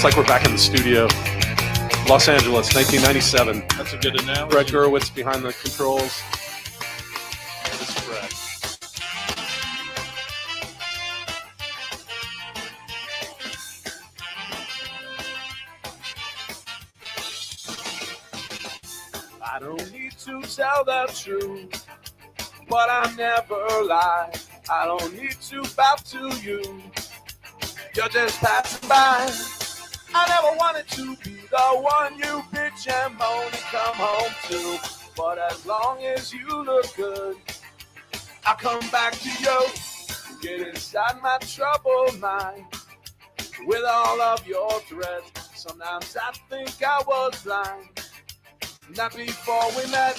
like we're back in the studio. Los Angeles, 1997. That's a good analogy. Brett Gurewitz behind the controls. This is Brett. I don't need to tell the truth, but I never lie. I don't need to bow to you. You're just passing by. I never wanted to be the one you bitch and moan and come home to. But as long as you look good, I'll come back to you. Get inside my troubled mind with all of your threats. Sometimes I think I was blind. Not before we met.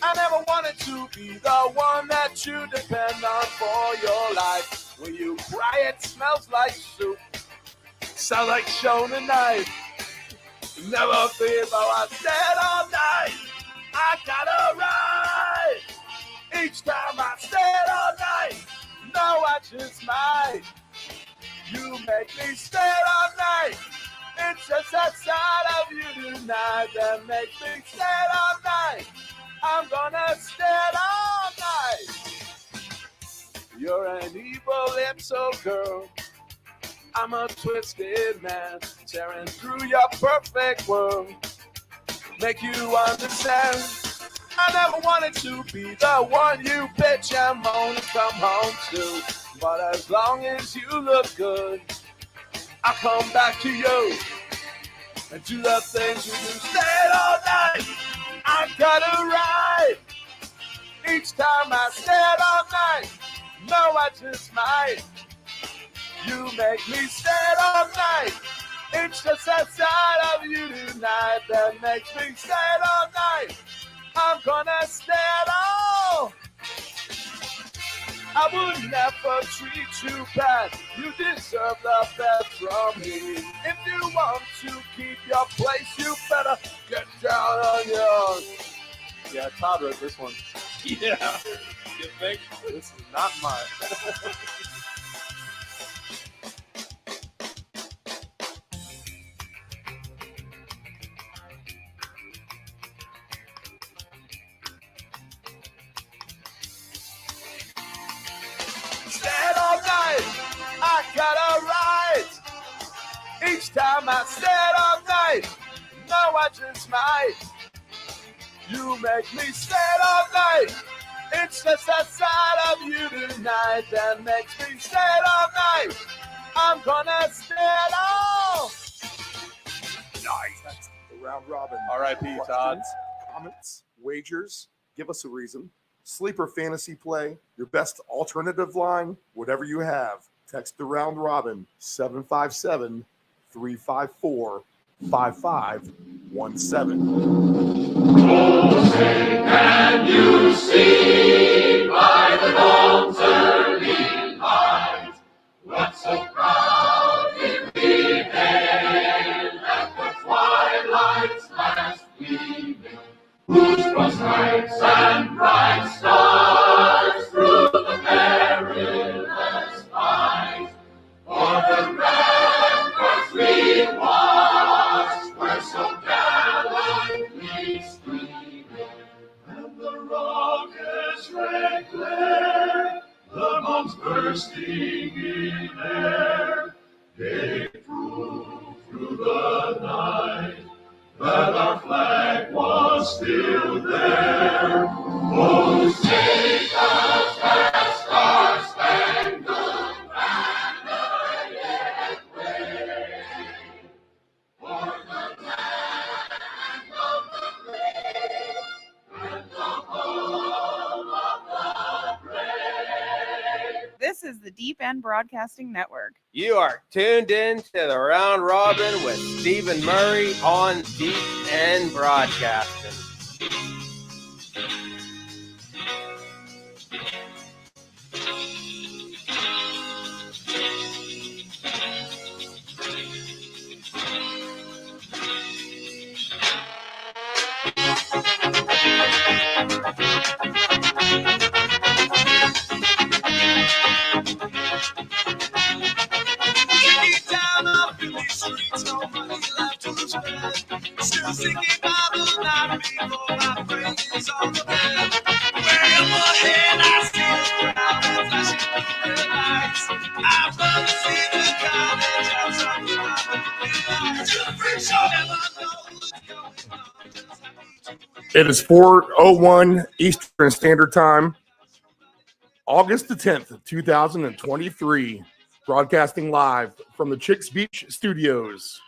I never wanted to be the one that you depend on for your life. When you cry, it smells like soup. Sounds like show tonight. Never feel though I said all night. I got a right. Each time I stayed all night. No, I just might. You make me stay all night. It's just that side of you tonight that makes me stay all night. I'm gonna stay all night. You're an evil little girl. I'm a twisted man, tearing through your perfect world. Make you understand. I never wanted to be the one you bitch and moan and come home to. But as long as you look good, I'll come back to you and do the things you do. Stay all night. I got it right. Each time I stay all night. No, I just might. You make me stay all night. It's just that side of you tonight that makes me stay all night. I'm gonna stay all. I would never treat you bad. You deserve the best from me. If you want to keep your place, you better get down on yours. Yeah, Todd wrote this one. Yeah. You think? This is not mine. Stayed all night, I got a right. Each time I stayed all night, no, I just might. You make me stay all night. It's just that side of you tonight that makes me stay all night. I'm gonna stay all night. That's the round robin. R.I.P. Todd. Questions, comments, wagers, give us a reason. Sleeper fantasy play, your best alternative line, whatever you have. Text the round robin 757 354 5517. Can you see by the dawn's early light what so proudly we hailed at the twilight's last gleaming, whose cross stripes and bright stars through the perilous fight for the ramparts we watched were so gallantly streaming, and the rocket's red glare, the bombs bursting in air, gave proof through the night that our flag was still there. Oh, take us past our spangled banner yet wave, for the land of the brave and the home of the brave. This is the Deep End Broadcasting Network. You are tuned in to the Round Robin with Stephen Murray on Deep End Broadcasting. Get me down up in these streets. streets, no money left to spend. Still singing Bible night before my praise on the bed. Way overhead, I see the crowd and flashing through the lights. I've never seen the college have something I would be like. Never know what's going on, just happy to It is 4:01 Eastern Standard Time, August the 10th, 2023, broadcasting live from the Chicks Beach Studios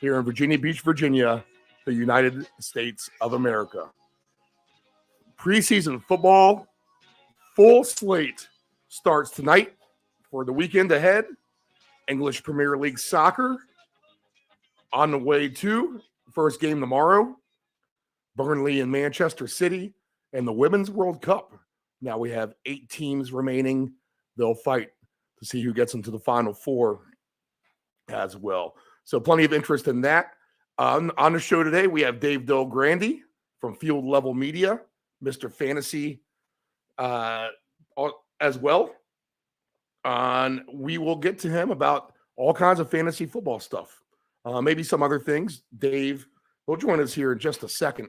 here in Virginia Beach, Virginia, the United States of America. Preseason football, full slate starts tonight for the weekend ahead. English Premier League soccer on the way to first game tomorrow. Burnley and Manchester City and the Women's World Cup. Now we have 8 teams remaining. They'll fight to see who gets into the Final Four as well. So plenty of interest in that. On the show today, we have Dave Del Grande from Field Level Media, Mr. Fantasy as well. We will get to him about all kinds of fantasy football stuff. Maybe some other things. Dave will join us here in just a second.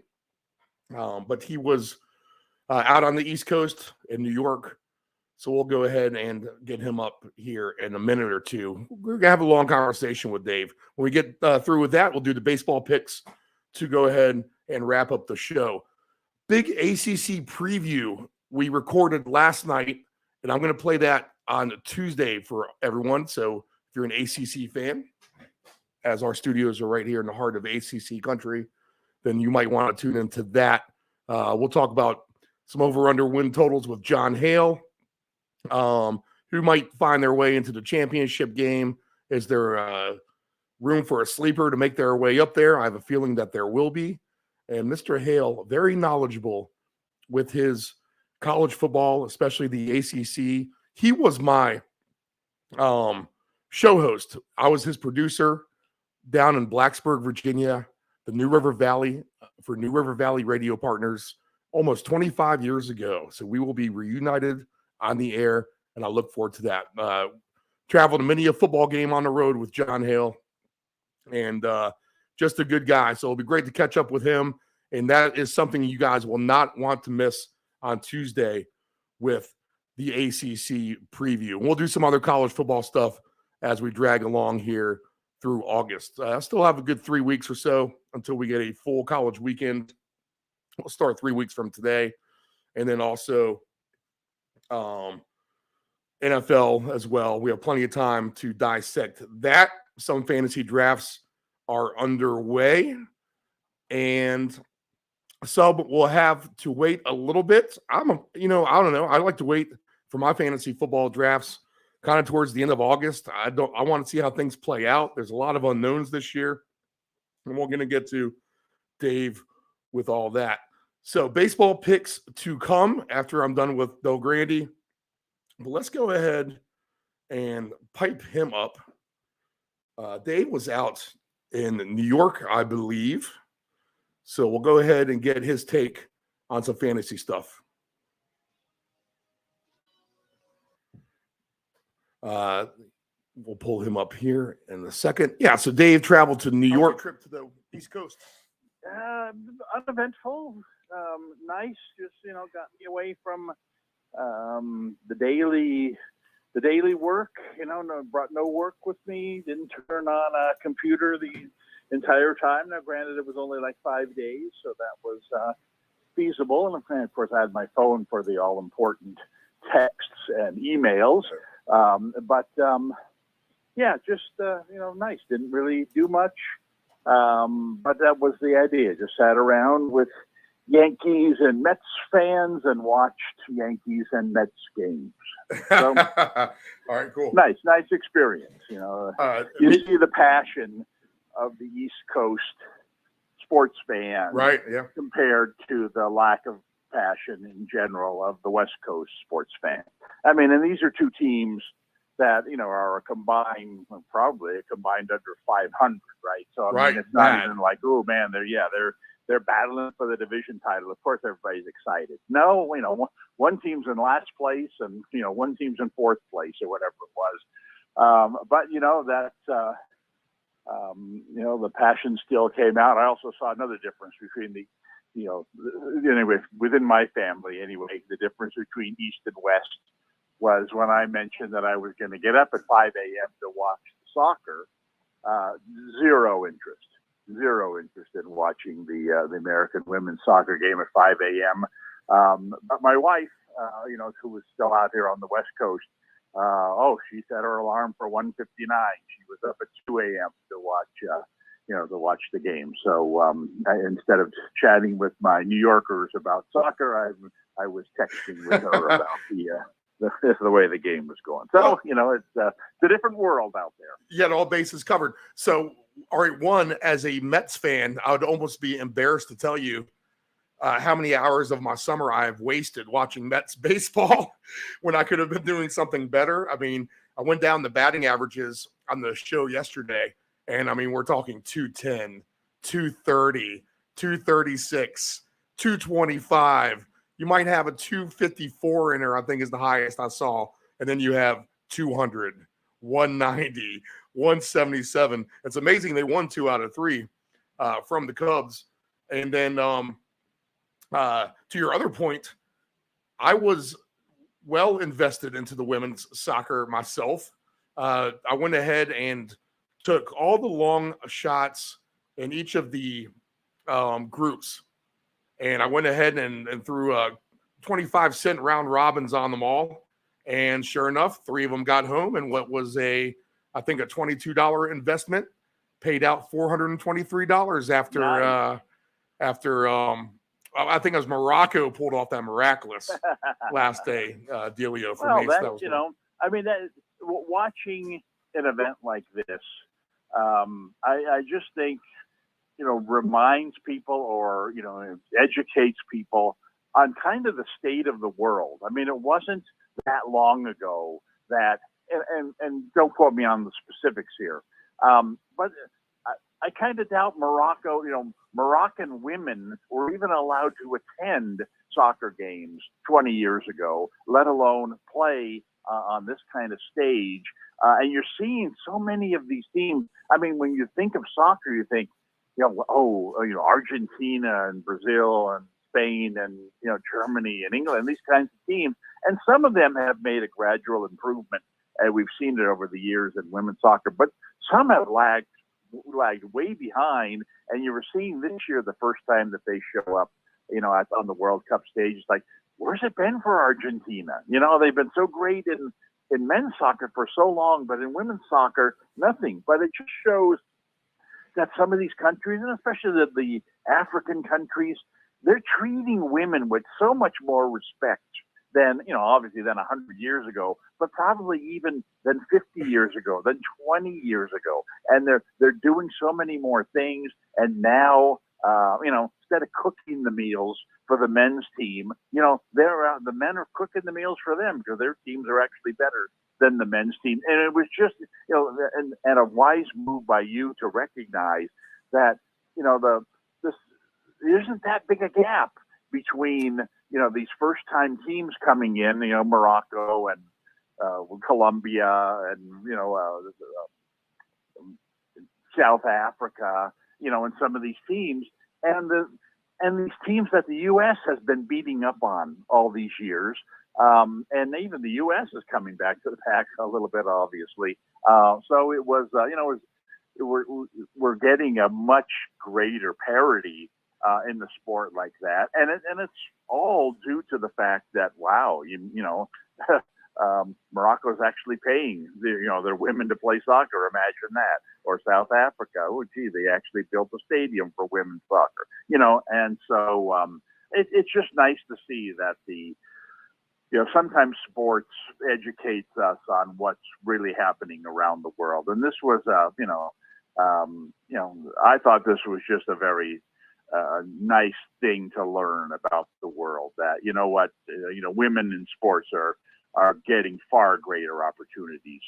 But he was out on the East Coast in New York. So we'll go ahead and get him up here in a minute or two. We're going to have a long conversation with Dave. When we get through with that, we'll do the baseball picks to go ahead and wrap up the show. Big ACC preview we recorded last night, and I'm going to play that on Tuesday for everyone. So if you're an ACC fan, as our studios are right here in the heart of ACC country, then you might want to tune into that. We'll talk about some over-under win totals with John Hale, who might find their way into the championship game. Is there room for a sleeper to make their way up there? I have a feeling that there will be. And Mr. Hale, very knowledgeable with his college football, especially the ACC. He was my show host. I was his producer down in Blacksburg, Virginia, the New River Valley, for New River Valley Radio Partners almost 25 years ago. So we will be reunited on the air, and I look forward to that. Traveled to many a football game on the road with John Hale, and just a good guy. So it'll be great to catch up with him, and that is something you guys will not want to miss on Tuesday with the ACC preview. And we'll do some other college football stuff as we drag along here through August. I still have a good 3 weeks or so until we get a full college weekend. We'll start 3 weeks from today. And then also NFL as well. We have plenty of time to dissect that. Some fantasy drafts are underway. And some will have to wait a little bit. I don't know. I like to wait for my fantasy football drafts kind of towards the end of August. I want to see how things play out. There's a lot of unknowns this year, and we're going to get to Dave with all that. So baseball picks to come after I'm done with Del Grande. But let's go ahead and pipe him up. Dave was out in New York, I believe. So we'll go ahead and get his take on some fantasy stuff. We'll pull him up here in a second. Yeah, so Dave traveled to New York. Trip to the East Coast. Uneventful, nice. Just got me away from the daily work. Brought no work with me. Didn't turn on a computer the entire time. Now, granted, it was only like 5 days, so that was feasible. And of course, I had my phone for the all-important texts and emails. Nice. Didn't really do much. But that was the idea. Just sat around with Yankees and Mets fans and watched Yankees and Mets games. So, all right, cool. Nice experience. You see the passion of the East Coast sports fan, right? Yeah. Compared to the lack of passion in general of the West Coast sports fan. I mean, and these are two teams that are probably a combined under 500, right? So I mean, it's not even like, oh man, they're battling for the division title. Of course, everybody's excited. No, one team's in last place, and one team's in fourth place or whatever it was. But The passion still came out. I also saw another difference between anyway, within my family anyway, the difference between East and West was when I mentioned that I was going to get up at 5 a.m. to watch soccer, zero interest in watching the American women's soccer game at 5 a.m. But my wife, who was still out here on the West Coast, she set her alarm for 1:59. She was up at 2 a.m. to watch the game. So instead of chatting with my New Yorkers about soccer, I was texting with her about the way the game was going. So, it's a different world out there. You had all bases covered. So, all right, one, as a Mets fan, I would almost be embarrassed to tell you how many hours of my summer I have wasted watching Mets baseball when I could have been doing something better. I mean, I went down the batting averages on the show yesterday, and I mean, we're talking 210, 230, 236, 225. You might have a 254 in there, I think is the highest I saw. And then you have 200, 190, 177. It's amazing they won 2 out of 3 from the Cubs. And then to your other point, I was well invested into the women's soccer myself. I went ahead and took all the long shots in each of the groups. And I went ahead and threw 25-cent round robins on them all. And sure enough, 3 of them got home. And what was I think a $22 investment paid out $423 after I think it was Morocco pulled off that miraculous last day dealio for me. Well, watching an event like this, I just think, reminds people or, educates people on kind of the state of the world. I mean, it wasn't that long ago that, and don't quote me on the specifics here, but I kind of doubt Morocco, Moroccan women were even allowed to attend soccer games 20 years ago, let alone play on this kind of stage. And you're seeing so many of these teams. I mean, when you think of soccer, you think, Argentina and Brazil and Spain and, Germany and England, these kinds of teams. And some of them have made a gradual improvement. And we've seen it over the years in women's soccer, but some have lagged way behind. And you were seeing this year, the first time that they show up, on the World Cup stage, it's like, where's it been for Argentina? They've been so great in men's soccer for so long, but in women's soccer, nothing. But it just shows that some of these countries, and especially the African countries, they're treating women with so much more respect than, obviously than 100 years ago, but probably even than 50 years ago, than 20 years ago. And they're doing so many more things. And now, instead of cooking the meals for the men's team, the men are cooking the meals for them because their teams are actually better than the men's team. And it was just, and a wise move by you to recognize that, there isn't that big a gap between, these first time teams coming in, Morocco and Colombia and, South Africa, and some of these teams and these teams that the U.S. has been beating up on all these years. And even the U.S. is coming back to the pack a little bit, obviously. So it was, we're getting a much greater parity in the sport like that, and it's all due to the fact that Morocco's actually paying their women to play soccer. Imagine that. Or South Africa. Oh, gee, they actually built a stadium for women's soccer. And so it's just nice to see that sometimes sports educates us on what's really happening around the world. And this was, I thought this was just a very nice thing to learn about the world. That women in sports are getting far greater opportunities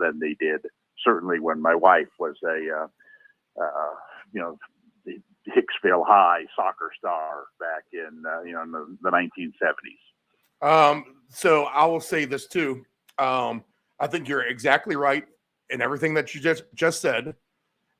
than they did. Certainly, when my wife was the Hicksville High soccer star back in the 1970s. So I will say this too. I think you're exactly right in everything that you just said.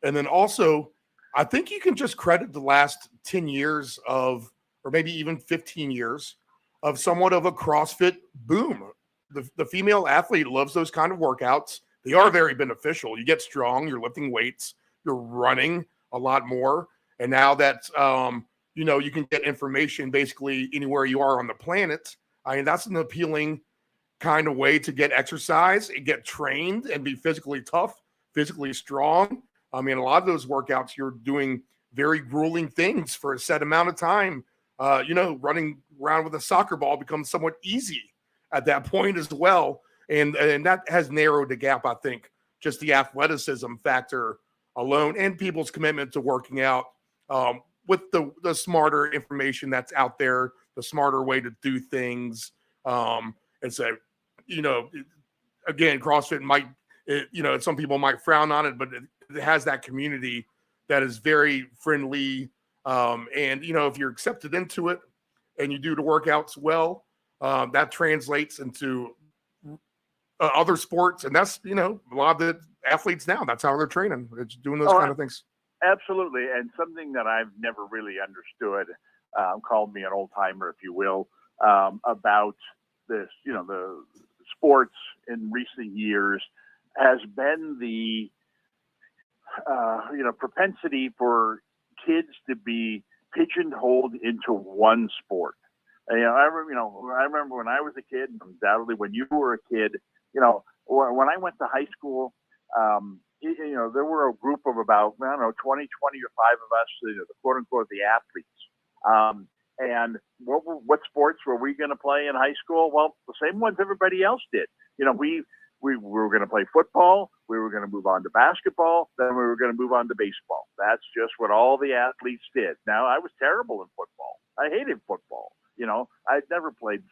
And then also, I think you can just credit the last 10 years of, or maybe even 15 years of somewhat of a CrossFit boom. The female athlete loves those kind of workouts. They are very beneficial. You get strong, you're lifting weights, you're running a lot more. And now that, you can get information basically anywhere you are on the planet. I mean, that's an appealing kind of way to get exercise and get trained and be physically tough, physically strong. I mean, a lot of those workouts, you're doing very grueling things for a set amount of time. Running around with a soccer ball becomes somewhat easy at that point as well. And that has narrowed the gap, I think, just the athleticism factor alone and people's commitment to working out with the smarter information that's out there, the smarter way to do things. And so, again, CrossFit might, some people might frown on it, but it has that community that is very friendly. And, if you're accepted into it and you do the workouts well, that translates into other sports. And that's, a lot of the athletes now, that's how they're training. It's doing those kind of things. Absolutely. And something that I've never really understood, called me an old timer, if you will, about this, the sports in recent years has been the, propensity for kids to be pigeonholed into one sport. And, I remember when I was a kid, and undoubtedly when you were a kid, when I went to high school, there were a group of about, 20 or 5 of us, the quote unquote, the athletes. And what sports were we going to play in high school? Well, the same ones everybody else did. We were going to play football. We were going to move on to basketball. Then we were going to move on to baseball. That's just what all the athletes did. Now, I was terrible in football. I hated football. I'd never played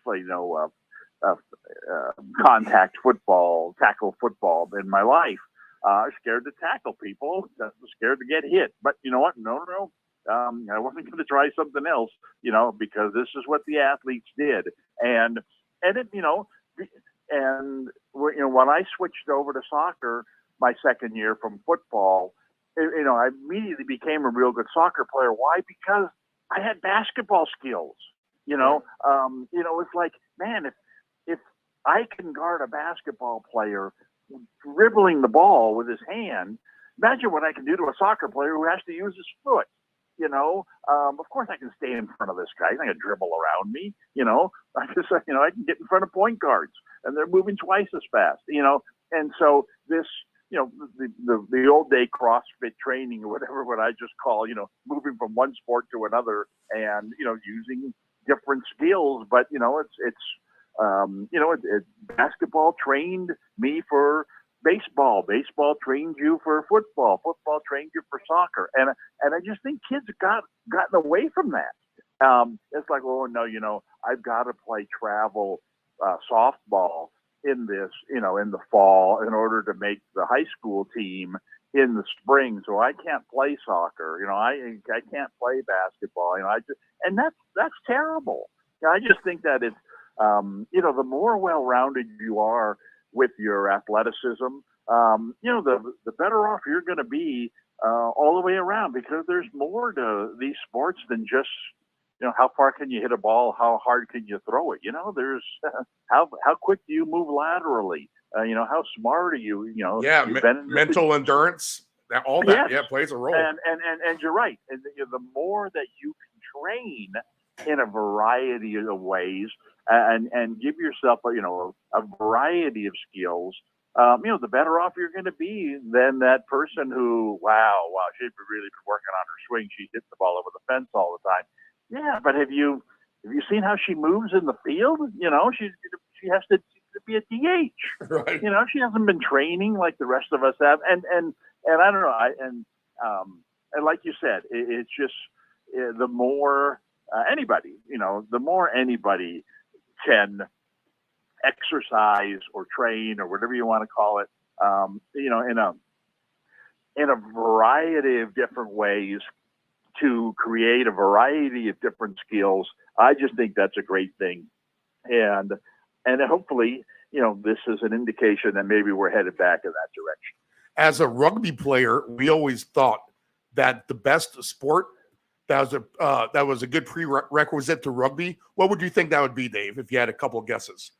contact football, tackle football in my life. I was scared to tackle people. I was scared to get hit. But you know what? No. I wasn't going to try something else, because this is what the athletes did. And it, and when I switched over to soccer my second year from football, I immediately became a real good soccer player. Why? Because I had basketball skills. It's like, man, if I can guard a basketball player dribbling the ball with his hand, imagine what I can do to a soccer player who has to use his foot. Of course I can stay in front of this guy. He's not gonna dribble around me. I can get in front of point guards and they're moving twice as fast. And so this, the old day CrossFit training or whatever, what I just call, moving from one sport to another and, using different skills, but basketball trained me for baseball. Baseball trained you for football. Football trained you for soccer. And I just think kids have gotten away from that. It's like, oh no, I've got to play travel softball in this, in the fall in order to make the high school team in the spring. So I can't play soccer. I can't play basketball. And that's terrible. I just think that it's, the more well-rounded you are with your athleticism, the better off you're going to be all the way around, because there's more to these sports than just, how far can you hit a ball? How hard can you throw it? There's how quick do you move laterally? How smart are you? Mental endurance. All that, plays a role. And you're right. And the more that you can train in a variety of ways and give yourself a variety of skills, the better off you're going to be than that person who, wow, she'd really been working on her swing. She hits the ball over the fence all the time. Yeah, but have you seen how she moves in the field? She has to be a DH. Right. She hasn't been training like the rest of us have. And I don't know. And like you said, it's just the more anybody, the more anybody can exercise or train or whatever you want to call it, in a variety of different ways to create a variety of different skills. I just think that's a great thing. And hopefully, this is an indication that maybe we're headed back in that direction. as a rugby player, we always thought that the best sport that was a good prerequisite to rugby. What would you think that would be, Dave, if you had a couple of guesses?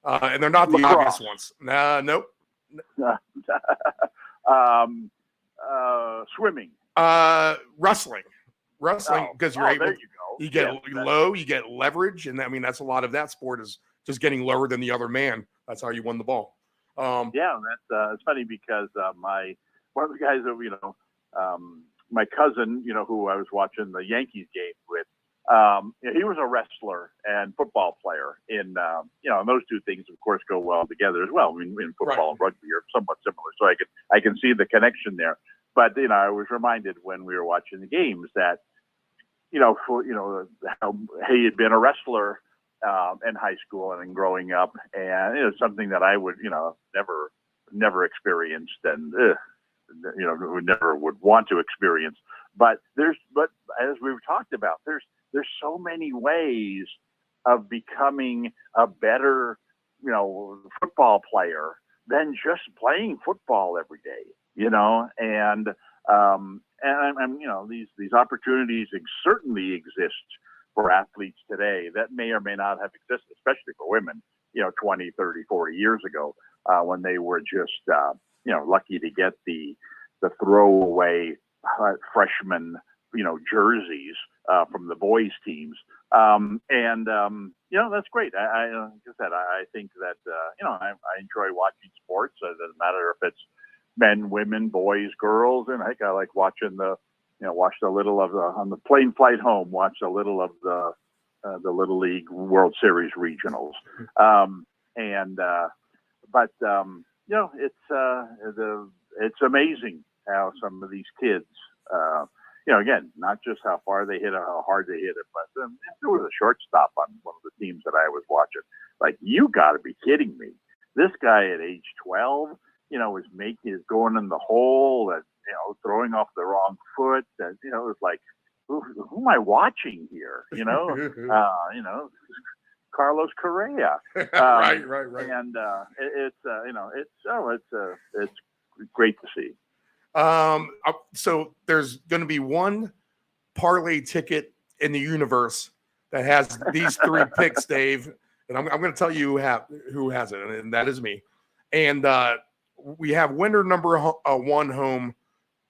And they're not the obvious ones. Nope. Swimming. Wrestling, because you're able. There you go. You get low, you get leverage, and I mean that's a lot of that sport is just getting lower than the other man. That's how you won the ball. Yeah, that's it's funny because one of the guys that my cousin, who I was watching the Yankees game with, he was a wrestler and football player. And those two things, of course, go well together as well. I mean, in football and rugby are somewhat similar, so I can see the connection there. But I was reminded when we were watching the games that how he had been a wrestler in high school and growing up, and it was something that I would never experienced and never would want to experience. But as we've talked about, there's so many ways of becoming a better football player than just playing football every day, and these opportunities certainly exist for athletes today that may or may not have existed, especially for women, 20, 30, 40 years ago, when they were just, lucky to get the throwaway freshman, jerseys from the boys teams. That's great. Like I said, I think that, I enjoy watching sports. It doesn't matter if it's men, women, boys, girls. And I like watching watched a little of on the plane flight home, watched a little of the Little League World Series regionals. It's amazing how some of these kids, again, not just how far they hit it, how hard they hit it, but there was a shortstop on one of the teams that I was watching. Like, you got to be kidding me! This guy at age 12, is going in the hole and throwing off the wrong foot. And it's like, who am I watching here? Carlos Correa. Right. And it's great to see. So there's going to be one parlay ticket in the universe that has these three picks, Dave, and I'm going to tell you who has it, and that is me. And we have winner number one home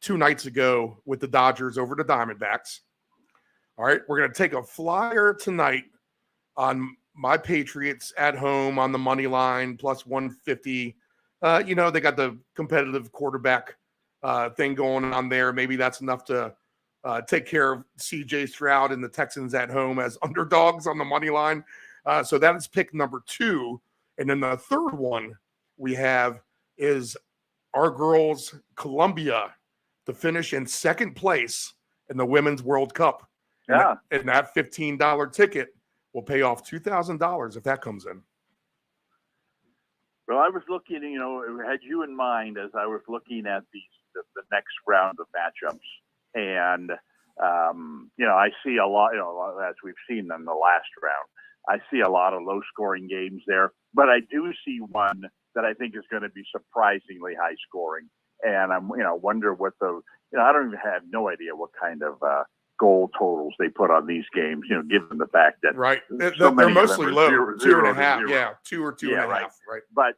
2 nights ago with the Dodgers over the Diamondbacks. All right, we're going to take a flyer tonight on my Patriots at home on the money line plus 150. They got the competitive quarterback thing going on there. Maybe that's enough to take care of CJ Stroud and the Texans at home as underdogs on the money line. So that is pick number 2. And then the third one we have is our girls, Colombia, to finish in second place in the Women's World Cup. Yeah. And that $15 ticket will pay off $2,000 if that comes in. Well, I was looking, had you in mind as I was looking at the next round of matchups. And, I see a lot, as we've seen in the last round, I see a lot of low scoring games there, but I do see one that I think is going to be surprisingly high scoring. And I'm, wonder what I don't even have no idea what kind of goal totals they put on these games, given the fact that right. So they're mostly low, 2.5. 2.5. Yeah, 2 or 2.5. Right. But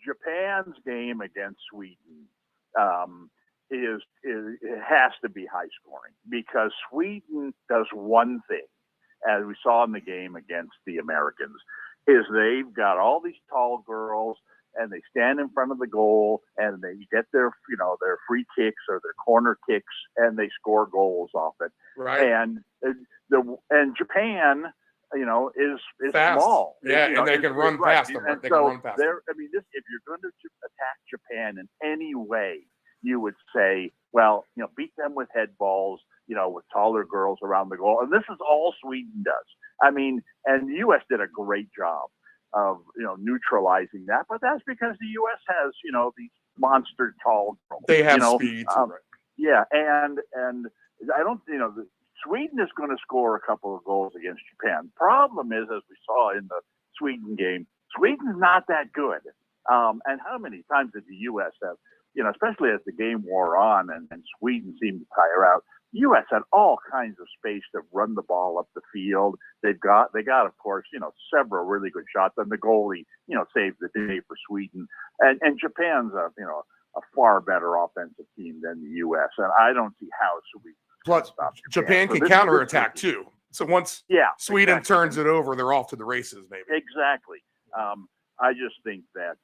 Japan's game against Sweden it has to be high scoring because Sweden does one thing, as we saw in the game against the Americans, is they've got all these tall girls and they stand in front of the goal and they get their free kicks or their corner kicks and they score goals off it. Right. And Japan, is fast. Small. Yeah, and they can run past them. They can run past them. If you're going to attack Japan in any way, you would say, well, beat them with head balls, with taller girls around the goal. And this is all Sweden does. I mean, and the U.S. did a great job of, neutralizing that. But that's because the U.S. has, these monster tall girls. They have speed. Right. Yeah, and I don't, Sweden is going to score a couple of goals against Japan. Problem is, as we saw in the Sweden game, Sweden's not that good. And how many times did the U.S. have especially as the game wore on and Sweden seemed to tire out, the U.S. had all kinds of space to run the ball up the field. They got, of course, several really good shots, and the goalie, saved the day for Sweden. And Japan's a far better offensive team than the U.S. And I don't see how Sweden. Plus, Japan can counterattack too. So once Sweden turns it over, they're off to the races, maybe. Exactly. I just think that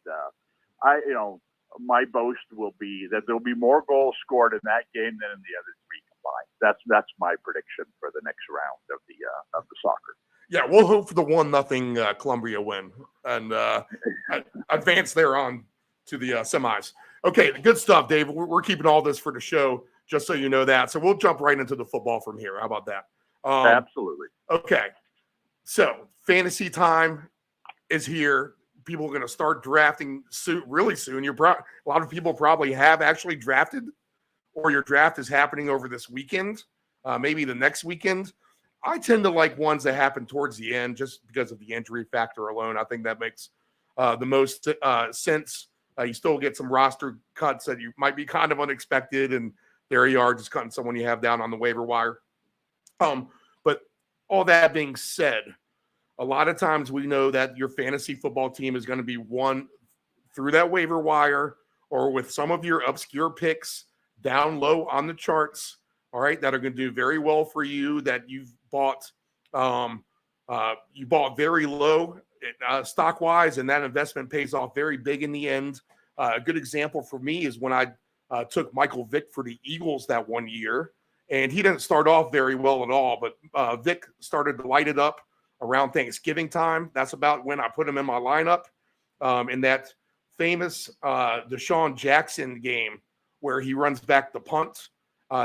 my boast will be that there'll be more goals scored in that game than in the other three combined. That's my prediction for the next round of the soccer. Yeah, we'll hope for the 1-0 Colombia win and advance there on to the semis. Okay, good stuff, Dave. We're keeping all this for the show, just so you know that. So we'll jump right into the football from here. How about that? Absolutely. Okay, so fantasy time is here. People are going to start drafting really soon. A lot of people probably have actually drafted, or your draft is happening over this weekend, maybe the next weekend. I tend to like ones that happen towards the end just because of the injury factor alone. I think that makes the most sense. You still get some roster cuts that you might be kind of unexpected, and there you are, just cutting someone you have down on the waiver wire. But all that being said, a lot of times we know that your fantasy football team is going to be won through that waiver wire or with some of your obscure picks down low on the charts, all right, that are going to do very well for you, that you've bought very low stock-wise, and that investment pays off very big in the end. A good example for me is when I took Michael Vick for the Eagles that one year, and he didn't start off very well at all, but Vick started to light it up around Thanksgiving time. That's about when I put him in my lineup in that famous Deshaun Jackson game where he runs back the punt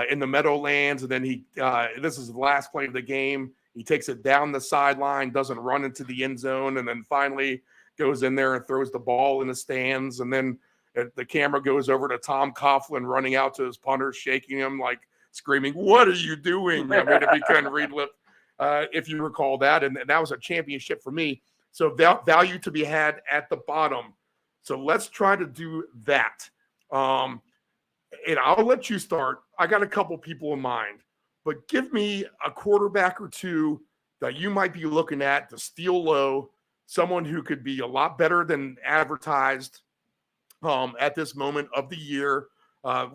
in the Meadowlands, and then this is the last play of the game. He takes it down the sideline, doesn't run into the end zone, and then finally goes in there and throws the ball in the stands. And then the camera goes over to Tom Coughlin running out to his punter, shaking him, like screaming, "What are you doing?" I mean, if you couldn't read lip, if you recall that. And that was a championship for me. So value to be had at the bottom. So let's try to do that. And I'll let you start. I got a couple people in mind, but give me a quarterback or two that you might be looking at to steal low, someone who could be a lot better than advertised at this moment of the year,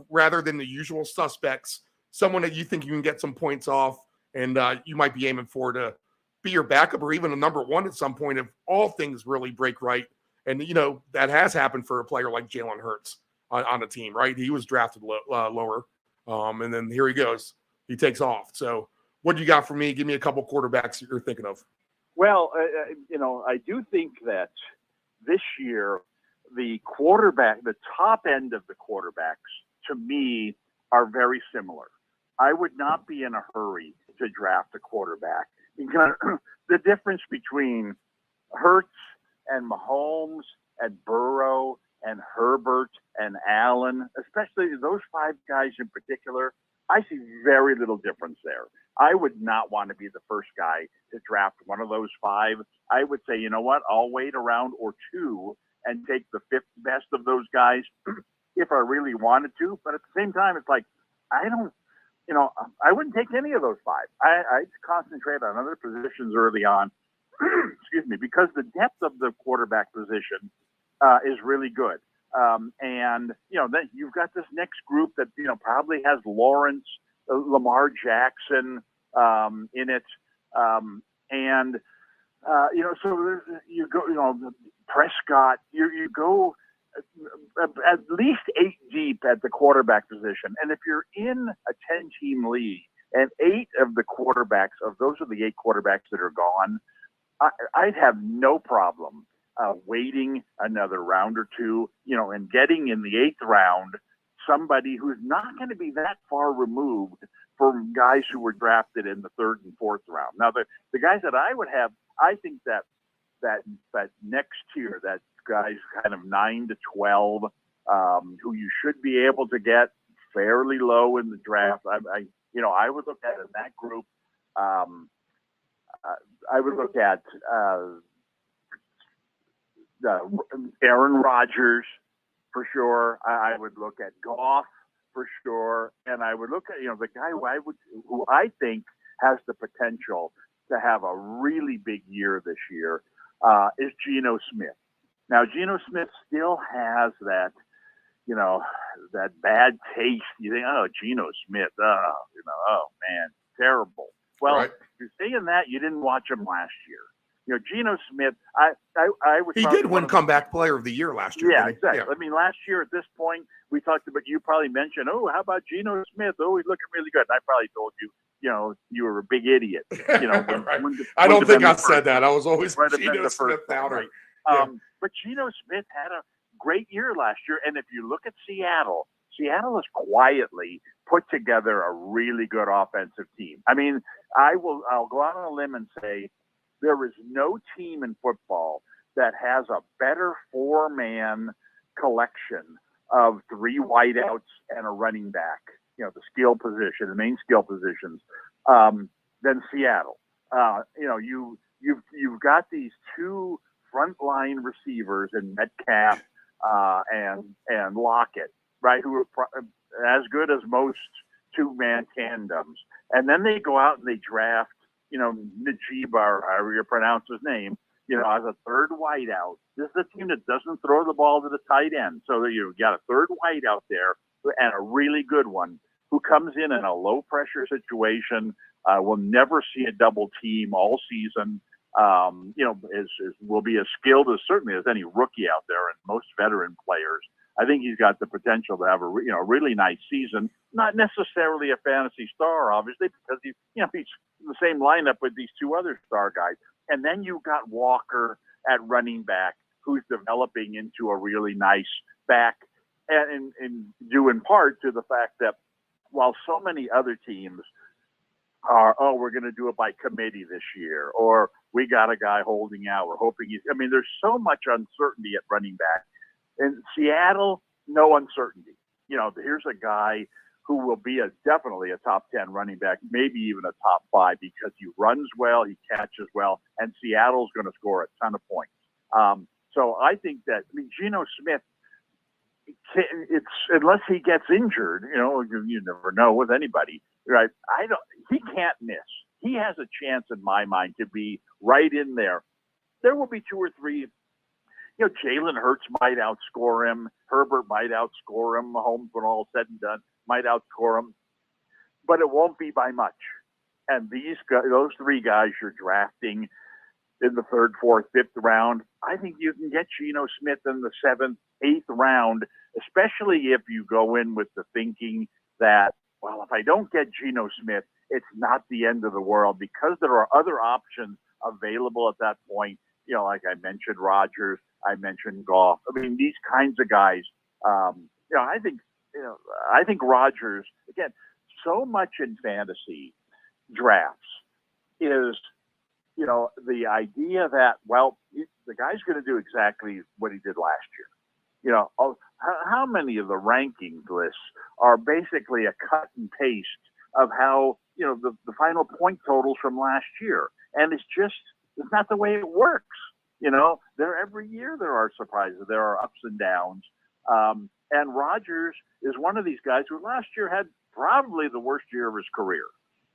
rather than the usual suspects, someone that you think you can get some points off and you might be aiming for to be your backup or even a number one at some point if all things really break right. And, that has happened for a player like Jalen Hurts on a team, right? He was drafted lower, and then here he goes. He takes off. So what do you got for me? Give me a couple quarterbacks you're thinking of. Well, I do think that this year, the top end of the quarterbacks, to me, are very similar. I would not be in a hurry to draft a quarterback. Because the difference between Hurts and Mahomes and Burrow and Herbert and Allen, especially those five guys in particular, I see very little difference there. I would not want to be the first guy to draft one of those five. I would say, you know what, I'll wait a round or two and take the fifth best of those guys if I really wanted to. But at the same time, it's like, I wouldn't take any of those five. I'd concentrate on other positions early on, excuse me, because the depth of the quarterback position is really good. And, then you've got this next group that, probably has Lawrence, Lamar Jackson in it. So you go, Prescott, you go at least 8 deep at the quarterback position. And if you're in a 10-team league and 8 of the quarterbacks, those are the 8 quarterbacks that are gone, I'd have no problem waiting another round or two, and getting in the 8th round somebody who's not going to be that far removed from guys who were drafted in the 3rd and 4th round. Now, the guys that I would have, I think that next tier, that guys kind of 9 to 12, who you should be able to get fairly low in the draft. I would look at in that group. I would look at Aaron Rodgers, for sure. I would look at Goff for sure, and I would look at the guy who I think has the potential to have a really big year this year is Geno Smith. Now, Geno Smith still has that that bad taste. You think, oh, Geno Smith, oh man, terrible. Well, Right. if you're saying that, you didn't watch him last year. Geno Smith, I was. He did win comeback player of the year last year. Yeah, didn't he? exactly. Yeah. I mean, last year at this point, we talked about. You probably mentioned, oh, how about Geno Smith? Oh, he's looking really good. And I probably told you, you were a big idiot. Right. I don't think I said that. I was always Geno Smith downer. Right? But Geno Smith had a great year last year, and if you look at Seattle has quietly put together a really good offensive team. I mean, I'll go out on a limb and say there is no team in football that has a better four-man collection of three wideouts and a running back, the the main skill positions, than Seattle. You've got these two frontline receivers in Metcalf and Lockett, right, who are as good as most two-man tandems. And then they go out and they draft, Najib, or however you pronounce his name, as a third wideout. This is a team that doesn't throw the ball to the tight end. So you've got a third wideout there and a really good one who comes in a low-pressure situation, will never see a double team all season, will be as skilled as certainly as any rookie out there and most veteran players. I think he's got the potential to have a really nice season. Not necessarily a fantasy star, obviously, because he's in the same lineup with these two other star guys. And then you've got Walker at running back, who's developing into a really nice back, and due in part to the fact that while so many other teams are, we're going to do it by committee this year, or we got a guy holding out, we're hoping there's so much uncertainty at running back. In Seattle, no uncertainty. Here's a guy who will be definitely a top 10 running back, maybe even a top 5, because he runs well, he catches well, and Seattle's going to score a ton of points. So I think that Geno Smith, it's unless he gets injured, you never know with anybody, right? He can't miss. He has a chance in my mind to be right in there. There will be 2 or 3. Jalen Hurts might outscore him. Herbert might outscore him. Mahomes, when all said and done, might outscore him. But it won't be by much. And those 3 guys you're drafting in the 3rd, 4th, 5th round, I think you can get Geno Smith in the 7th, 8th round, especially if you go in with the thinking that, well, if I don't get Geno Smith, it's not the end of the world, because there are other options available at that point. Like I mentioned Rodgers, I mentioned Goff. These kinds of guys. I think Rodgers, again, so much in fantasy drafts is, the idea that, well, the guy's going to do exactly what he did last year. How many of the ranking lists are basically a cut and paste of how, the final point totals from last year? And it's not the way it works. Every year there are surprises, there are ups and downs. And Rodgers is one of these guys who last year had probably the worst year of his career.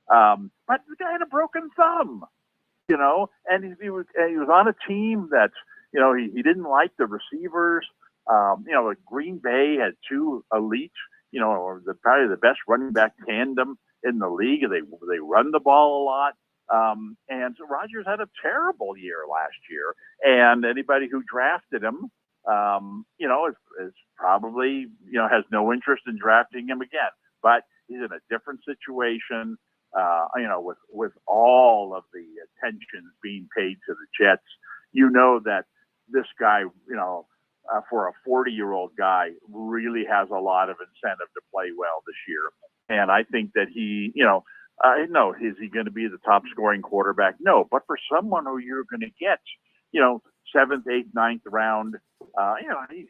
But the guy had a broken thumb, and he was on a team that, he didn't like the receivers. Green Bay had 2 elite, probably the best running back tandem in the league. They run the ball a lot. And so Rodgers had a terrible year last year, and anybody who drafted him, is probably, has no interest in drafting him again. But he's in a different situation, with all of the attention being paid to the Jets. That this guy, for a 40-year-old guy, really has a lot of incentive to play well this year. And I think that he, no, is he going to be the top scoring quarterback? No, but for someone who you're going to get, 7th, 8th, 9th round,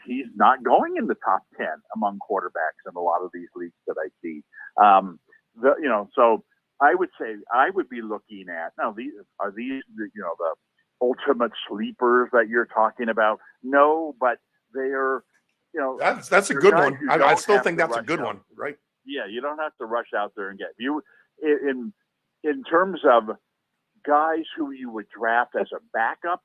he's not going in the top 10 among quarterbacks in a lot of these leagues that I see. So I would say I would be looking at, now, these the ultimate sleepers that you're talking about? No, but they're you know, That's a there are good guys one. who I don't still have think to that's a rush good out. one, right? Yeah, you don't have to rush out there and get you in terms of guys who you would draft as a backup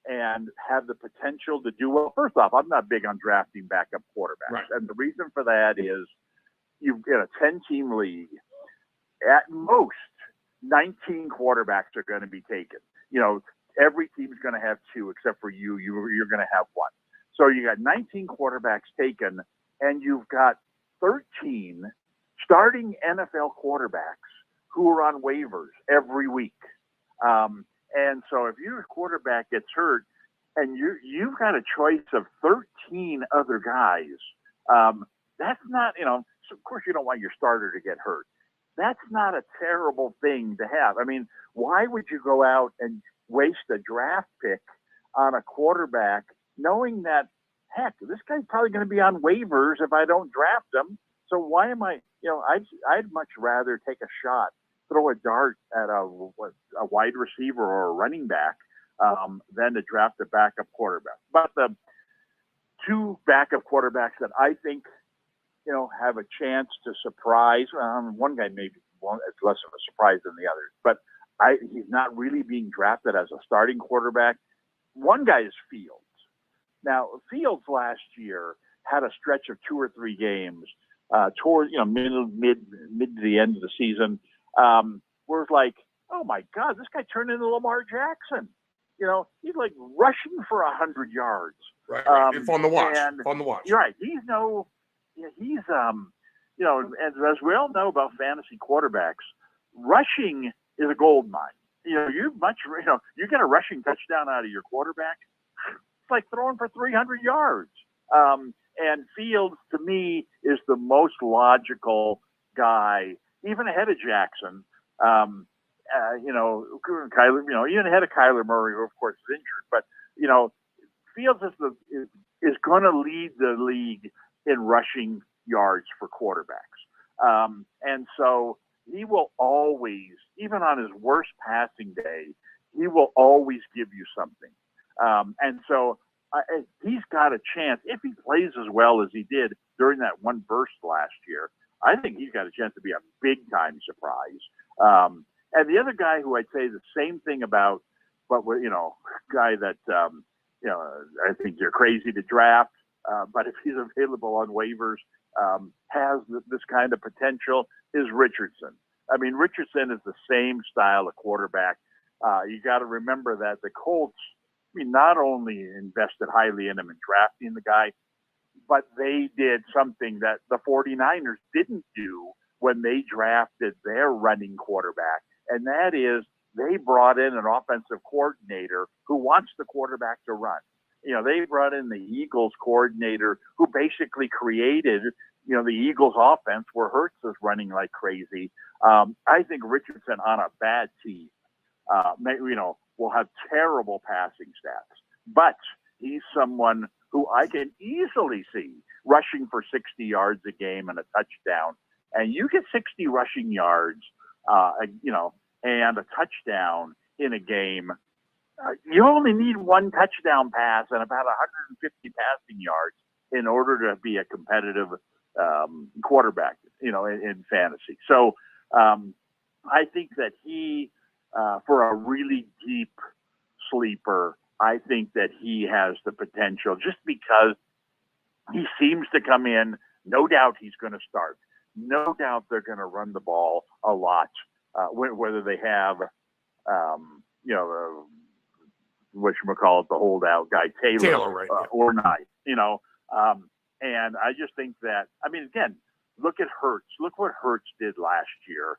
and have the potential to do well. First off, I'm not big on drafting backup quarterbacks, Right. and the reason for that is you've got a 10-team league. At most, 19 quarterbacks are going to be taken. You know, every team's going to have two, except for you. You're going to have one. So you got 19 quarterbacks taken, and you've got 13 starting NFL quarterbacks who are on waivers every week. And so if your quarterback gets hurt and you've got a choice of 13 other guys, that's not, you know, so of course you don't want your starter to get hurt. That's not a terrible thing to have. I mean, why would you go out and waste a draft pick on a quarterback knowing that, heck, this guy's probably going to be on waivers if I don't draft him. So why am I, you know, I'd much rather take a shot, throw a dart at a wide receiver or a running back than to draft a backup quarterback. But the two backup quarterbacks that I think, you know, have a chance to surprise, one guy maybe it's less of a surprise than the others, but he's not really being drafted as a starting quarterback. One guy is Fields. Now, Fields last year had a stretch of 2 or 3 games towards, you know, mid to the end of the season, where it's like, oh my God, this guy turned into Lamar Jackson. You know, he's like rushing for 100 yards. Right. Fun to watch. Fun to watch. You're right. He's you know, as we all know about fantasy quarterbacks, rushing is a gold mine. You know, you get a rushing touchdown out of your quarterback, it's like throwing for 300 yards. And Fields, to me, is the most logical guy, even ahead of Jackson. You know, Kyler, you know, even ahead of Kyler Murray, who of course is injured. But you know, Fields is going to lead the league in rushing yards for quarterbacks. And so he will always, even on his worst passing day, he will always give you something. And so he's got a chance, if he plays as well as he did during that one burst last year, I think he's got a chance to be a big-time surprise. And the other guy who I'd say the same thing about, but, you know, guy that, you know, I think you're crazy to draft, but if he's available on waivers, has this kind of potential, is Richardson. I mean, Richardson is the same style of quarterback. You got to remember that the Colts, I mean, not only invested highly in him in drafting the guy, but they did something that the 49ers didn't do when they drafted their running quarterback. And that is they brought in an offensive coordinator who wants the quarterback to run. You know, they brought in the Eagles coordinator who basically created, you know, the Eagles offense where Hurts is running like crazy. I think Richardson on a bad team, you know, will have terrible passing stats, but he's someone who I can easily see rushing for 60 yards a game and a touchdown. And you get 60 rushing yards, you know, and a touchdown in a game. You only need one touchdown pass and about 150 passing yards in order to be a competitive quarterback, you know, in fantasy. So I think that he, for a really deep sleeper, I think that he has the potential just because he seems to come in. No doubt he's going to start. No doubt they're going to run the ball a lot, whether they have, you know, whatchamacallit, the holdout guy, Taylor right, or not, you know. And I just think that, I mean, again, look at Hurts. Look what Hurts did last year.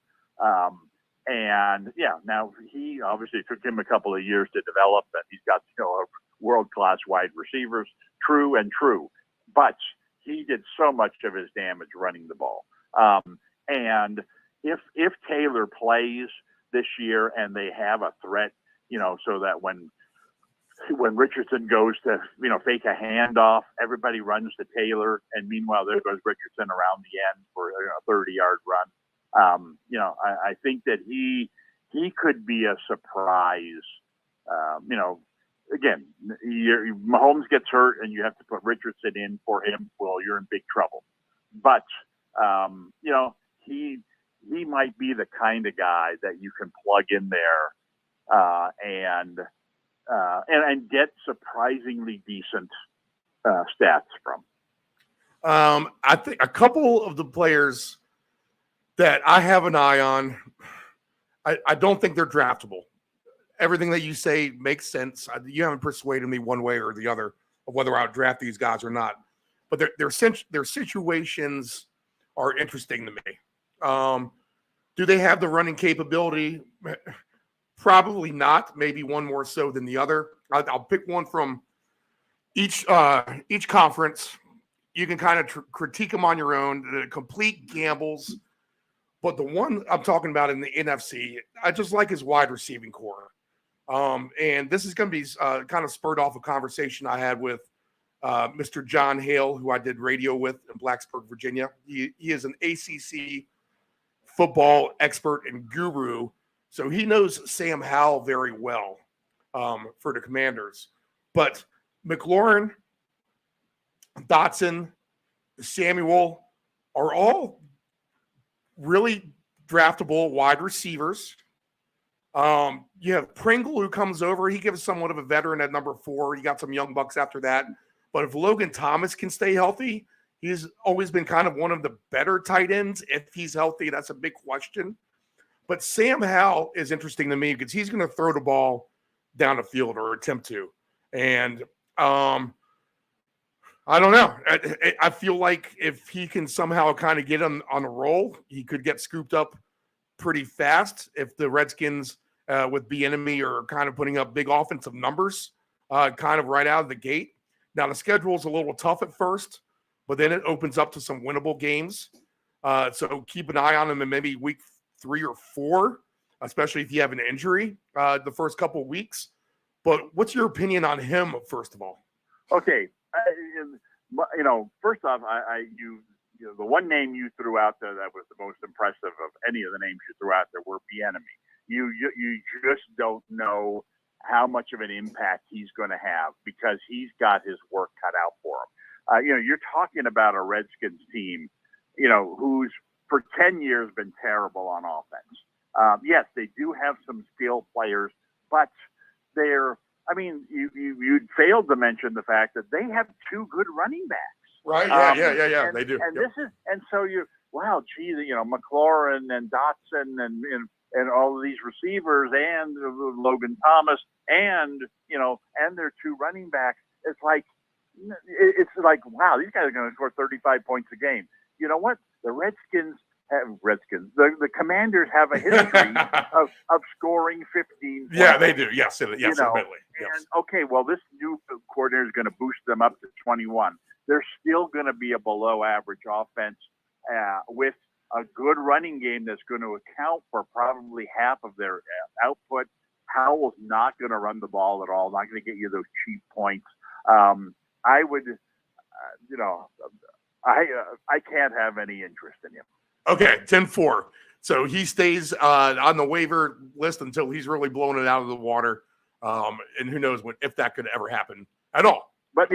And yeah, now he obviously took him a couple of years to develop, and he's got, you know, world-class wide receivers, true, but he did so much of his damage running the ball. And if Taylor plays this year and they have a threat, you know, so that when Richardson goes to, you know, fake a handoff, everybody runs to Taylor, and meanwhile there goes Richardson around the end for a 30-yard run. You know, I think that he could be a surprise. You know, again, Mahomes gets hurt and you have to put Richardson in for him. Well, you're in big trouble. But he might be the kind of guy that you can plug in there and get surprisingly decent stats from. I think a couple of the players that I have an eye on, I don't think they're draftable. Everything that you say makes sense. You haven't persuaded me one way or the other of whether I'll draft these guys or not. But their situations are interesting to me. Do they have the running capability? Probably not. Maybe one more so than the other. I'll pick one from each conference. You can kind of critique them on your own. The complete gambles. But the one I'm talking about in the NFC, I just like his wide receiving core. And this is going to be kind of spurred off a conversation I had with Mr. John Hale, who I did radio with in Blacksburg, Virginia. He is an ACC football expert and guru, so he knows Sam Howell very well for the Commanders. But McLaurin, Dotson, Samuel are all really draftable wide receivers. You have Pringle, who comes over. He gives somewhat of a veteran at number 4. You got some young bucks after that. But if Logan Thomas can stay healthy, he's always been kind of one of the better tight ends. If he's healthy, that's a big question. But Sam Howell is interesting to me because he's going to throw the ball down the field or attempt to. And I don't know. I feel like if he can somehow kind of get him on a roll, he could get scooped up pretty fast if the Redskins with Bieniemy are kind of putting up big offensive numbers kind of right out of the gate. Now, the schedule is a little tough at first, but then it opens up to some winnable games. So keep an eye on him in maybe week 3 or 4, especially if you have an injury the first couple of weeks. But what's your opinion on him, first of all? Okay. First off, the one name you threw out there that was the most impressive of any of the names you threw out there were Bieniemy. You just don't know how much of an impact he's going to have because he's got his work cut out for him. You're talking about a Redskins team, who's for 10 years been terrible on offense. Yes, they do have some skilled players, but you failed to mention the fact that they have 2 good running backs. Right. Yeah. And, they do. And this is, and so McLaurin and Dotson and all of these receivers and Logan Thomas and their 2 running backs. It's like, wow, these guys are going to score 35 points a game. You know what? The the Commanders have a history of scoring 15 points. Yeah, they do. Yes, admittedly. Yes. And, okay, well, this new coordinator is going to boost them up to 21. They're still going to be a below average offense with a good running game that's going to account for probably half of their output. Howell's not going to run the ball at all, not going to get you those cheap points. I would, I can't have any interest in him. Okay, 10-4. So he stays on the waiver list until he's really blowing it out of the water. And who knows if that could ever happen at all. But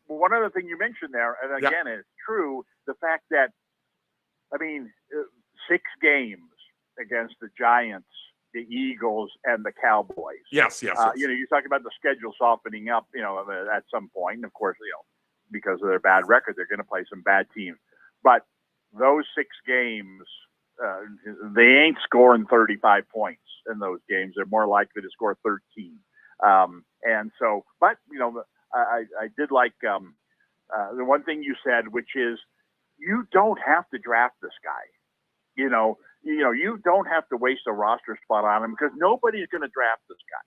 one other thing you mentioned there, and again, it's true, the fact that, 6 games against the Giants, the Eagles, and the Cowboys. Yes. You talk about the schedule softening up, at some point. And of course, because of their bad record, they're going to play some bad teams. But those 6 games, they ain't scoring 35 points in those games. They're more likely to score 13. I did like the one thing you said, which is you don't have to draft this guy. You don't have to waste a roster spot on him because nobody's going to draft this guy,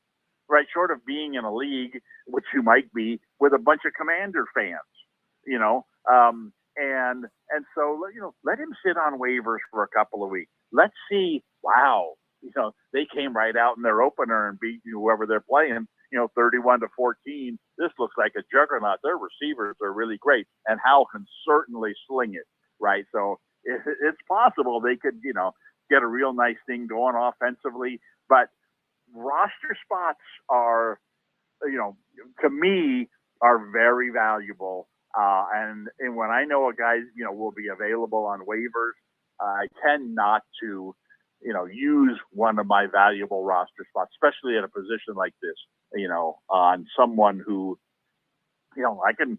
right? Short of being in a league, which you might be, with a bunch of Commander fans, and so, let him sit on waivers for a couple of weeks. Let's see. Wow. They came right out in their opener and beat whoever they're playing, 31-14. This looks like a juggernaut. Their receivers are really great. And Howell can certainly sling it, right? So it's possible they could, get a real nice thing going offensively. But roster spots are, to me are very valuable. And when I know a guy, will be available on waivers, I tend not to, use one of my valuable roster spots, especially at a position like this, on someone who, I can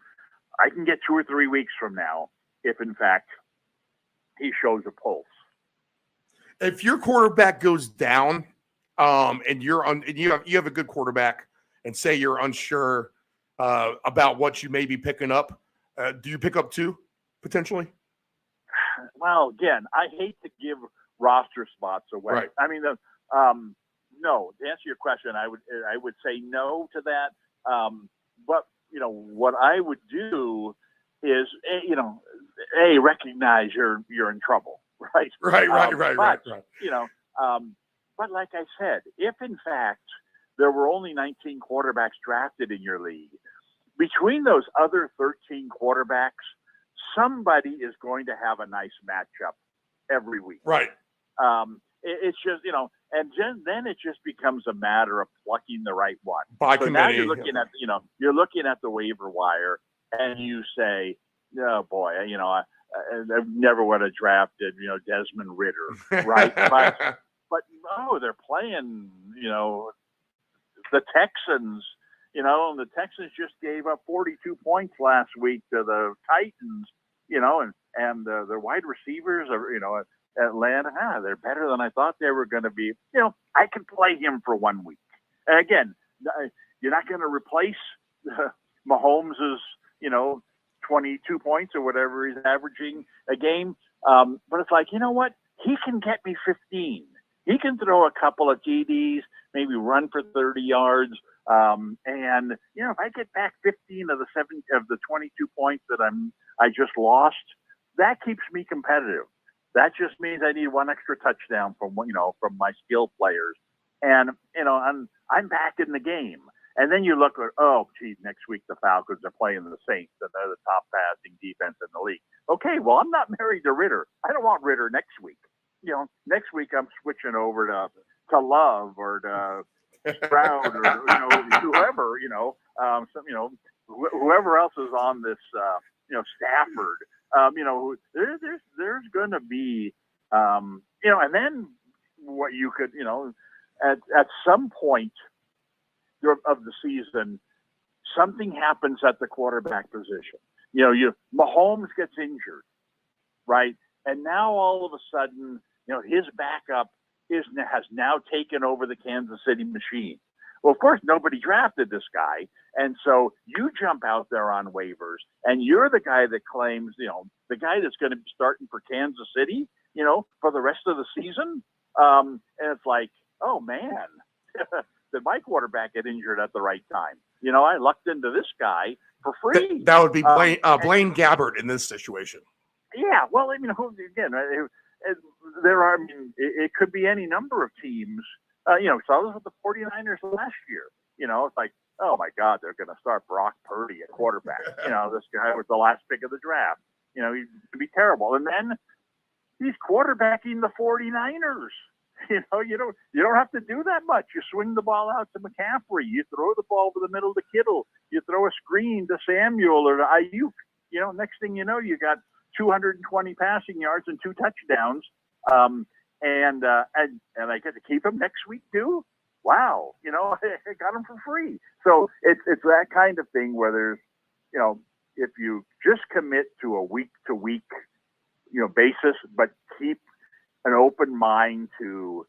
get 2 or 3 weeks from now if in fact he shows a pulse. If your quarterback goes down, and you have a good quarterback, and say you're unsure about what you may be picking up, do you pick up 2 potentially? Well, again, I hate to give roster spots away. Right. I mean, no. To answer your question, I would say no to that. But what I would do is, recognize you're in trouble, right? Right. But like I said, if in fact there were only 19 quarterbacks drafted in your league, between those other 13 quarterbacks, somebody is going to have a nice matchup every week. Right. It's just, and then it just becomes a matter of plucking the right one. By so committee, now you're looking at, you're looking at the waiver wire, and you say, oh boy, I never would have drafted, Desmond Ridder, right? but no, they're playing, the Texans. And the Texans just gave up 42 points last week to the Titans, and their wide receivers are, Atlanta, they're better than I thought they were going to be. I can play him for 1 week. And again, you're not going to replace Mahomes' 22 points or whatever he's averaging a game. But it's like, you know what? He can get me 15. He can throw a couple of TDs, maybe run for 30 yards. And if I get back 15 of the 22 points that I just lost, that keeps me competitive. That just means I need one extra touchdown from my skill players, and I'm back in the game. And then you look at, next week the Falcons are playing the Saints, and they're the top passing defense in the league. Okay, well, I'm not married to Ridder. I don't want Ridder next week. Next week I'm switching over to Love or to Stroud or whoever, whoever else is on this, Stafford. There's going to be, and then what you could, at some point of the season, something happens at the quarterback position. Mahomes gets injured, right? And now all of a sudden, his backup has now taken over the Kansas City machine. Well, of course, nobody drafted this guy. And so you jump out there on waivers, and you're the guy that claims, the guy that's going to be starting for Kansas City, for the rest of the season. And it's like, oh, man, did my quarterback get injured at the right time? I lucked into this guy for free. That would be Blaine Gabbert in this situation. Yeah, well, again, there are, it could be any number of teams. So I was with the 49ers last year. It's like, oh my God, they're going to start Brock Purdy at quarterback. This guy was the last pick of the draft. He's going to be terrible. And then he's quarterbacking the 49ers. You don't have to do that much. You swing the ball out to McCaffrey. You throw the ball over the middle to Kittle. You throw a screen to Samuel or to Ayuk. Next thing you know, you got 220 passing yards and 2 touchdowns. And I get to keep him next week too. Wow, I got him for free. So it's that kind of thing where there's, if you just commit to a week to week, basis, but keep an open mind to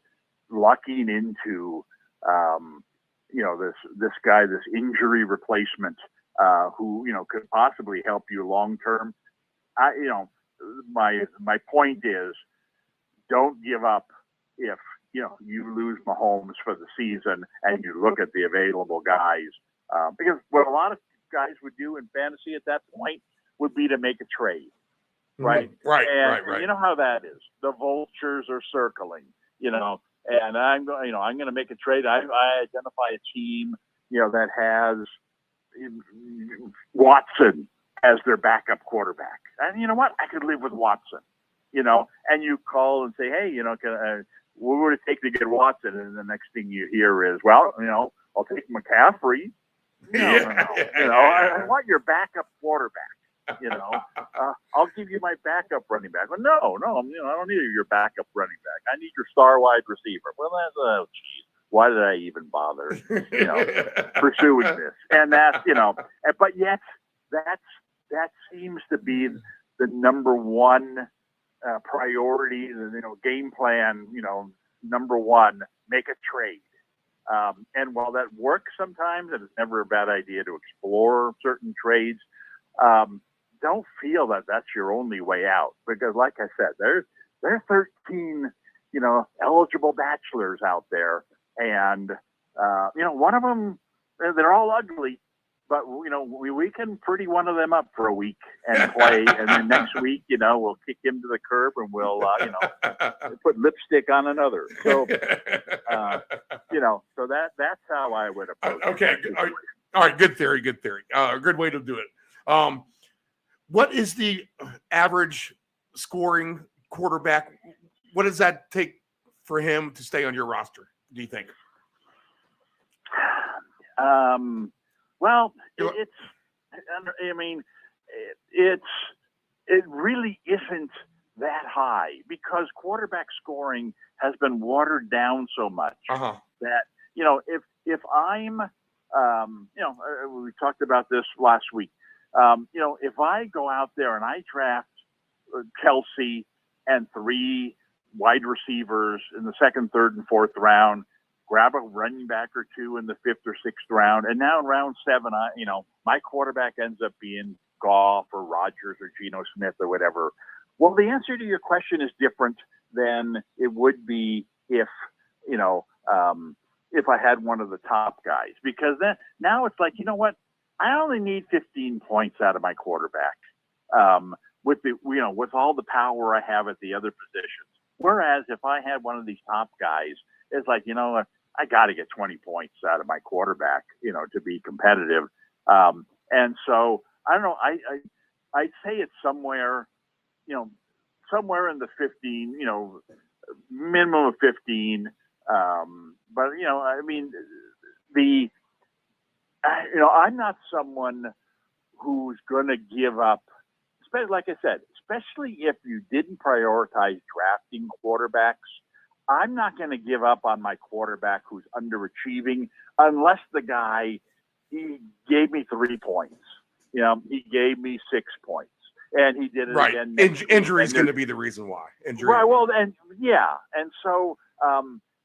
lucking into, this guy, this injury replacement, who could possibly help you long term. My point is, don't give up if you lose Mahomes for the season and you look at the available guys, because what a lot of guys would do in fantasy at that point would be to make a trade, right? Right. You know how that is. The vultures are circling, and I'm going to make a trade. I identify a team, that has Watson as their backup quarterback, and you know what? I could live with Watson. And you call and say, hey, what would it take to get Watson? And the next thing you hear is, well, I'll take McCaffrey, No. I want your backup quarterback. I'll give you my backup running back. Well, no, I don't need your backup running back. I need your star wide receiver. Well, that's geez, why did I even bother, pursuing this? And that's, but yet that seems to be the number one priority, game plan. Number one, make a trade. And while that works sometimes, and it's never a bad idea to explore certain trades, don't feel that that's your only way out, because like I said, there are 13, eligible bachelors out there. And, one of them, they're all ugly, but we can pretty one of them up for a week and play. And then next week, we'll kick him to the curb and we'll, put lipstick on another. So, so that's how I would approach okay. it. All right. Good theory. Good way to do it. What is the average scoring quarterback? What does that take for him to stay on your roster, do you think? Well, it really isn't that high, because quarterback scoring has been watered down so much that, if I'm, we talked about this last week. If I go out there and I draft Kelsey and 3 wide receivers in the 2nd, 3rd, and 4th round, grab a running back or 2 in the 5th or 6th round, and now in round 7, my quarterback ends up being Goff or Rodgers or Geno Smith or whatever. Well, the answer to your question is different than it would be if I had one of the top guys, because then now it's like, what? I only need 15 points out of my quarterback, with all the power I have at the other positions. Whereas if I had one of these top guys, it's like, I got to get 20 points out of my quarterback, to be competitive. And so I don't know. I'd say it's somewhere in the 15, minimum of 15. But I'm not someone who's going to give up, like I said, especially if you didn't prioritize drafting quarterbacks. I'm not going to give up on my quarterback who's underachieving unless the guy, he gave me 3 points. He gave me 6 points. And he did it again. Injury is going to be the reason why. Injury. Right. Well, and so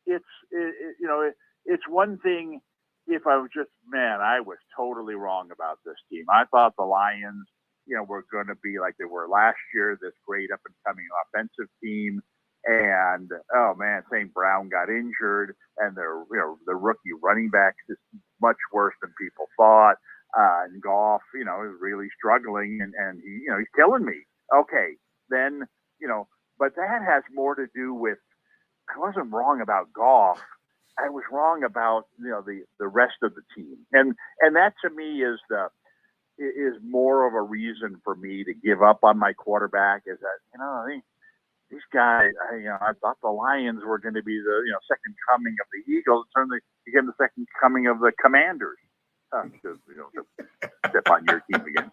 it's one thing if I was just, I was totally wrong about this team. I thought the Lions, were going to be like they were last year, this great up and coming offensive team. And St. Brown got injured, and the rookie running back is much worse than people thought. And Goff, is really struggling, and he's killing me. Okay, then but that has more to do with, I wasn't wrong about Goff. I was wrong about the rest of the team, and that to me is more of a reason for me to give up on my quarterback. Is that these guys, I thought the Lions were going to be the second coming of the Eagles. It turned became the second coming of the Commanders. Step on your team again.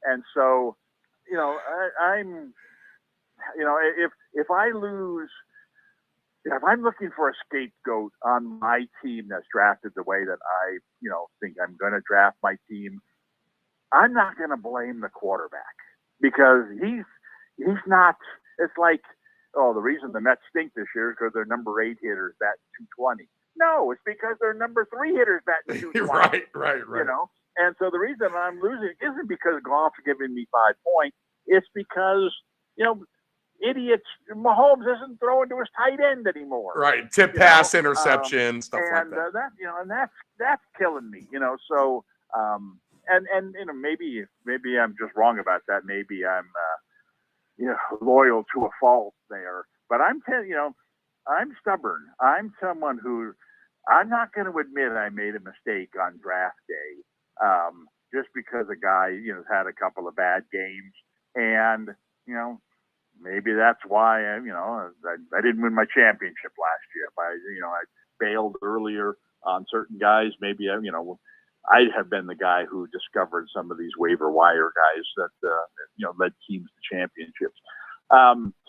And so I'm if I lose. If I'm looking for a scapegoat on my team that's drafted the way that I, think I'm going to draft my team, I'm not going to blame the quarterback, because he's not. It's like, the reason the Mets stink this year is because their number 8 hitters bat 220. No, it's because their number 3 hitters bat 220. Right. And so the reason I'm losing isn't because Goff's giving me 5 points. It's because idiots, Mahomes isn't throwing to his tight end anymore. Right, tip pass, interception, stuff like that. And that's killing me. So maybe I'm just wrong about that. Maybe I'm loyal to a fault there. But I'm stubborn. I'm someone who I'm not going to admit I made a mistake on draft day, just because a guy has had a couple of bad games, and maybe that's why I didn't win my championship last year. If I bailed earlier on certain guys. Maybe, I have been the guy who discovered some of these waiver wire guys that, led teams to championships.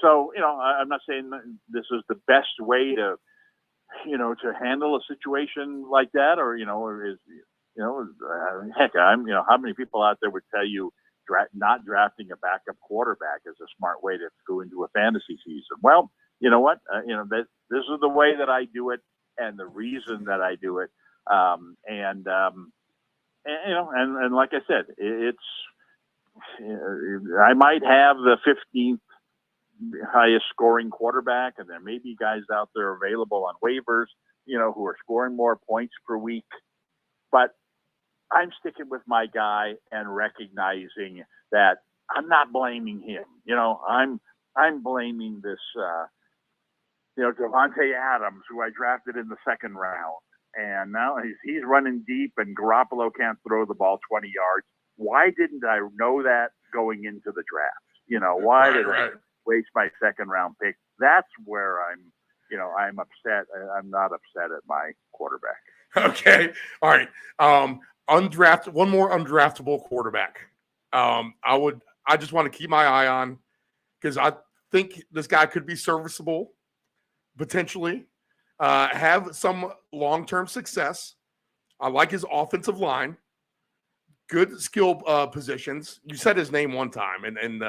So, I'm not saying this is the best way to handle a situation like that, or heck, how many people out there would tell you not drafting a backup quarterback is a smart way to go into a fantasy season? Well, you know what? This is the way that I do it, and the reason that I do it. And like I said, I might have the 15th highest scoring quarterback, and there may be guys out there available on waivers, who are scoring more points per week. But I'm sticking with my guy and recognizing that I'm not blaming him. I'm blaming this, Devontae Adams, who I drafted in the second round. And now he's running deep, and Garoppolo can't throw the ball 20 yards. Why didn't I know that going into the draft? Why did I waste my second round pick? That's where I'm upset. I'm not upset at my quarterback. Okay. All right. One more undraftable quarterback. I just want to keep my eye on, because I think this guy could be serviceable, potentially, have some long-term success. I like his offensive line, good skill positions. You said his name one time, and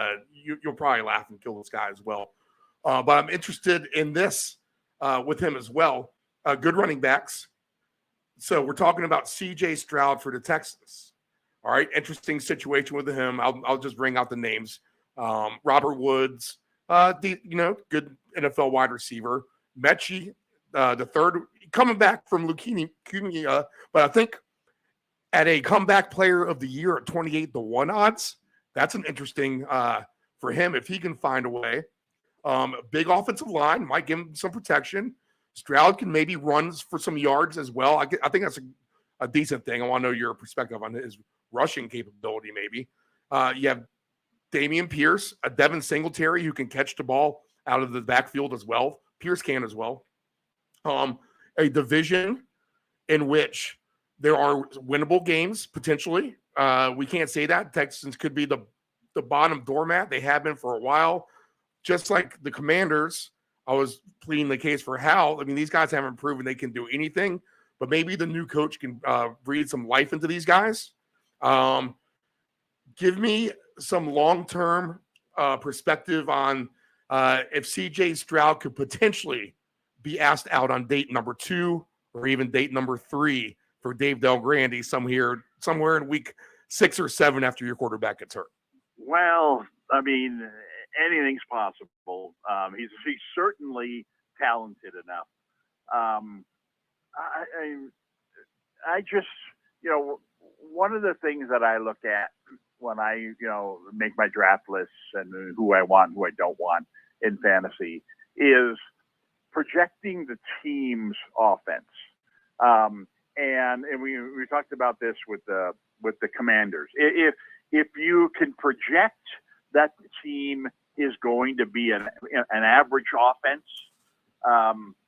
you'll probably laugh and kill this guy as well. But I'm interested in this with him as well. Good running backs. So we're talking about C.J. Stroud for the Texans. All right, interesting situation with him. I'll just bring out the names. Robert Woods, good NFL wide receiver. Mechie, the third, coming back from leukemia, but I think at a comeback player of the year at 28-1 odds, that's an interesting for him if he can find a way. Big offensive line might give him some protection. Stroud can maybe run for some yards as well. I think that's a decent thing. I want to know your perspective on his rushing capability maybe. You have Dameon Pierce, a Devin Singletary who can catch the ball out of the backfield as well. Pierce can as well. A division in which there are winnable games potentially. We can't say that. Texans could be the bottom doormat. They have been for a while. Just like the Commanders, I was pleading the case for Hal. I mean, these guys haven't proven they can do anything, but maybe the new coach can breathe some life into these guys. Give me some long-term perspective on if C.J. Stroud could potentially be asked out on date number 2 or even date number 3 for Dave Del Grande somewhere in week 6 or 7 after your quarterback gets hurt. Well, I mean, anything's possible. He's certainly talented enough. I just, one of the things that I look at when I, make my draft lists and who I want, who I don't want in fantasy is projecting the team's offense. And we talked about this with the Commanders. If you can project that the team is going to be an average offense,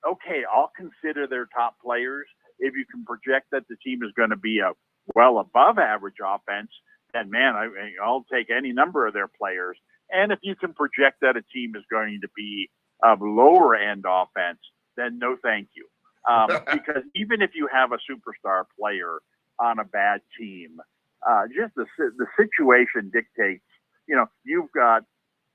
okay, I'll consider their top players. If you can project that the team is going to be a well above average offense, then man, I'll take any number of their players. And if you can project that a team is going to be a lower end offense, then no thank you. Because even if you have a superstar player on a bad team, just the situation dictates, you've got,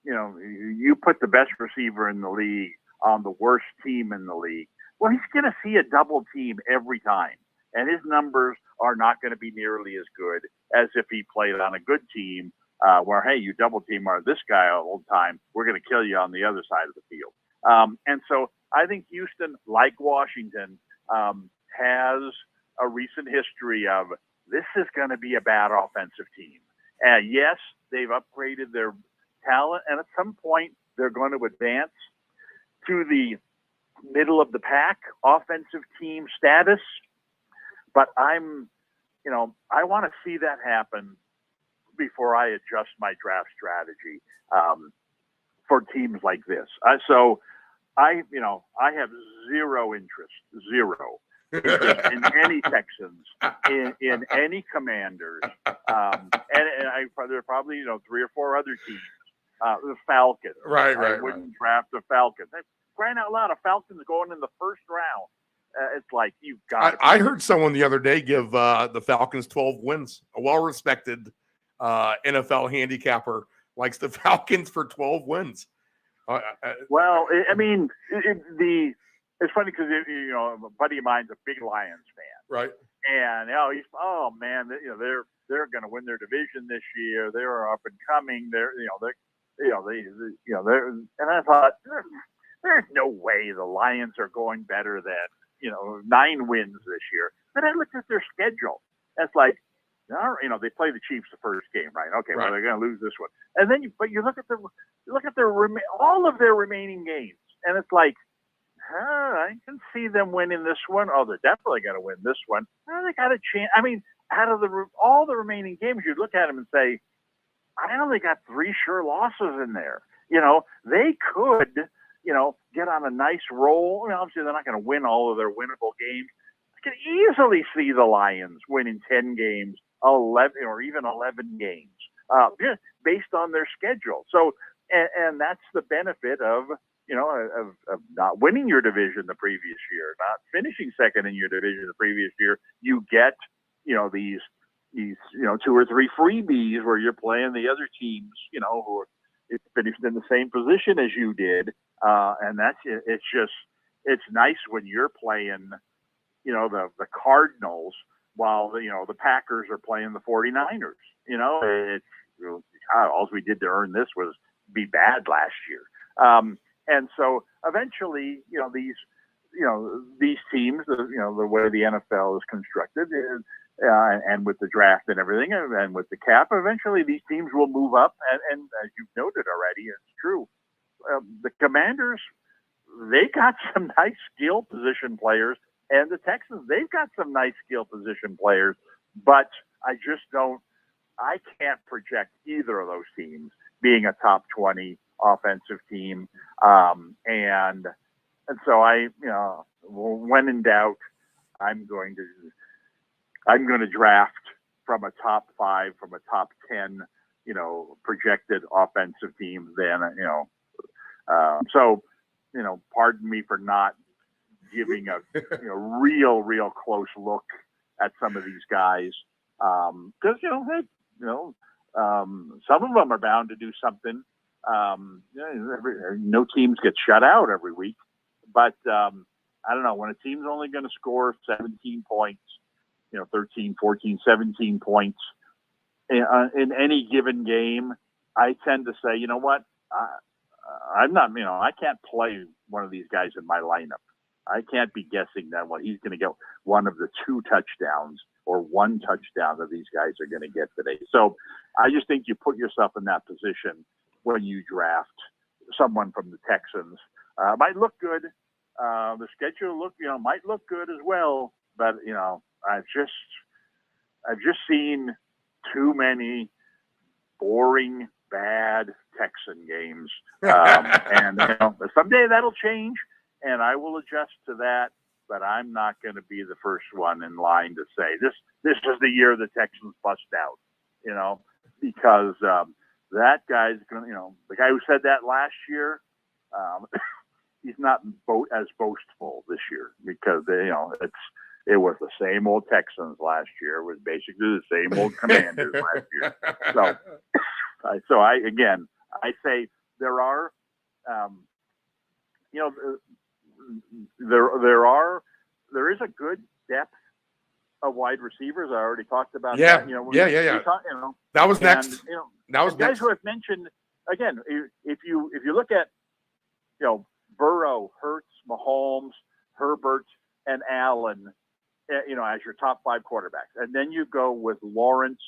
you put the best receiver in the league on the worst team in the league. Well, he's going to see a double team every time. And his numbers are not going to be nearly as good as if he played on a good team where, hey, you double team this guy all the time. We're going to kill you on the other side of the field. And so I think Houston, like Washington, has a recent history of this is going to be a bad offensive team. And yes, they've upgraded their talent, and at some point they're going to advance to the middle of the pack offensive team status. But I want to see that happen before I adjust my draft strategy for teams like this. So I have zero interest in any Texans, in any Commanders, and there are probably 3 or 4 other teams. The Falcons. Right. I wouldn't draft the Falcons. Crying out loud, a Falcons going in the first round. It's like you've got. I heard someone the other day give the Falcons 12 wins. A well-respected NFL handicapper likes the Falcons for 12 wins. Well, I mean, it's funny because a buddy of mine's a big Lions fan, right? And they're going to win their division this year. They're up and coming. And I thought there's no way the Lions are going better than 9 wins this year. Then I looked at their schedule. It's like, they play the Chiefs the first game, right? Okay, well they're going to lose this one, and then you look at all of their remaining games, and it's like, I can see them winning this one. Oh, they're definitely going to win this one. They got a chance. I mean, out of all the remaining games, you look at them and say, I only got 3 sure losses in there. They could, get on a nice roll. Obviously, they're not going to win all of their winnable games. I could easily see the Lions winning 10 games, 11, or even 11 games, just based on their schedule. So, and that's the benefit of not winning your division the previous year, not finishing second in your division the previous year. You get, these 2 or 3 freebies where you're playing the other teams, who are finished in the same position as you did. And it's nice when you're playing, the Cardinals while the Packers are playing the 49ers. All we did to earn this was be bad last year. And so eventually, these teams, the way the NFL is constructed, and with the draft and everything, and with the cap, eventually these teams will move up. And as you've noted already, it's true. The Commanders, they got some nice skill position players, and the Texans, they've got some nice skill position players. But I can't project either of those teams being a top 20 offensive team. And so when in doubt, I'm going to draft from a top 5, from a top 10, projected offensive teams. Then, pardon me for not giving a real close look at some of these guys. Because, some of them are bound to do something. No teams get shut out every week, but I don't know, when a team's only going to score 17 points, 13, 14, 17 points in any given game, I tend to say, you know what, I'm not, I can't play one of these guys in my lineup. I can't be guessing that he's going to get one of the 2 touchdowns or 1 touchdown that these guys are going to get today. So I just think you put yourself in that position when you draft someone from the Texans. Might look good. The schedule might look good as well, but I've just seen too many boring, bad Texan games, and someday that'll change, and I will adjust to that. But I'm not going to be the first one in line to say this is the year the Texans bust out, because that guy's going to, the guy who said that last year, he's not as boastful this year, because it was the same old Texans last year. It was basically the same old Commanders last year. So I say there are, there is a good depth of wide receivers. I already talked about that. That was next. That was guys next. who have mentioned, again, if you look at Burrow, Hurts, Mahomes, Herbert, and Allen, as your top 5 quarterbacks, and then you go with Lawrence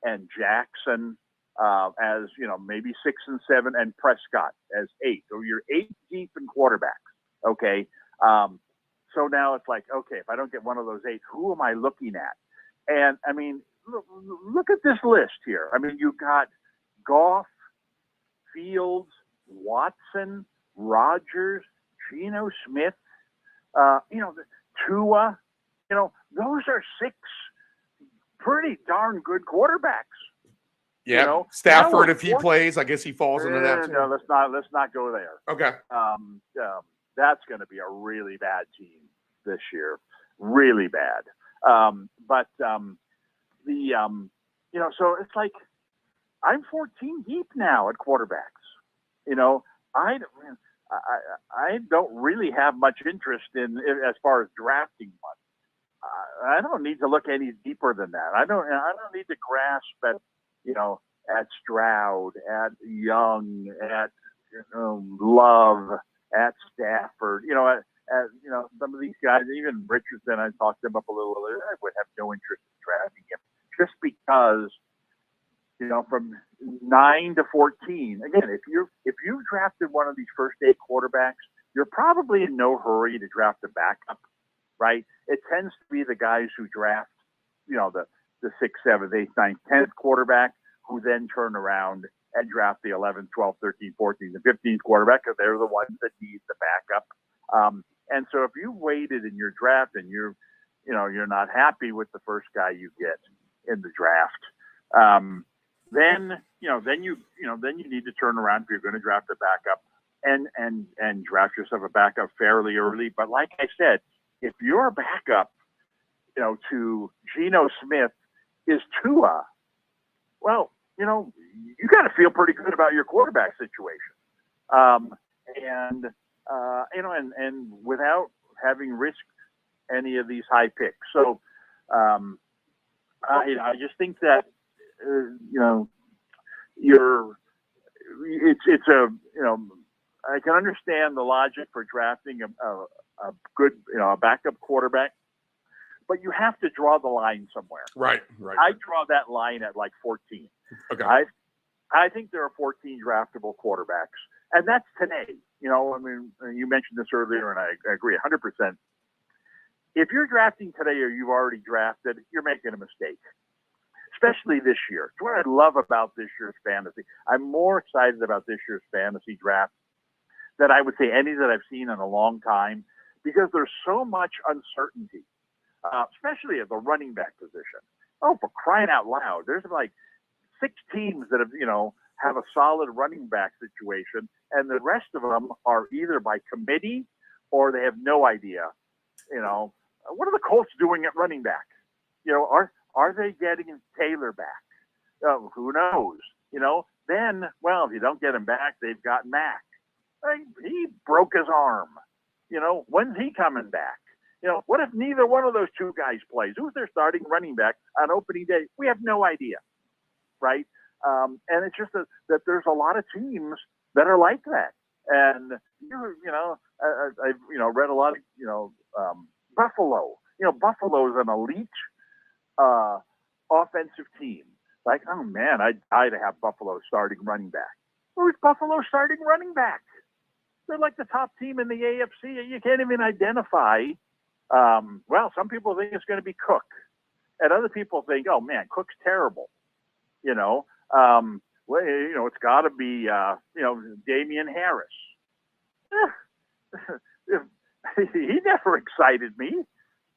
and Jackson as maybe 6 and 7, and Prescott as 8. So you're 8 deep in quarterbacks. Okay. So now it's like, okay, if I don't get one of those 8, who am I looking at? And I mean, look at this list here. I mean, you got Goff, Fields, Watson, Rodgers, Geno Smith, Tua, those are 6 pretty darn good quarterbacks. Yeah, Stafford, now if he plays, I guess he falls into that too. No, let's not go there. Okay. That's going to be a really bad team this year, really bad. So it's like I'm 14 deep now at quarterbacks. I don't really have much interest in as far as drafting one. I don't need to look any deeper than that. I don't need to grasp at Stroud, at Young, at Love, at Stafford. At some of these guys, even Richardson, I talked him up a little earlier. I would have no interest in drafting him just because from 9 to 14. Again, if you drafted one of these first 8 quarterbacks, you're probably in no hurry to draft a backup, right? It tends to be the guys who draft, the 6th, 7th, 8th, 9th, 10th quarterback, who then turn around and draft the 11th, 12th, 13th, 14th, and 15th quarterback because they're the ones that need the backup. And so if you waited in your draft and you're not happy with the first guy you get in the draft, then you need to turn around if you're going to draft a backup and draft yourself a backup fairly early. But like I said, if your backup, to Geno Smith is Tua, well, you got to feel pretty good about your quarterback situation. And without having risked any of these high picks. So, I just think that, I can understand the logic for drafting a good, a backup quarterback, but you have to draw the line somewhere. Right. I draw that line at like 14. Okay. I think there are 14 draftable quarterbacks, and that's today. You mentioned this earlier, and I agree 100%. If you're drafting today or you've already drafted, you're making a mistake, especially this year. It's what I love about this year's fantasy. I'm more excited about this year's fantasy draft than I would say any that I've seen in a long time, because there's so much uncertainty, especially at the running back position. Oh, for crying out loud, there's like 6 teams that have a solid running back situation, and the rest of them are either by committee or they have no idea. What are the Colts doing at running back? Are they getting Taylor back? Who knows? Then, well, if you don't get him back, they've got Mack. He broke his arm. When's he coming back? What if neither one of those 2 guys plays? Who's their starting running back on opening day? We have no idea, right? And it's just that there's a lot of teams that are like that. And I've read a lot of Buffalo. Buffalo is an elite offensive team. Like, oh man, I'd die to have Buffalo starting running back. Who's Buffalo starting running back? They're like the top team in the AFC. You can't even identify. Well, some people think it's going to be Cook, and other people think, oh man, Cook's terrible. It's got to be Damian Harris. He never excited me.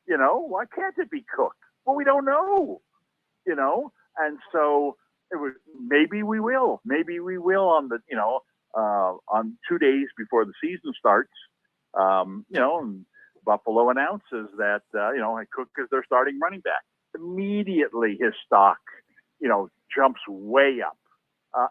Why can't it be Cook? Well, we don't know. And so it was. Maybe we will on the on 2 days before the season starts. And Buffalo announces that Cook is their starting running back. Immediately, his stock jumps way up.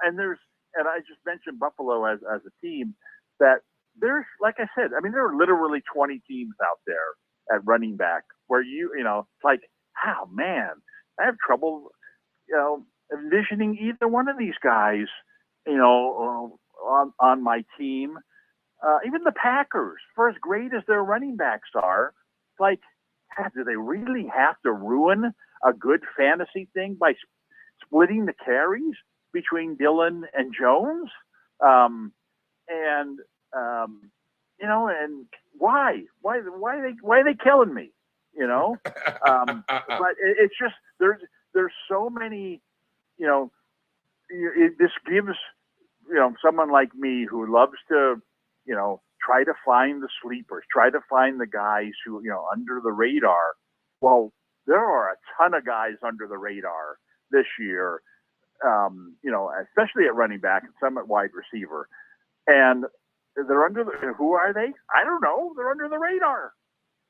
And I just mentioned Buffalo as a team that there's, like I said, there are literally 20 teams out there at running back where it's like, oh man, I have trouble, envisioning either one of these guys, on my team. Even the Packers, for as great as their running backs are, it's like, do they really have to ruin a good fantasy thing by splitting the carries between Dillon and Jones? And why are they killing me? But it's just, there's so many, this gives, someone like me who loves to, try to find the sleepers, try to find the guys who, under the radar, Well, there are a ton of guys under the radar this year, especially at running back and some at wide receiver. And they're who are they? I don't know. They're under the radar,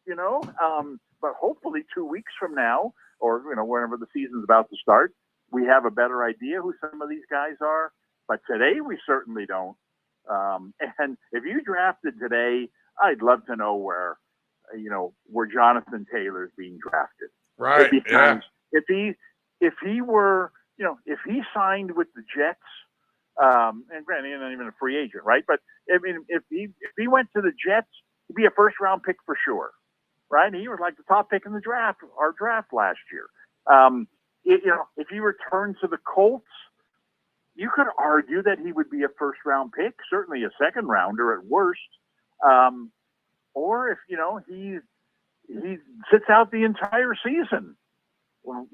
but hopefully 2 weeks from now, or, whenever the season's about to start, we have a better idea who some of these guys are. But today we certainly don't. And if you drafted today, I'd love to know where Jonathan Taylor's being drafted. Right. Because if he were, if he signed with the Jets, and granted, he's not even a free agent, right? But I mean, if he went to the Jets, he'd be a first round pick for sure, right? He was like the top pick in the draft, our draft last year. If he returned to the Colts, you could argue that he would be a first round pick, certainly a second rounder at worst. Or if he sits out the entire season, or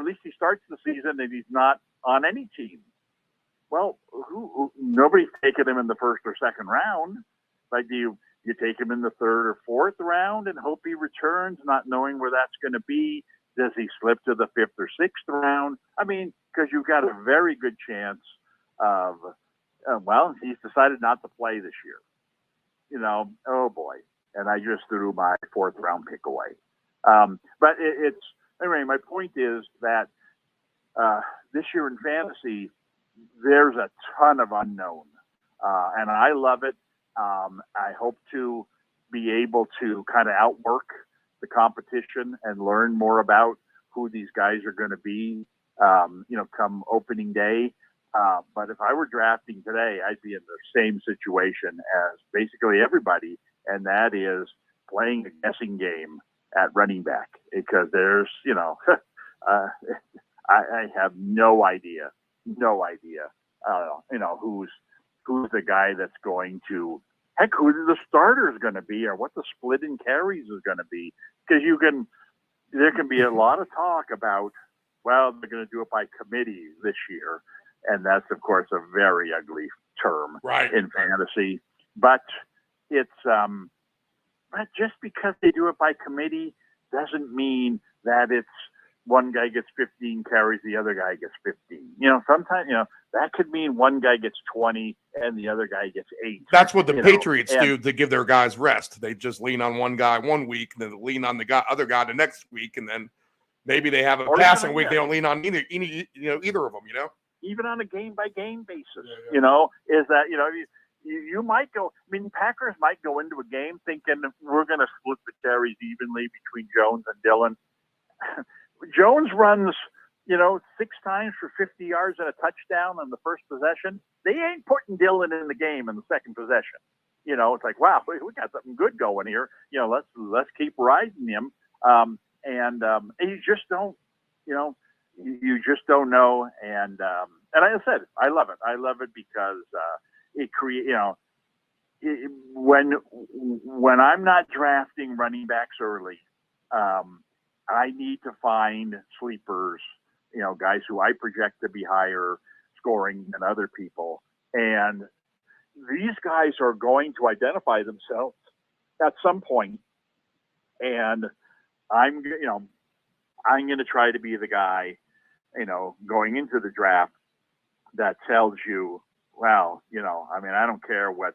at least he starts the season and he's not on any team. Well, nobody's taking him in the first or second round. Like, do you take him in the third or fourth round and hope he returns, not knowing where that's going to be? Does he slip to the fifth or sixth round? I mean, because you've got a very good chance of, he's decided not to play this year. Oh boy. And I just threw my fourth round pick away. But anyway, my point is that this year in fantasy, there's a ton of unknown. And I love it. I hope to be able to kind of outwork the competition and learn more about who these guys are going to be, come opening day. But if I were drafting today, I'd be in the same situation as basically everybody, and that is playing a guessing game at running back, because there's, I have no idea, who's the guy that's going to, who the starter is going to be, or what the split in carries is going to be. Because there can be a lot of talk about, well, they're going to do it by committee this year. And that's, of course, a very ugly term in fantasy. But it's, but just because they do it by committee doesn't mean that it's one guy gets 15 carries, the other guy gets 15. Sometimes, that could mean one guy gets 20 and the other guy gets 8. That's what the Patriots do to give their guys rest. They just lean on one guy 1 week, and then lean on the other guy the next week, and then maybe they have a passing week. They don't lean on either of them. Even on a game by game basis, is that you might go. I mean, Packers might go into a game thinking we're going to split the carries evenly between Jones and Dillon. Jones runs, 6 times for 50 yards and a touchdown on the first possession. They ain't putting Dillon in the game in the second possession. It's like, wow, we got something good going here. Let's keep riding him. And you just don't, you just don't know. And like I said, I love it. I love it because it creates, when I'm not drafting running backs early, I need to find sleepers, guys who I project to be higher scoring than other people. And these guys are going to identify themselves at some point. And I'm going to try to be the guy, going into the draft that tells you, well, I don't care what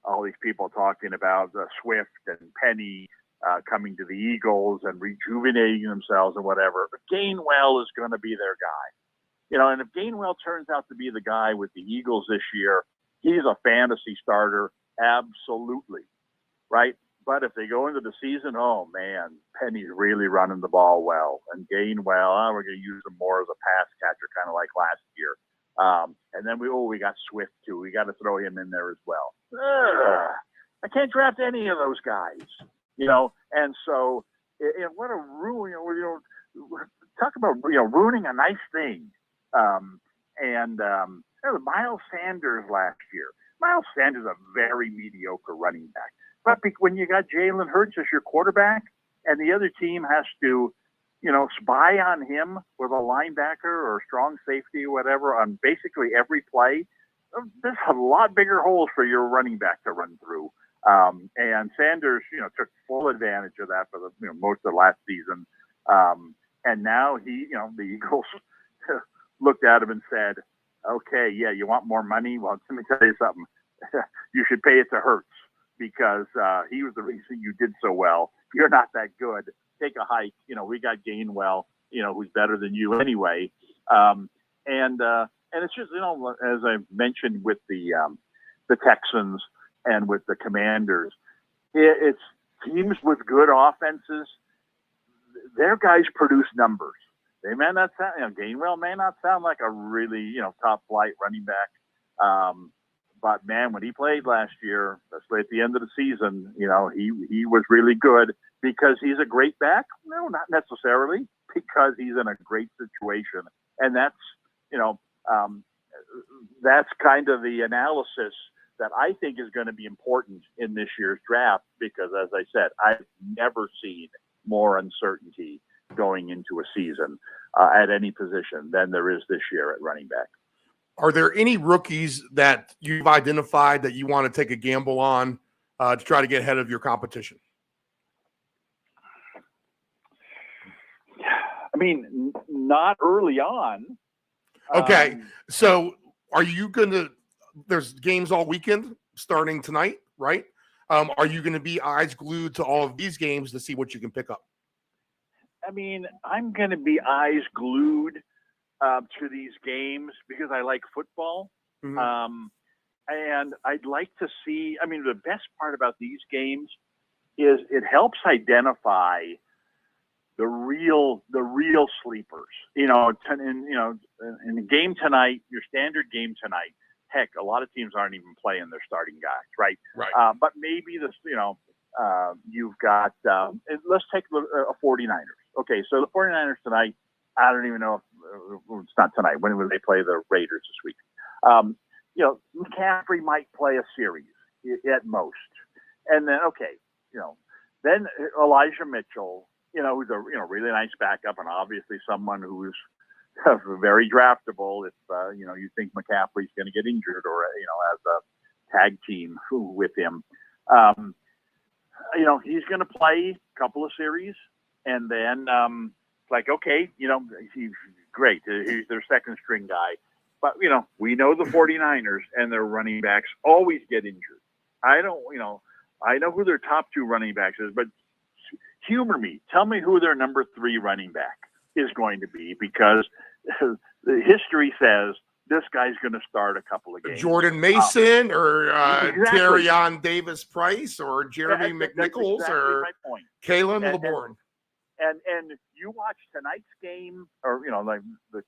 all these people talking about, Swift and Penny coming to the Eagles and rejuvenating themselves and whatever. But Gainwell is going to be their guy. And if Gainwell turns out to be the guy with the Eagles this year, he's a fantasy starter, absolutely, right? But if they go into the season, oh, man, Penny's really running the ball well. And Gainwell, we're going to use him more as a pass catcher, kind of like last year. And then we got Swift, too. We got to throw him in there as well. I can't draft any of those guys, And so, what a ruin, talk about, ruining a nice thing. Miles Sanders last year. Miles Sanders is a very mediocre running back. But when you got Jalen Hurts as your quarterback and the other team has to, spy on him with a linebacker or strong safety or whatever on basically every play, there's a lot bigger holes for your running back to run through. And Sanders, took full advantage of that for the most of the last season. And now the Eagles looked at him and said, "Okay, yeah, you want more money? Well, let me tell you something. You should pay it to Hurts because he was the reason you did so well. You're not that good. Take a hike. We got Gainwell, who's better than you anyway." And it's just, as I mentioned with the Texans and with the Commanders, it's teams with good offenses. Their guys produce numbers. They may not sound, Gainwell may not sound like a really, top flight running back. But man, when he played last year, especially at the end of the season, he was really good because he's a great back. No, not necessarily, because he's in a great situation. And that's, that's kind of the analysis that I think is going to be important in this year's draft, because as I said, I've never seen more uncertainty going into a season at any position than there is this year at running back. Are there any rookies that you've identified that you want to take a gamble on to try to get ahead of your competition? I mean, not early on. Okay. So are you going to – there's games all weekend starting tonight, right? Are you going to be eyes glued to all of these games to see what you can pick up? I mean, I'm going to be eyes glued to these games because I like football. Mm-hmm. And I'd like to see, the best part about these games is it helps identify the real sleepers, in the game tonight, your standard game tonight. Heck, a lot of teams aren't even playing their starting guys, right? Right. But maybe you've got, let's take a 49ers. Okay. So the 49ers tonight, I don't even know if it's not tonight. When will they play the Raiders this week? McCaffrey might play a series at most. And then, then Elijah Mitchell, who's a really nice backup and obviously someone who's very draftable if, you think McCaffrey's going to get injured or, as a tag team with him. He's going to play a couple of series and then he's great. He's their second string guy. But, we know the 49ers and their running backs always get injured. I know who their top two running backs is, but humor me. Tell me who their number 3 running back is going to be, because the history says this guy's going to start a couple of games. Jordan Mason or exactly. Terrion Davis-Price or Jeremy McNichols exactly or my point. Kalen LeBourne. And you watch tonight's game or, like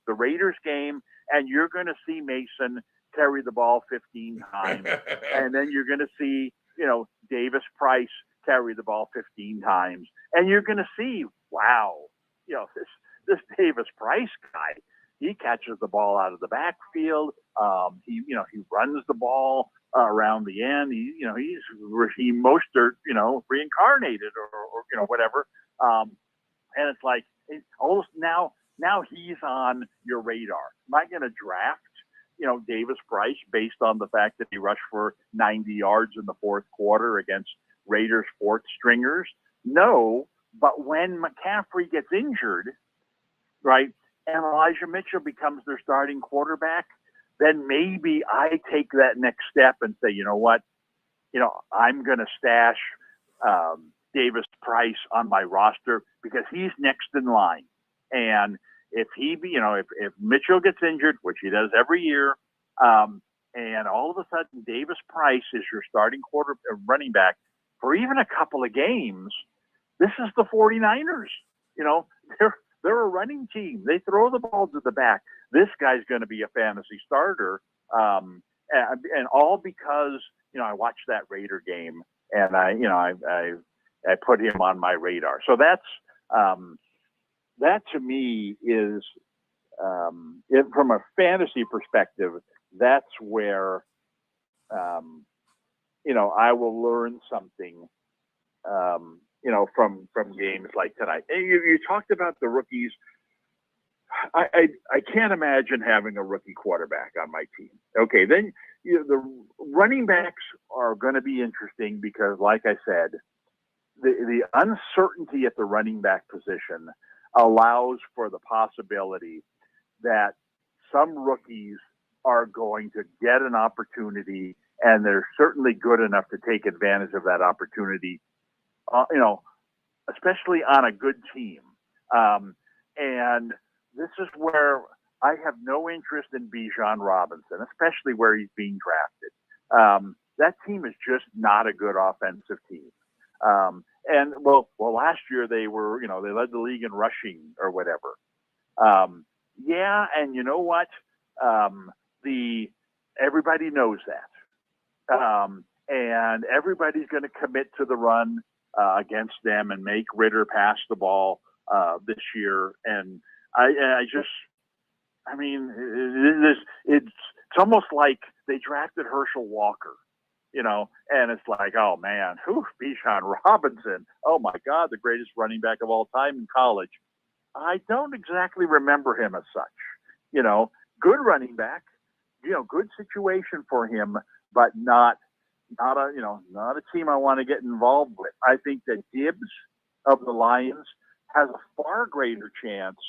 the Raiders game, and you're going to see Mason carry the ball 15 times. And then you're going to see, Davis-Price carry the ball 15 times. And you're going to see, wow, this Davis-Price guy, he catches the ball out of the backfield. He runs the ball around the end. He's Raheem Mostert, reincarnated or whatever. And it's like, almost now he's on your radar. Am I going to draft, Davis-Price based on the fact that he rushed for 90 yards in the fourth quarter against Raiders fourth stringers? No, but when McCaffrey gets injured, right, and Elijah Mitchell becomes their starting quarterback, then maybe I take that next step and say, you know what, I'm going to stash Davis-Price on my roster because he's next in line. And if if Mitchell gets injured, which he does every year, and all of a sudden Davis-Price is your starting running back for even a couple of games, this is the 49ers. They're a running team. They throw the ball to the back. This guy's going to be a fantasy starter, and all because I watched that Raider game and I put him on my radar. So that to me is from a fantasy perspective, that's where I will learn something. From games like tonight. And you talked about the rookies. I can't imagine having a rookie quarterback on my team. Okay, then the running backs are going to be interesting because, like I said, the uncertainty at the running back position allows for the possibility that some rookies are going to get an opportunity, and they're certainly good enough to take advantage of that opportunity, especially on a good team. And this is where I have no interest in Bijan Robinson, especially where he's being drafted. That team is just not a good offensive team. And last year they were, they led the league in rushing or whatever. And you know what? Everybody knows that. And everybody's going to commit to the run against them and make Ritter pass the ball this year. And it's almost like they drafted Herschel Walker, and it's like, oh man, Bijan Robinson. Oh my God, the greatest running back of all time in college. I don't exactly remember him as such. Good running back, good situation for him, but not a team I want to get involved with. I think that Gibbs of the Lions has a far greater chance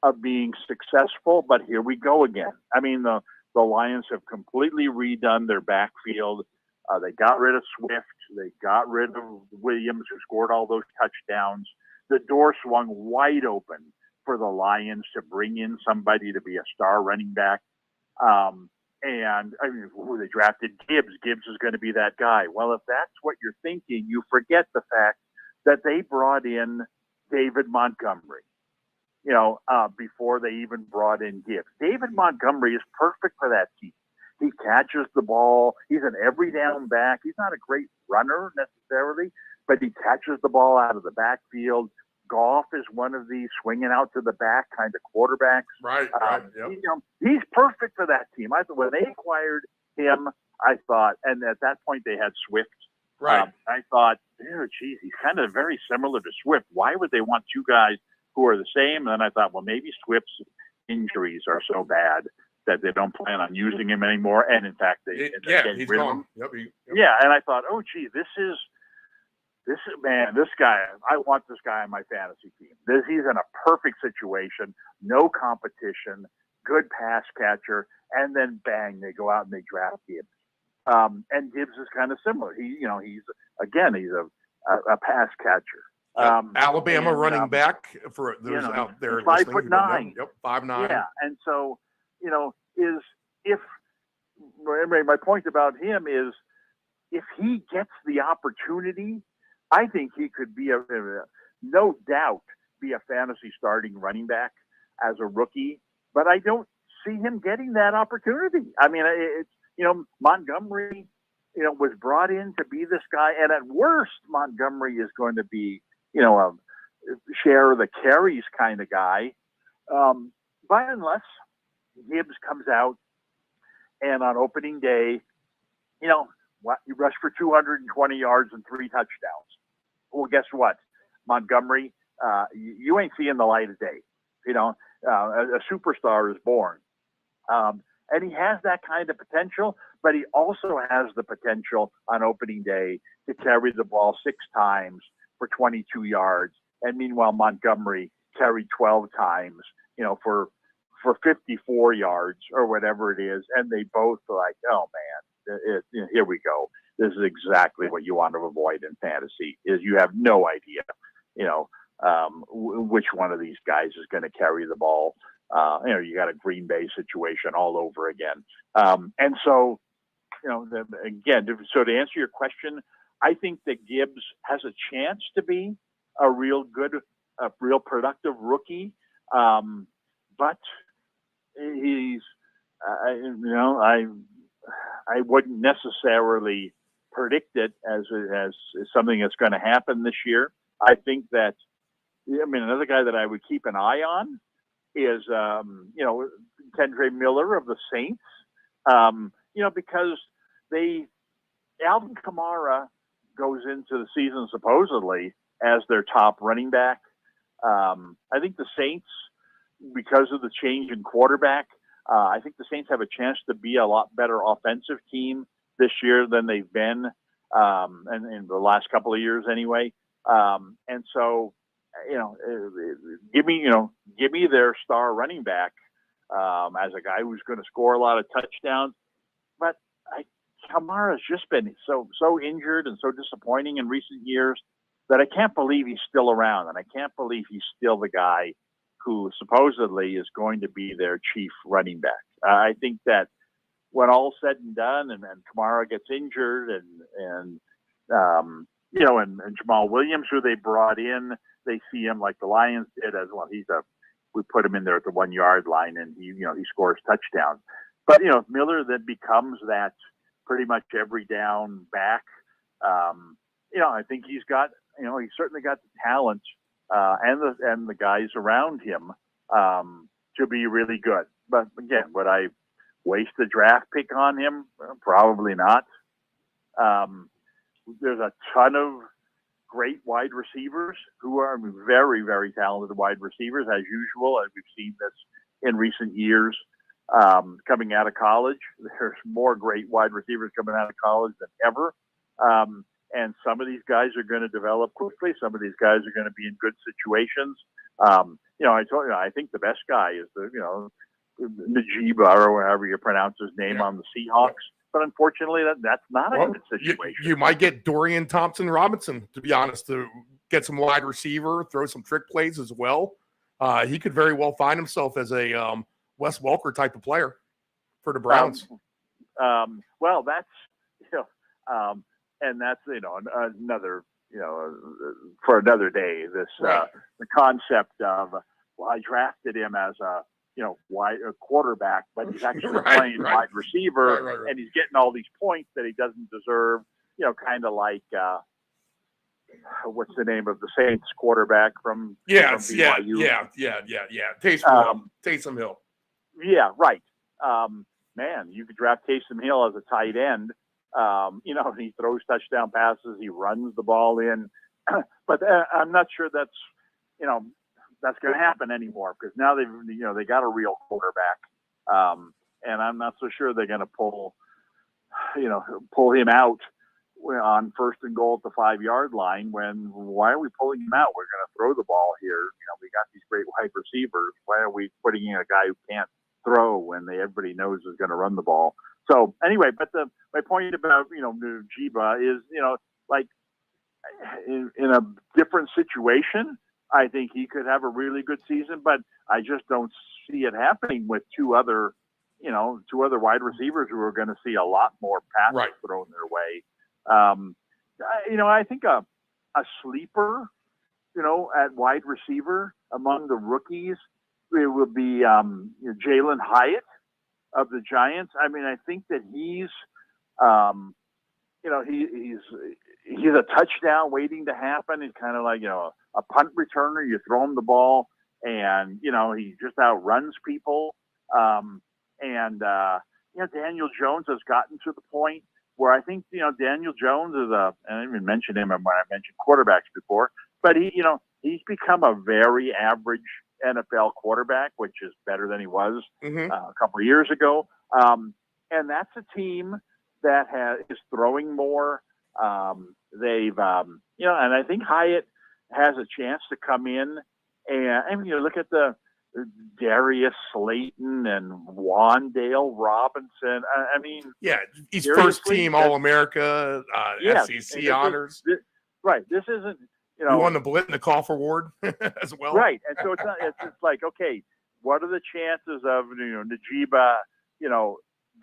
of being successful, but here we go again. I mean, the Lions have completely redone their backfield. They got rid of Swift. They got rid of Williams, who scored all those touchdowns. The door swung wide open for the Lions to bring in somebody to be a star running back. They drafted Gibbs. Gibbs is going to be that guy. Well, if that's what you're thinking, you forget the fact that they brought in David Montgomery, before they even brought in Gibbs. David Montgomery is perfect for that team. He catches the ball. He's an every down back. He's not a great runner necessarily, but he catches the ball out of the backfield. Goff is one of these swinging out to the back kind of quarterbacks. Right. Yep. He's perfect for that team. I thought when they acquired him, and at that point they had Swift. Right. I thought, he's kind of very similar to Swift. Why would they want two guys who are the same? And then I thought, well, maybe Swift's injuries are so bad that they don't plan on using him anymore. And in fact, he's gone. Yep. Yeah. And I thought, this is this guy. I want this guy on my fantasy team. He's in a perfect situation, no competition, good pass catcher. And then bang, they go out and they draft Gibbs. And Gibbs is kind of similar. He's a pass catcher. Alabama running back for those out there. 5'9". Yep, 5'9". Yeah, and so my point about him is if he gets the opportunity, I think he could be no doubt be a fantasy starting running back as a rookie. But I don't see him getting that opportunity. I mean, Montgomery, was brought in to be this guy, and at worst, Montgomery is going to be, a share of the carries kind of guy. But unless Gibbs comes out and on opening day, you rush for 220 yards and 3 touchdowns. Well, guess what? Montgomery, you ain't seeing the light of day. A superstar is born. And he has that kind of potential, but he also has the potential on opening day to carry the ball 6 times for 22 yards. And meanwhile, Montgomery carried 12 times, for 54 yards or whatever it is. And they both are like, oh man, here we go. This is exactly what you want to avoid in fantasy is you have no idea, which one of these guys is going to carry the ball. You got a Green Bay situation all over again. And so, again, so to answer your question, I think that Gibbs has a chance to be a real productive rookie. But he's, I wouldn't necessarily predict it as something that's going to happen this year. I think that, another guy that I would keep an eye on is, Kendre Miller of the Saints, because Alvin Kamara goes into the season supposedly as their top running back. I think the Saints, because of the change in quarterback, I think the Saints have a chance to be a lot better offensive team this year than they've been, and in the last couple of years anyway. And so, give me their star running back as a guy who's going to score a lot of touchdowns. But Kamara's just been so injured and so disappointing in recent years that I can't believe he's still around, and I can't believe he's still the guy who supposedly is going to be their chief running back. I think that when all's said and done, and Kamara gets injured, and Jamal Williams, who they brought in, they see him like the Lions did as well. We put him in there at the 1 yard line, and he scores touchdowns. But if Miller then becomes that pretty much every down back, I think he's certainly got the talent and the guys around him to be really good. But again, would I waste a draft pick on him? Probably not. There's a ton of great wide receivers who are very, very talented wide receivers, as usual, as we've seen this in recent years. Coming out of college, there's more great wide receivers coming out of college than ever. And some of these guys are going to develop quickly. Some of these guys are going to be in good situations. I told you, I think the best guy is Najiba, or however you pronounce his name, on the Seahawks. But unfortunately, that's not a good situation. You might get Dorian Thompson-Robinson, to be honest, to get some wide receiver, throw some trick plays as well. He could very well find himself as a Wes Welker type of player for the Browns. Well, that's and that's another for another day. This the concept of I drafted him as a quarterback, but he's actually playing wide receiver, and he's getting all these points that he doesn't deserve. Kind of like what's the name of the Saints quarterback from BYU? Taysom Hill. Yeah, right. Man, you could draft Taysom Hill as a tight end. He throws touchdown passes, he runs the ball in, but I'm not sure that's going to happen anymore, because now they got a real quarterback, and I'm not so sure they're going to pull him out on first and goal at the 5 yard line. Why are we pulling him out? We're going to throw the ball here. We got these great wide receivers. Why are we putting in a guy who can't throw when everybody knows is going to run the ball? So anyway, but my point about Najiba is like in a different situation, I think he could have a really good season, but I just don't see it happening with two other wide receivers who are going to see a lot more passes thrown their way. I think a sleeper, at wide receiver among the rookies, it would be Jalen Hyatt of the Giants. I mean, I think that he's a touchdown waiting to happen. He's kind of like, a punt returner. You throw him the ball and, he just outruns people. Daniel Jones has gotten to the point where I think, Daniel Jones is and I didn't even mention him when I mentioned quarterbacks before, but he's become a very average NFL quarterback, which is better than he was a couple of years ago. And that's a team that is throwing more. They've, and I think Hyatt has a chance to come in and look at the Darius Slayton and Wandale Robinson. I mean, he's first team All-America, SEC honors. This isn't, he won the Blitnikoff Award as well. Right. And so it's like, okay, what are the chances of, Najiba,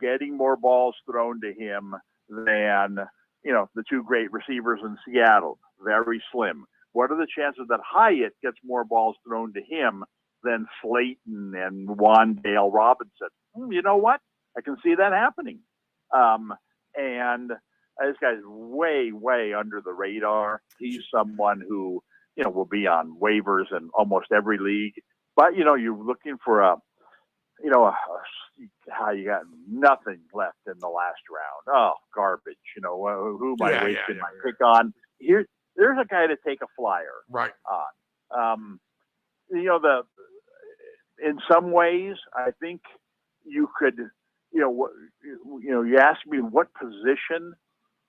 getting more balls thrown to him than, the two great receivers in Seattle? Very slim. What are the chances that Hyatt gets more balls thrown to him than Slayton and Wandale Robinson? You know what? I can see that happening. And this guy's way, way under the radar. He's someone who, will be on waivers in almost every league. But, you're looking for how you got nothing left in the last round. Oh, garbage. Who am I wasting my pick on? There's a guy to take a flyer on. In some ways, I think you could, you ask me what position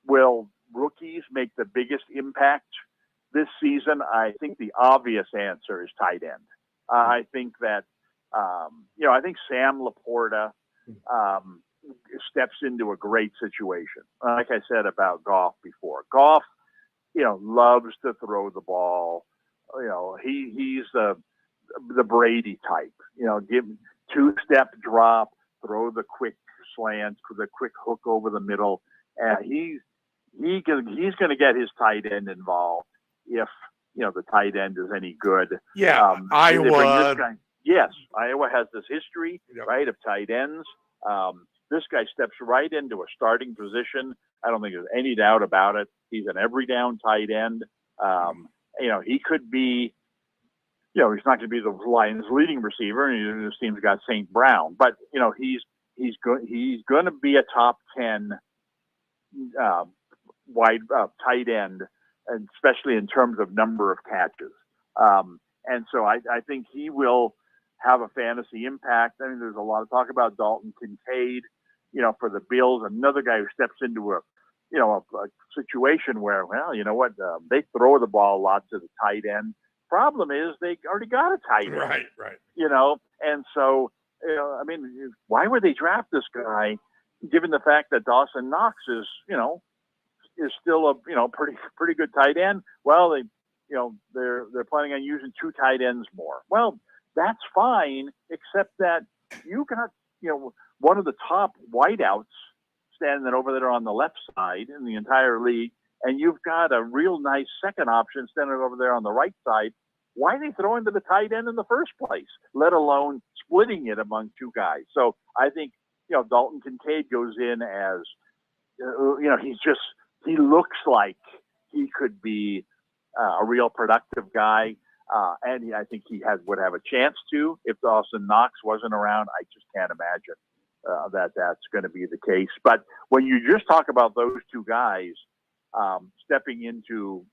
will rookies make the biggest impact this season. I think the obvious answer is tight end. I think that, I think Sam Laporta steps into a great situation. Like I said about Goff before. Goff, loves to throw the ball. He's the Brady type. Give two-step drop, throw the quick slant, the quick hook over the middle, and he's going to get his tight end involved if the tight end is any good. Yeah, Iowa. Yes, Iowa has this history, right, of tight ends. This guy steps right into a starting position. I don't think there's any doubt about it. He's an every down tight end. He could be, he's not going to be the Lions' leading receiver, and his team's got St. Brown. But he's going to be a top 10 wide tight end, and especially in terms of number of catches. And so I think he will have a fantasy impact. I mean, there's a lot of talk about Dalton Kincaid, for the Bills, another guy who steps into a situation where, they throw the ball a lot to the tight end. Problem is they already got a tight end. Right. And so, why would they draft this guy, given the fact that Dawson Knox is still a, pretty good tight end? Well, they're planning on using two tight ends more. Well, that's fine, except that you got, one of the top wideouts standing over there on the left side in the entire league, and you've got a real nice second option standing over there on the right side. Why are they throwing to the tight end in the first place, let alone splitting it among two guys? So I think, Dalton Kincaid goes in as, he looks like he could be a real productive guy. And I think he would have a chance to if Dawson Knox wasn't around. I just can't imagine that's going to be the case. But when you just talk about those two guys stepping into,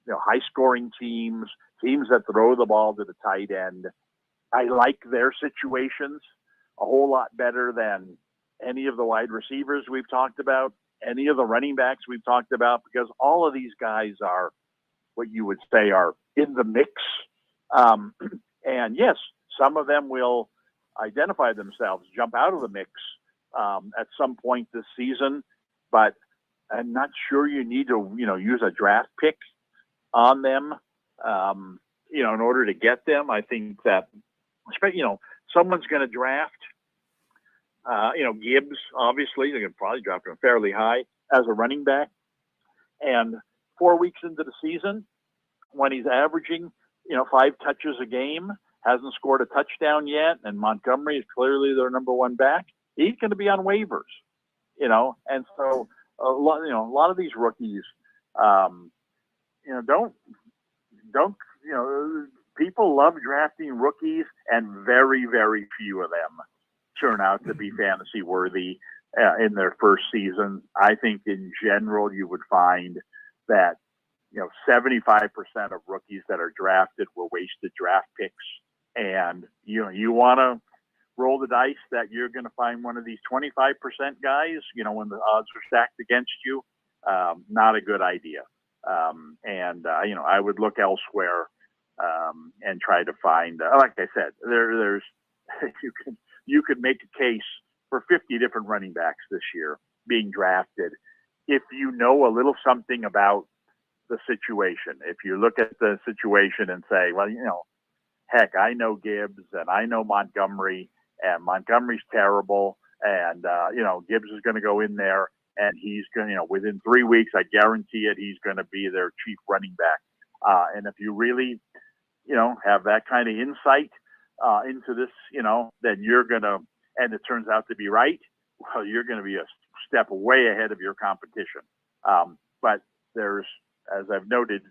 high-scoring teams that throw the ball to the tight end, I like their situations a whole lot better than any of the wide receivers we've talked about, any of the running backs we've talked about, because all of these guys are what you would say are in the mix. And yes, some of them will identify themselves, jump out of the mix at some point this season, but I'm not sure you need to, use a draft pick on them, in order to get them. I think that, someone's going to draft, Gibbs, obviously, they're going to probably draft him fairly high as a running back. And 4 weeks into the season, when he's averaging, 5 touches a game, hasn't scored a touchdown yet, and Montgomery is clearly their number one back, he's going to be on waivers, and so a lot of these rookies, people love drafting rookies, and very, very few of them turn out to be fantasy worthy in their first season. I think in general, you would find that, 75% of rookies that are drafted were wasted draft picks. And, you want to roll the dice that you're going to find one of these 25% guys, when the odds are stacked against you, not a good idea. I would look elsewhere and try to find, like I said, there's you could make a case for 50 different running backs this year being drafted if you know a little something about the situation. If you look at the situation and say, well, heck, I know Gibbs and I know Montgomery, and Montgomery's terrible, and Gibbs is going to go in there and he's going to, within 3 weeks, I guarantee it, he's going to be their chief running back. And if you really, have that kind of insight into this, then you're going to, and it turns out to be right, well, you're going to be a step way ahead of your competition. But there's, as I've noted,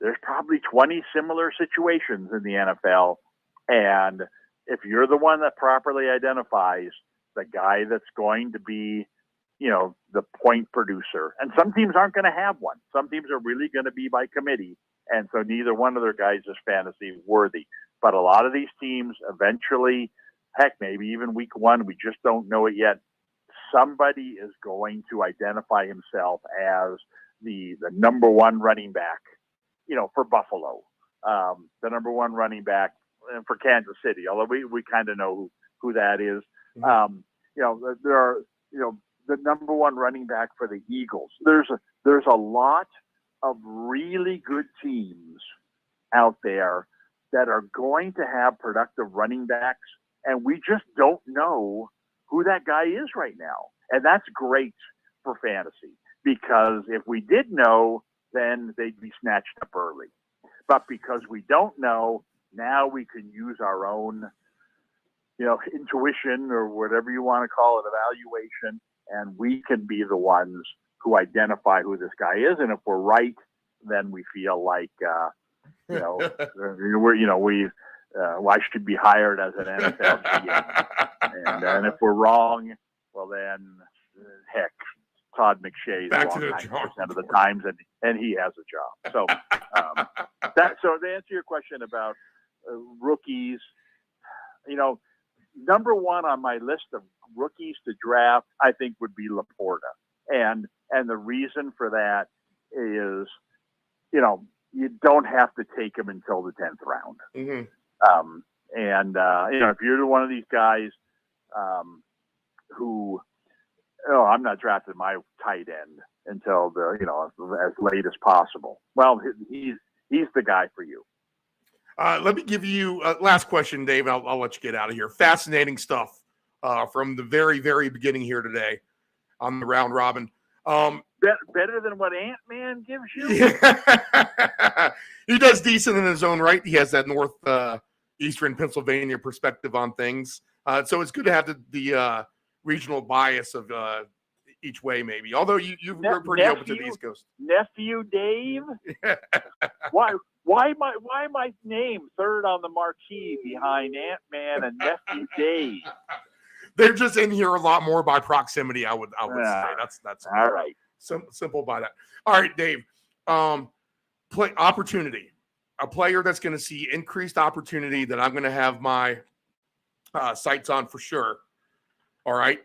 there's probably 20 similar situations in the NFL. And if you're the one that properly identifies the guy that's going to be, the point producer, and some teams aren't going to have one. Some teams are really going to be by committee. And so neither one of their guys is fantasy worthy. But a lot of these teams eventually heck, maybe even week 1, we just don't know it yet. Somebody is going to identify himself as the number 1 running back, for Buffalo, the number 1 running back for Kansas City, although we kind of know who that is. There are, the number 1 running back for the Eagles. There's a lot of really good teams out there that are going to have productive running backs, and we just don't know who that guy is right now. And that's great for fantasy, because if we did know, then they'd be snatched up early. But because we don't know, now we can use our own, intuition or whatever you want to call it, evaluation, and we can be the ones who identify who this guy is. And if we're right, then we feel like, I should be hired as an NFL GM. And if we're wrong, well then, heck, Todd McShay is wrong 90% of the times, and he has a job. So so to answer your question about rookies, number 1 on my list of rookies to draft, I think, would be Laporta, and the reason for that is, you don't have to take him until the 10th round. Mm-hmm. If you're one of these guys who, I'm not drafting my tight end until as late as possible. Well, he's the guy for you. Let me give you last question, Dave. I'll let you get out of here. Fascinating stuff from the very, very beginning here today on the round robin. Better than what Ant-Man gives you? Yeah. He does decent in his own right. He has that northeastern Pennsylvania perspective on things. So it's good to have the regional bias of each way, maybe. Although you were pretty open to the East Coast. Nephew Dave? Why my name third on the marquee behind Ant-Man and Nephew Dave? They're just in here a lot more by proximity, I would say. That's all right. Simple by that. All right, Dave. Play opportunity. A player that's going to see increased opportunity that I'm going to have my sights on for sure. All right.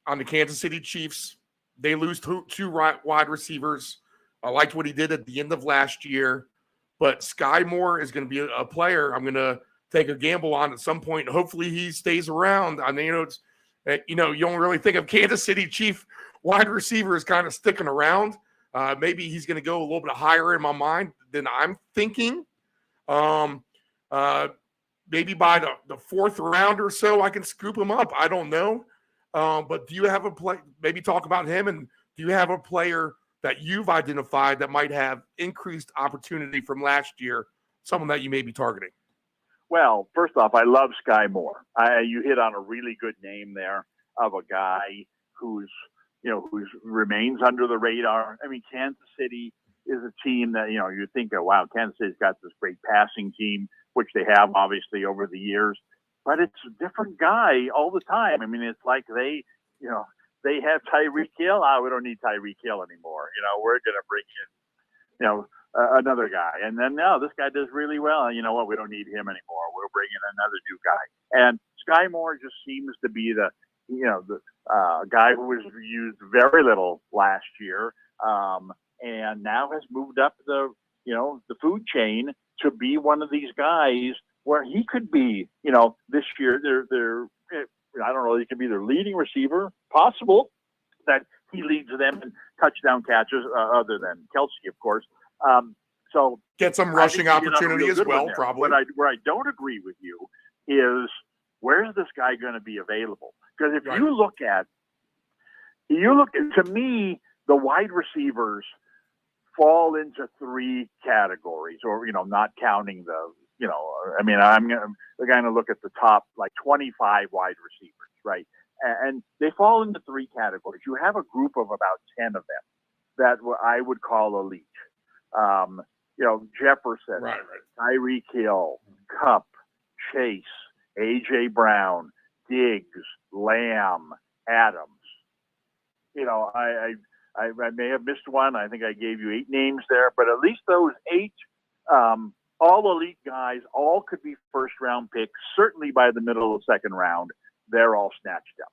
On the Kansas City Chiefs, they lose two wide receivers. I liked what he did at the end of last year, but Sky Moore is going to be a player I'm going to take a gamble on at some point. Hopefully he stays around. I mean, you don't really think of Kansas City Chief wide receivers kind of sticking around. Maybe he's going to go a little bit higher in my mind than I'm thinking. Maybe by the 4th round or so, I can scoop him up. I don't know. But do you have a play? Maybe talk about him. And do you have a player that you've identified that might have increased opportunity from last year? Someone that you may be targeting. Well, first off, I love Sky Moore. You hit on a really good name there of a guy who's remains under the radar. I mean, Kansas City is a team that, you think, oh, wow, Kansas City's got this great passing team, which they have obviously over the years, but it's a different guy all the time. I mean, it's like they have Tyreek Hill. We don't need Tyreek Hill anymore. We're going to bring in, another guy. And then, no, this guy does really well. You know what? We don't need him anymore. We'll bring in another new guy. And Sky Moore just seems to be the guy who was used very little last year, and now has moved up the food chain to be one of these guys where he could be, this year, I don't know, he could be their leading receiver, possible that he leads them in touchdown catches, other than Kelsey, of course. So get some rushing opportunity as well, probably. Where I don't agree with you is, where's this guy going to be available? Because if you look at, to me, the wide receivers fall into 3 categories, or, not counting the, I'm going to look at the top, 25 wide receivers, right? And they fall into 3 categories. You have a group of about 10 of them that I would call elite. Jefferson, Tyreek Hill, Kupp, Chase, A.J. Brown, Diggs, Lamb, Adams. I may have missed one. I think I gave you 8 names there, but at least those 8 all elite guys, all could be first-round picks, certainly by the middle of the second round. They're all snatched up.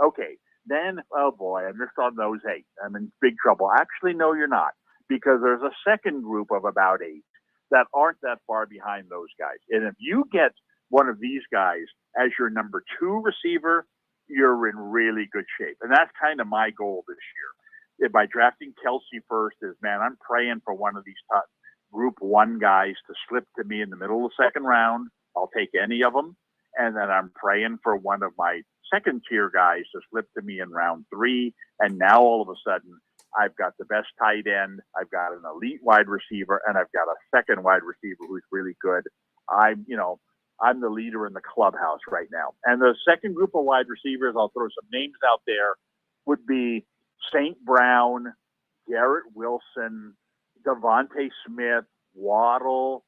Okay, then, oh boy, I missed on those 8. I'm in big trouble. Actually, no, you're not, because there's a second group of about 8 that aren't that far behind those guys. And if you get one of these guys as your number 2 receiver, you're in really good shape. And that's kind of my goal this year. By drafting Kelsey first is, man, I'm praying for one of these top group 1 guys to slip to me in the middle of the second round. I'll take any of them. And then I'm praying for one of my second tier guys to slip to me in round 3. And now all of a sudden, I've got the best tight end. I've got an elite wide receiver, and I've got a second wide receiver who's really good. I'm the leader in the clubhouse right now. And the second group of wide receivers, I'll throw some names out there, would be St. Brown, Garrett Wilson, Devontae Smith, Waddle,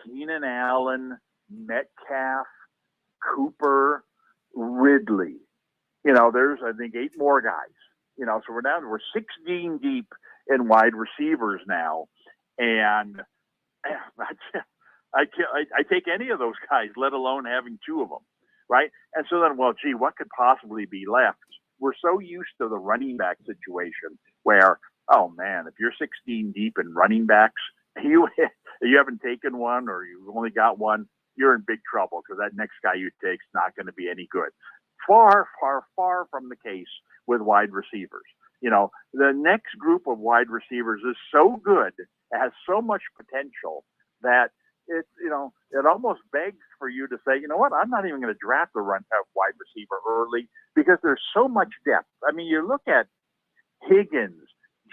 Keenan Allen, Metcalf, Cooper, Ridley. There's, I think, 8 more guys. So we're 16 deep in wide receivers now. And I take any of those guys, let alone having 2 of them, right? And so then, well, gee, what could possibly be left? We're so used to the running back situation where, oh man, if you're 16 deep in running backs, you haven't taken one or you've only got one, you're in big trouble because that next guy you take's not going to be any good. Far, far, far from the case with wide receivers. The next group of wide receivers is so good, it has so much potential that it almost begs for you to say, you know what, I'm not even going to draft a wide receiver early because there's so much depth. I mean, you look at Higgins,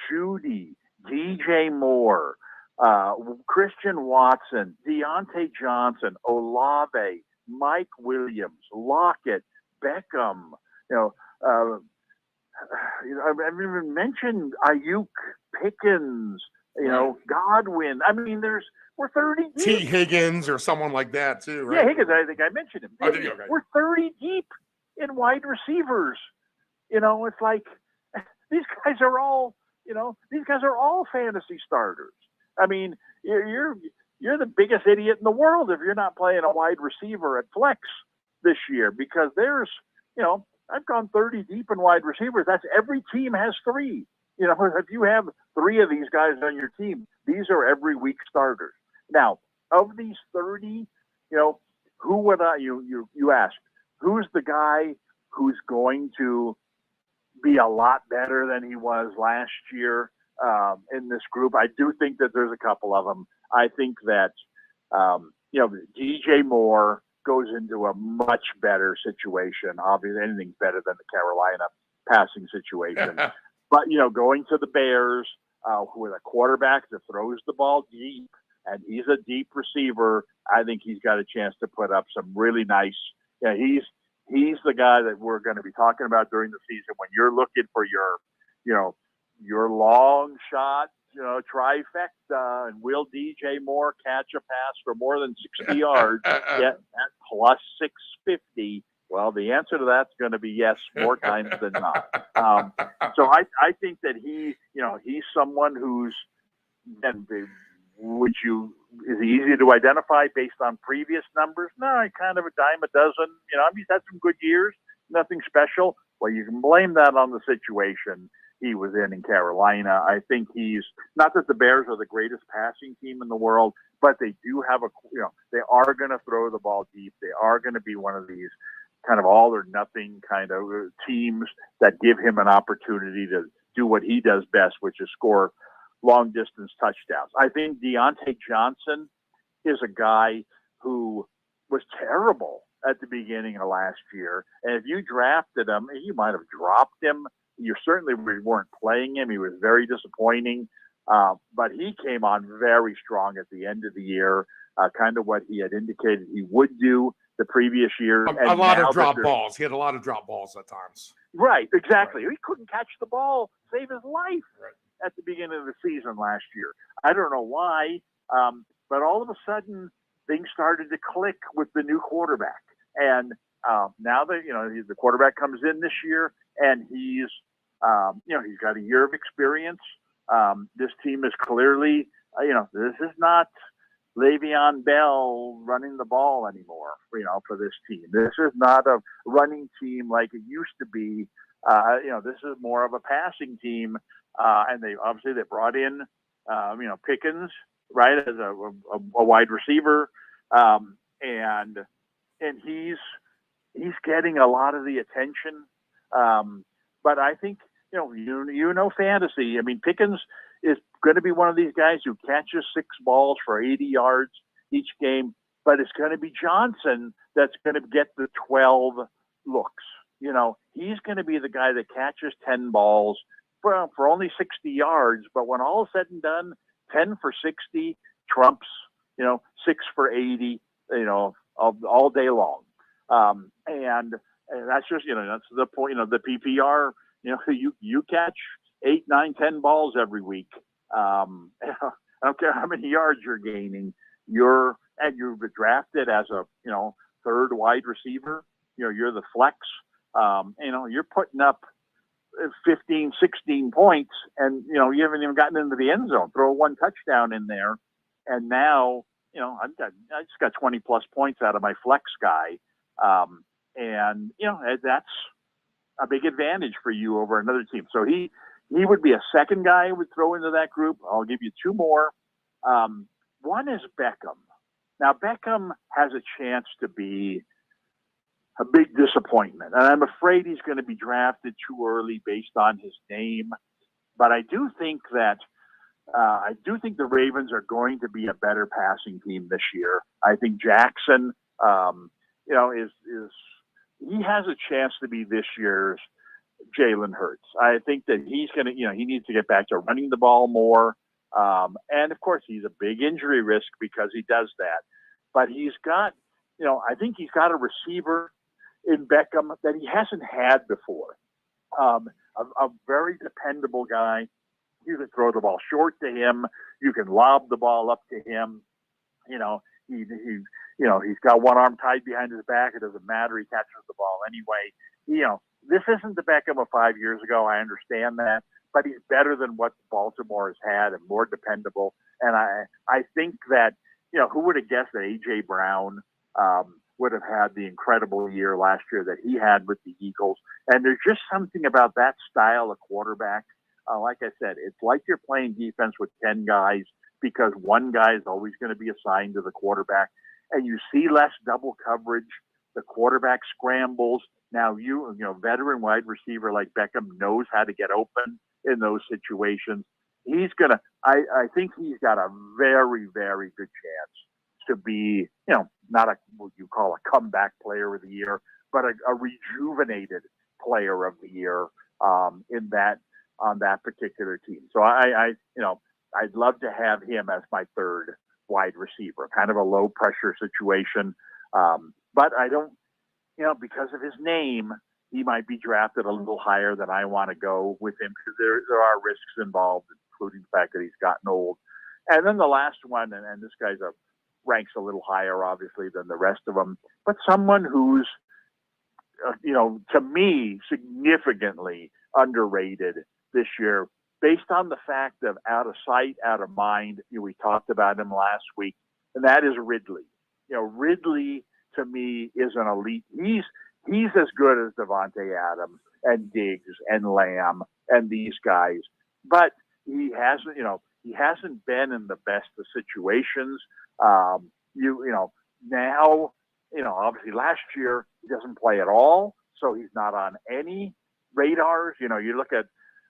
Judy, DJ Moore, Christian Watson, Deontay Johnson, Olave, Mike Williams, Lockett, Beckham, I've even mentioned Ayuk, Pickens, Godwin. I mean, we're 30 deep. T. Higgins or someone like that too, right? Yeah, Higgins. I think I mentioned him. Oh, did you? Okay. We're 30 deep in wide receivers. It's like these guys are all fantasy starters. I mean, you're the biggest idiot in the world if you're not playing a wide receiver at flex this year because there's, I've gone 30 deep in wide receivers. That's every team has 3. If you have 3 of these guys on your team, these are every week starters. Now, of these 30, who would you asked, who's the guy who's going to be a lot better than he was last year in this group? I do think that there's a couple of them. I think that, DJ Moore goes into a much better situation. Obviously, anything's better than the Carolina passing situation. But, going to the Bears with a quarterback that throws the ball deep, and he's a deep receiver, I think he's got a chance to put up some really nice he's the guy that we're going to be talking about during the season when you're looking for your long shot, trifecta, and will DJ Moore catch a pass for more than 60 yards at plus 650? Well, the answer to that's going to be yes, more times than not. So I think that he's someone who's is he easy to identify based on previous numbers? No, kind of a dime a dozen. He's had some good years, nothing special. Well, you can blame that on the situation he was in Carolina. I think he's not that the Bears are the greatest passing team in the world, but they do have they are going to throw the ball deep. They are going to be one of these kind of all or nothing kind of teams that give him an opportunity to do what he does best, which is score long distance touchdowns. I think Deontay Johnson is a guy who was terrible at the beginning of last year. And if you drafted him, you might have dropped him. You certainly weren't playing him. He was very disappointing. But he came on very strong at the end of the year, kind of what he had indicated he would do the previous year. A lot of drop balls. He had a lot of drop balls at times. Right, exactly. Right. He couldn't catch the ball, save his life at the beginning of the season last year. I don't know why, but all of a sudden things started to click with the new quarterback. And now that the quarterback comes in this year, and he's got a year of experience. This team is clearly, this is not Le'Veon Bell running the ball anymore, for this team. This is not a running team like it used to be. This is more of a passing team. And they brought in, Pickens, right, as a wide receiver. And he's getting a lot of the attention. But I think, fantasy. I mean, Pickens is going to be one of these guys who catches 6 balls for 80 yards each game, but it's going to be Johnson that's going to get the 12 looks. He's going to be the guy that catches 10 balls for only 60 yards, but when all is said and done, 10 for 60 trumps, 6 for 80, all day long. And that's just, that's the point, the PPR, you catch 8, 9, 10 balls every week. I don't care how many yards you're gaining. You're drafted as a, third wide receiver. You're the flex. You're putting up 15, 16 points, and you haven't even gotten into the end zone. Throw 1 touchdown in there, and now I just got 20 plus points out of my flex guy, and that's a big advantage for you over another team. So he would be a second guy I would throw into that group. I'll give you 2 more. One is Beckham. Now Beckham has a chance to be a big disappointment. And I'm afraid he's going to be drafted too early based on his name. But I do think that the Ravens are going to be a better passing team this year. I think Jackson, he has a chance to be this year's Jalen Hurts. I think that he's going to, he needs to get back to running the ball more. And of course, he's a big injury risk because he does that. But he's got, I think he's got a receiver in Beckham that he hasn't had before. A very dependable guy. You can throw the ball short to him. You can lob the ball up to him. He's got one arm tied behind his back. It doesn't matter. He catches the ball anyway. This isn't the Beckham of 5 years ago. I understand that, but he's better than what Baltimore has had and more dependable. And I think that, who would have guessed that A.J. Brown would have had the incredible year last year that he had with the Eagles. And there's just something about that style of quarterback. Like I said, it's like you're playing defense with 10 guys because one guy is always going to be assigned to the quarterback. And you see less double coverage. The quarterback scrambles. Now, veteran wide receiver like Beckham knows how to get open in those situations. I think he's got a very, very good chance to be, not what you call a comeback player of the year, but a rejuvenated player of the year on that particular team. So I'd love to have him as my third wide receiver, kind of a low pressure situation. But I don't, because of his name, he might be drafted a little higher than I want to go with him because there are risks involved, including the fact that he's gotten old. And then the last one, and this guy's ranks a little higher, obviously, than the rest of them, but someone who's, to me, significantly underrated this year based on the fact of out of sight, out of mind. We talked about him last week, and that is Ridley. Ridley, to me, is an elite. He's as good as Devontae Adams and Diggs and Lamb and these guys, but he hasn't been in the best of situations. Now, obviously last year he doesn't play at all, so he's not on any radars. You look at,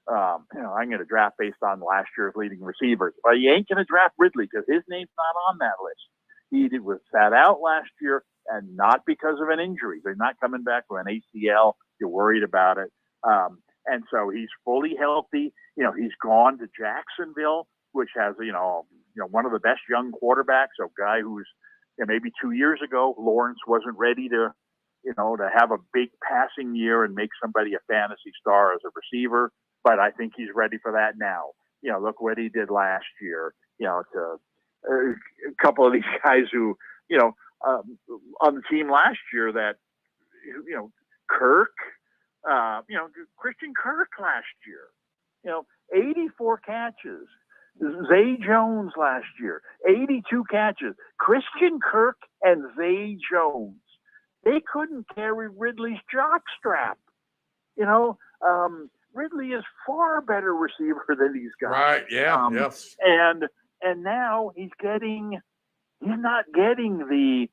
I'm going to draft based on last year's leading receivers. But you ain't going to draft Ridley because his name's not on that list. He was sat out last year, and not because of an injury. They're not coming back with an ACL. You're worried about it. And so he's fully healthy. He's gone to Jacksonville, which has, one of the best young quarterbacks, a guy who's, maybe 2 years ago, Lawrence wasn't ready to have a big passing year and make somebody a fantasy star as a receiver. But I think he's ready for that now. Look what he did last year, to a couple of these guys who, on the team last year that, Kirk, Christian Kirk last year, 84 catches, Zay Jones last year, 82 catches. Christian Kirk and Zay Jones. They couldn't carry Ridley's jockstrap. Ridley is far better receiver than these guys. Right. Yeah. Yes. And now he's not getting the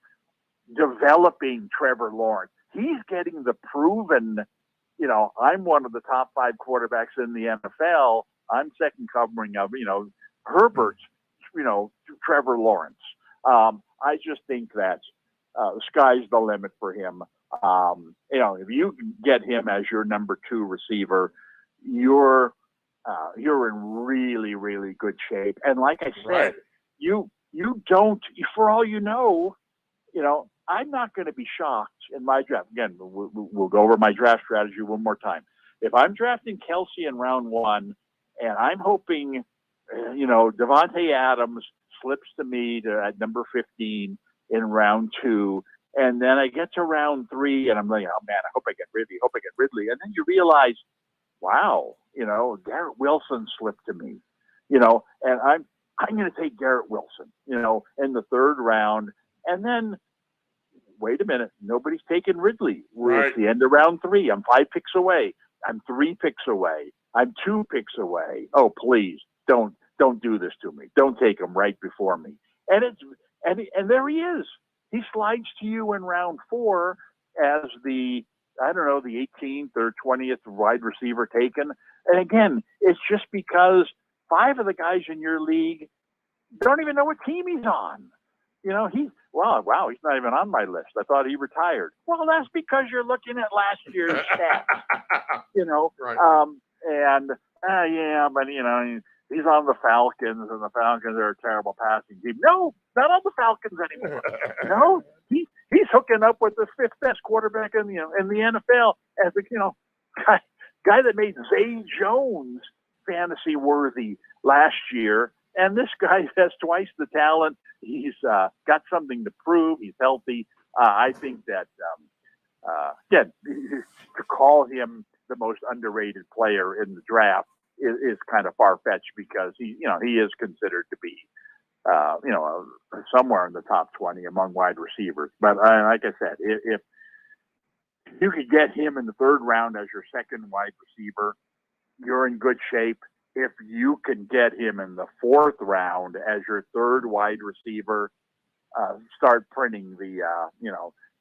developing Trevor Lawrence. He's getting the proven, I'm one of the top 5 quarterbacks in the NFL. I'm second covering of, Herbert's, Trevor Lawrence. I just think that the sky's the limit for him. If you can get him as your number 2 receiver, you're in really, really good shape. And like I said, Right. you don't, for all you know, I'm not going to be shocked in my draft. Again, we'll go over my draft strategy one more time. If I'm drafting Kelsey in round 1 and I'm hoping, Devontae Adams slips to me at number 15 in round 2, and then I get to round 3 and I'm like, oh man, I hope I get Ridley. And then you realize, wow, Garrett Wilson slipped to me, and I'm going to take Garrett Wilson, in the 3rd round. And then, wait a minute, nobody's taken Ridley. Right. It's the end of round 3. I'm 5 picks away. I'm 3 picks away. I'm 2 picks away. Oh, please don't do this to me. Don't take him right before me. And there he is. He slides to you in round 4 as the 18th or 20th wide receiver taken. And again, it's just because 5 of the guys in your league don't even know what team he's on. He's not even on my list. I thought he retired. Well, that's because you're looking at last year's stats. Right. He's on the Falcons, and the Falcons are a terrible passing team. No, not on the Falcons anymore. No, he's hooking up with the 5th best quarterback in the NFL as the guy that made Zay Jones fantasy worthy last year. And this guy has twice the talent. He's got something to prove. He's healthy. I think that, to call him the most underrated player in the draft is kind of far-fetched because he is considered to be, somewhere in the top 20 among wide receivers. But like I said, if you could get him in the 3rd round as your 2nd wide receiver, you're in good shape. If you can get him in the 4th round as your 3rd wide receiver, start printing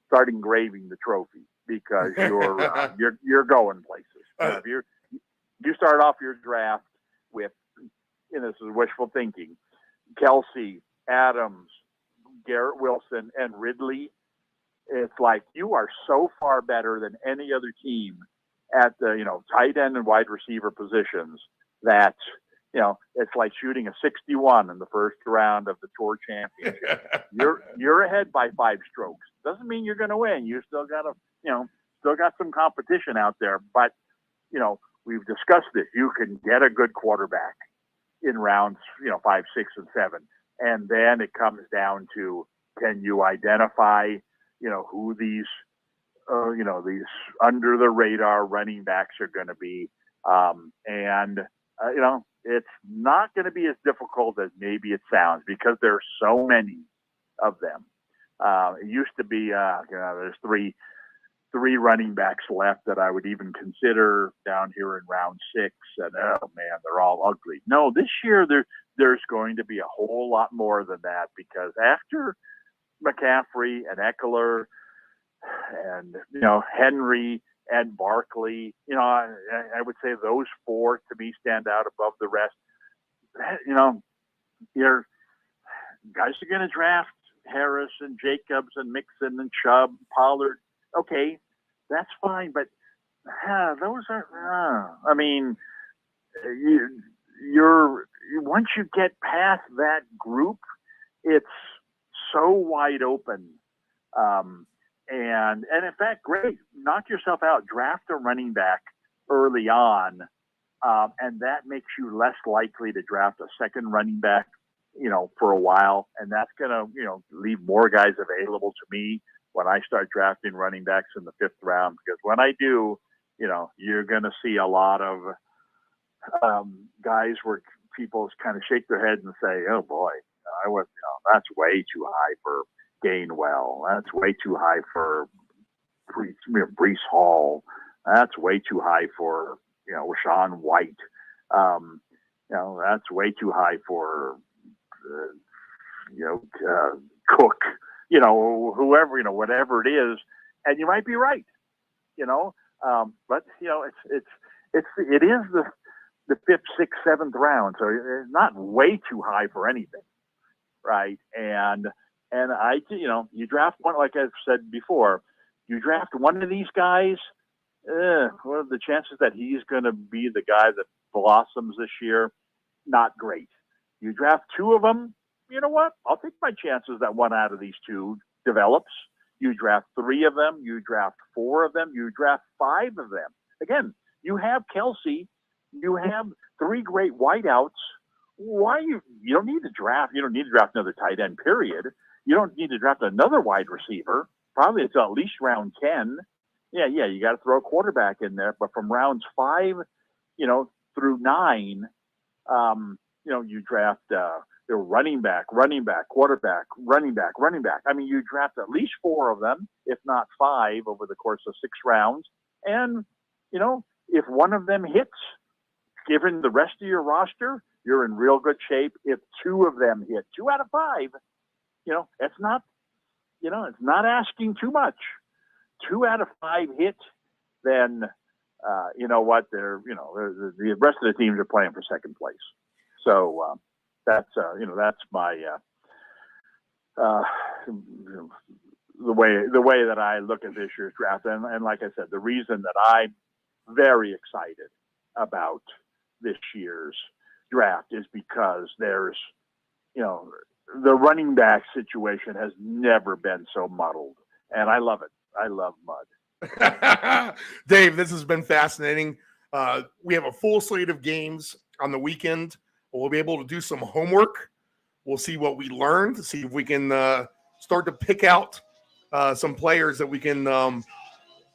start engraving the trophy because you're going places. If you start off your draft with, this is wishful thinking, Kelsey, Adams, Garrett Wilson, and Ridley. It's like you are so far better than any other team at the tight end and wide receiver positions that it's like shooting a 61 in the 1st round of the Tour Championship. You're ahead by 5 strokes. Doesn't mean you're going to win. You still got some competition out there. But we've discussed this. You can get a good quarterback in rounds 5, 6, and 7, and then it comes down to, can you identify who these under the radar running backs are going to be, it's not going to be as difficult as maybe it sounds because there's so many of them. It used to be, there's three running backs left that I would even consider down here in round 6, and oh man, they're all ugly. No, this year there's going to be a whole lot more than that because after McCaffrey and Eckler and Henry and Barkley, I would say those 4 to me stand out above the rest. Your guys are going to draft Harris and Jacobs and Mixon and Chubb, Pollard. Okay, that's fine, but those are. You're once you get past that group, it's so wide open. And in fact, great, knock yourself out, draft a running back early on, and that makes you less likely to draft a 2nd running back, for a while, and that's going to, leave more guys available to me when I start drafting running backs in the 5th round, because when I do, you're going to see a lot of guys were people kind of shake their head and say, "Oh boy, that's way too high for Gainwell. That's way too high for Breece Hall. That's way too high for Rashawn White. That's way too high for Cook. Whoever, whatever it is." And you might be right, but it is the 5th, 6th, 7th round, so it's not way too high for anything, right? And you draft one, like I've said before, you draft one of these guys. What are the chances that he's going to be the guy that blossoms this year? Not great. You draft 2 of them. You know what? I'll take my chances that one out of these 2 develops. You draft 3 of them. You draft 4 of them. You draft 5 of them. Again, you have Kelsey. You have 3 great wideouts. Why you don't need to draft? You don't need to draft another tight end. Period. You don't need to draft another wide receiver. Probably it's at least round 10. Yeah. You got to throw a quarterback in there. But from rounds 5, through 9, you draft running back, quarterback, running back. I mean, you draft at least 4 of them, if not 5, over the course of 6 rounds. And, if one of them hits, given the rest of your roster, you're in real good shape. If 2 of them hit, 2 out of 5, it's not asking too much. 2 out of 5 hit, then, you know what? The rest of the teams are playing for second place. So, that's my the way that I look at this year's draft, and like I said, the reason that I'm very excited about this year's draft is because there's the running back situation has never been so muddled, and I love it. I love mud. Dave, this has been fascinating. We have a full slate of games on the weekend. We'll be able to do some homework. We'll see what we learned, see if we can start to pick out some players that we can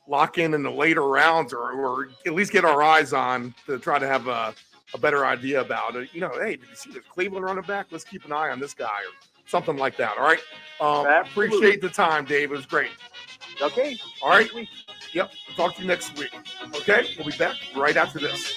lock in the later rounds or at least get our eyes on to try to have a better idea about it. Hey, did you see the Cleveland running back? Let's keep an eye on this guy or something like that. All right. Appreciate the time, Dave. It was great. Okay. All right. Yep. Talk to you next week. Okay. We'll be back right after this.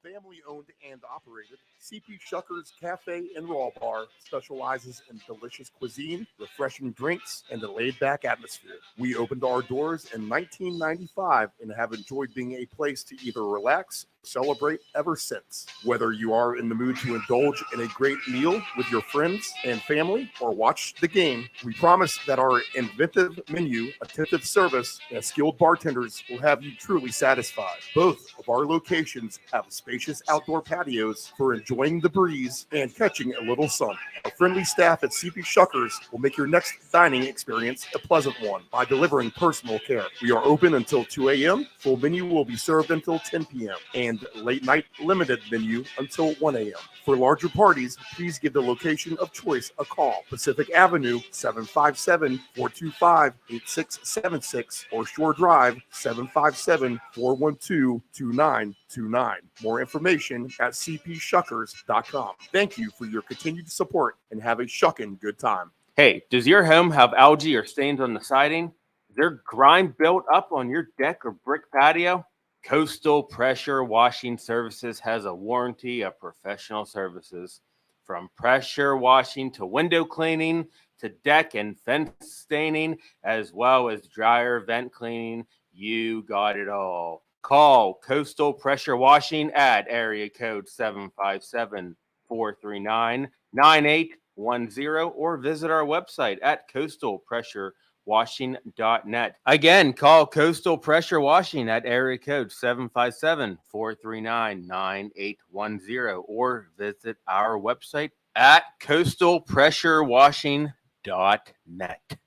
Family-owned and operated, CP Shuckers Cafe and Raw Bar specializes in delicious cuisine, refreshing drinks, and a laid-back atmosphere. We opened our doors in 1995 and have enjoyed being a place to either relax or celebrate ever since. Whether you are in the mood to indulge in a great meal with your friends and family or watch the game, we promise that our inventive menu, attentive service, and skilled bartenders will have you truly satisfied. Both of our locations have spacious outdoor patios for enjoying the breeze and catching a little sun. Our friendly staff at CP Shuckers will make your next dining experience a pleasant one by delivering personal care. We are open until 2 a.m. Full menu will be served until 10 p.m. and late night limited menu until 1 a.m. For larger parties, please give the location of choice a call. Pacific Avenue, 757-425-8676 or Shore Drive, 757-412-2929. More information at cpshuckers.com. Thank you for your continued support and have a shuckin' good time. Hey, does your home have algae or stains on the siding? Is there grime built up on your deck or brick patio? Coastal Pressure Washing Services has a warranty of professional services. From pressure washing to window cleaning to deck and fence staining, as well as dryer vent cleaning, you got it all. Call Coastal Pressure Washing at area code 757-439-9810 or visit our website at coastalpressurewashing.net. Again, call Coastal Pressure Washing at area code 757-439-9810 or visit our website at coastalpressurewashing.net.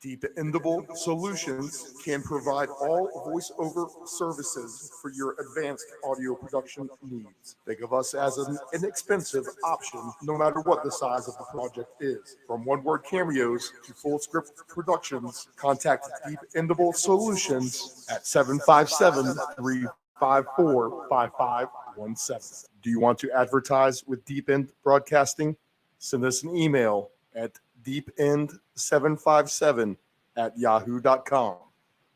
Dependable Solutions can provide all voiceover services for your advanced audio production needs. Think of us as an inexpensive option, no matter what the size of the project is. From one-word cameos to full script productions, contact Dependable Solutions at 757-354-5517. Do you want to advertise with Deep End Broadcasting? Send us an email at deepend757@yahoo.com.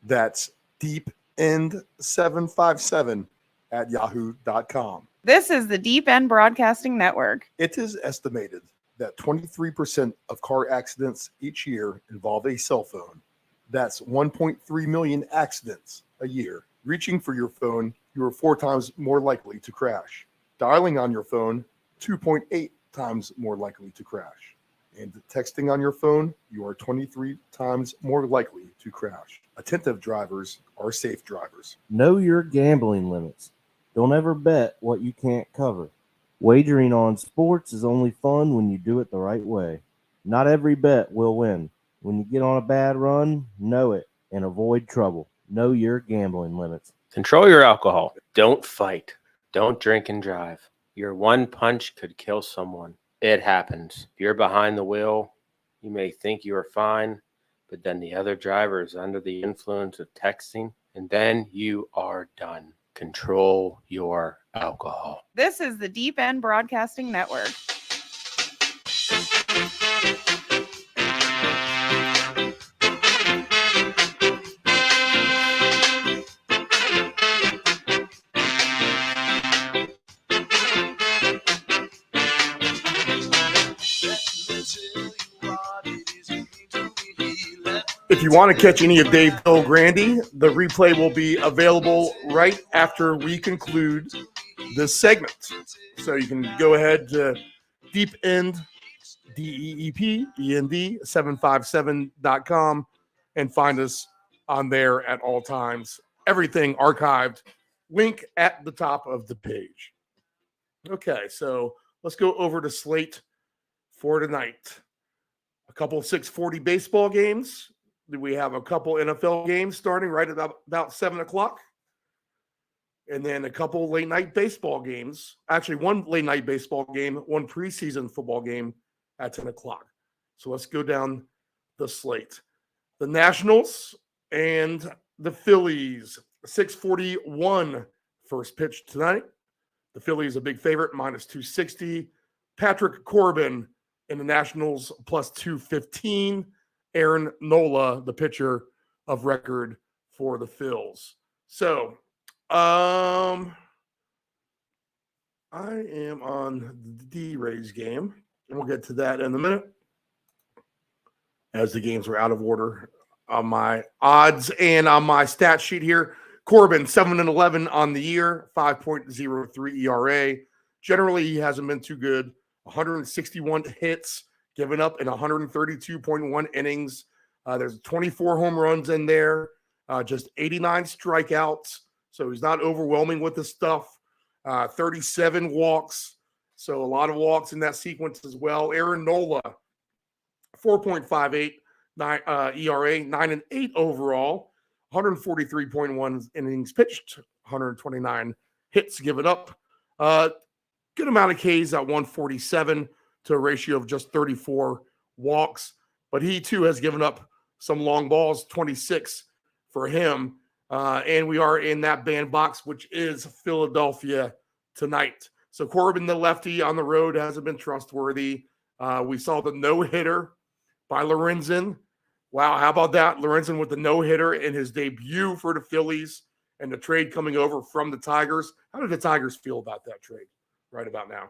That's deepend757@yahoo.com. This is the Deep End Broadcasting Network. It is estimated that 23% of car accidents each year involve a cell phone. That's 1.3 million accidents a year. Reaching for your phone, you are 4 times more likely to crash. Dialing on your phone, 2.8 times more likely to crash. And texting on your phone, you are 23 times more likely to crash. Attentive drivers are safe drivers. Know your gambling limits. Don't ever bet what you can't cover. Wagering on sports is only fun when you do it the right way. Not every bet will win. When you get on a bad run, know it and avoid trouble. Know your gambling limits. Control your alcohol. Don't fight. Don't drink and drive. Your one punch could kill someone. It happens. If you're behind the wheel, you may think you are fine, but then the other driver is under the influence of texting, and then you are done. Control your alcohol. This is the Deep End Broadcasting Network. If you want to catch any of Dave Del Grande, the replay will be available right after we conclude this segment. So you can go ahead to Deep End, DEEP, 757.com and find us on there at all times. Everything archived. Link at the top of the page. Okay, so let's go over to slate for tonight. A couple of 6:40 baseball games. We have a couple NFL games starting right at about 7 o'clock. And then a couple late night baseball games. Actually, one late night baseball game, one preseason football game at 10 o'clock. So let's go down the slate. The Nationals and the Phillies. 6:41 first pitch tonight. The Phillies a big favorite, minus 260. Patrick Corbin in the Nationals plus 215. Aaron Nola, the pitcher of record for the Phils. So, I am on the D-Rays game, and we'll get to that in a minute as the games are out of order on my odds and on my stat sheet here. Corbin, 7-11 on the year, 5.03 ERA. Generally, he hasn't been too good. 161 hits given up in 132.1 innings. There's 24 home runs in there, just 89 strikeouts. So he's not overwhelming with the stuff. 37 walks. So a lot of walks in that sequence as well. Aaron Nola, 4.58 ERA, 9-8 overall. 143.1 innings pitched, 129 hits given up. Good amount of Ks at 147 to a ratio of just 34 walks. But he, too, has given up some long balls, 26 for him. And we are in that bandbox, which is Philadelphia tonight. So Corbin, the lefty on the road, hasn't been trustworthy. We saw the no-hitter by Lorenzen. Wow, how about that? Lorenzen with the no-hitter in his debut for the Phillies and the trade coming over from the Tigers. How did the Tigers feel about that trade right about now?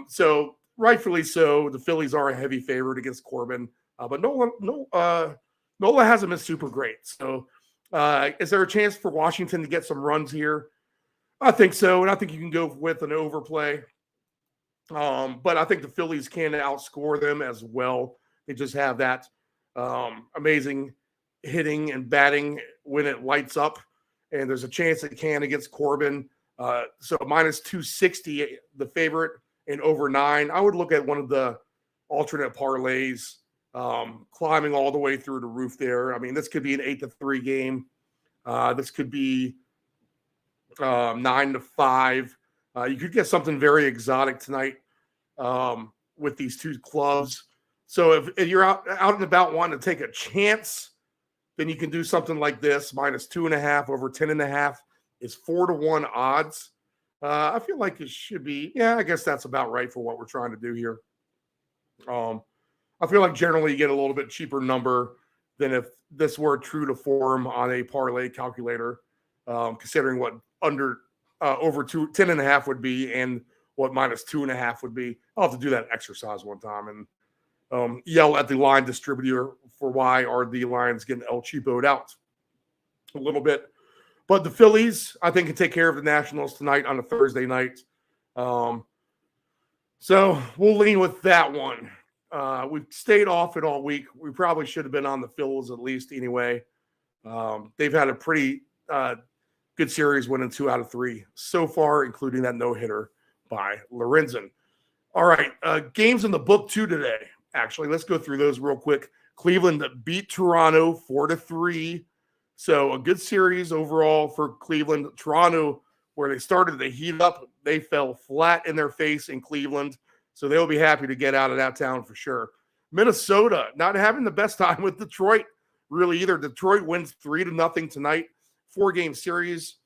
So rightfully so, the Phillies are a heavy favorite against Corbin. But Nola hasn't been super great. So is there a chance for Washington to get some runs here? I think so, and I think you can go with an overplay. But I think the Phillies can outscore them as well. They just have that amazing hitting and batting when it lights up, and there's a chance it can against Corbin. So minus 260, the favorite, and over 9. I would look at one of the alternate parlays climbing all the way through the roof there. I mean, this could be an 8-3 game. This could be 9-5. You could get something very exotic tonight with these two clubs. So if you're out and about wanting to take a chance, then you can do something like this. -2.5 over 10.5 is 4-1 odds. I feel like it should be. Yeah, I guess that's about right for what we're trying to do here. I feel like generally you get a little bit cheaper number than if this were true to form on a parlay calculator, considering what over 10.5 would be and what -2.5 would be. I'll have to do that exercise one time and yell at the line distributor for why are the lines getting El Cheapo'd out a little bit. But the Phillies, I think, can take care of the Nationals tonight on a Thursday night. So we'll lean with that one. We've stayed off it all week. We probably should have been on the Phils at least anyway. They've had a pretty good series, winning 2 out of 3 so far, including that no-hitter by Lorenzen. All right, games in the book 2 today. Actually, let's go through those real quick. Cleveland beat Toronto 4-3. So a good series overall for Cleveland. Toronto, where they started to heat up, they fell flat in their face in Cleveland. So they'll be happy to get out of that town for sure. Minnesota, not having the best time with Detroit, really either. Detroit wins 3-0 tonight. 4-game series.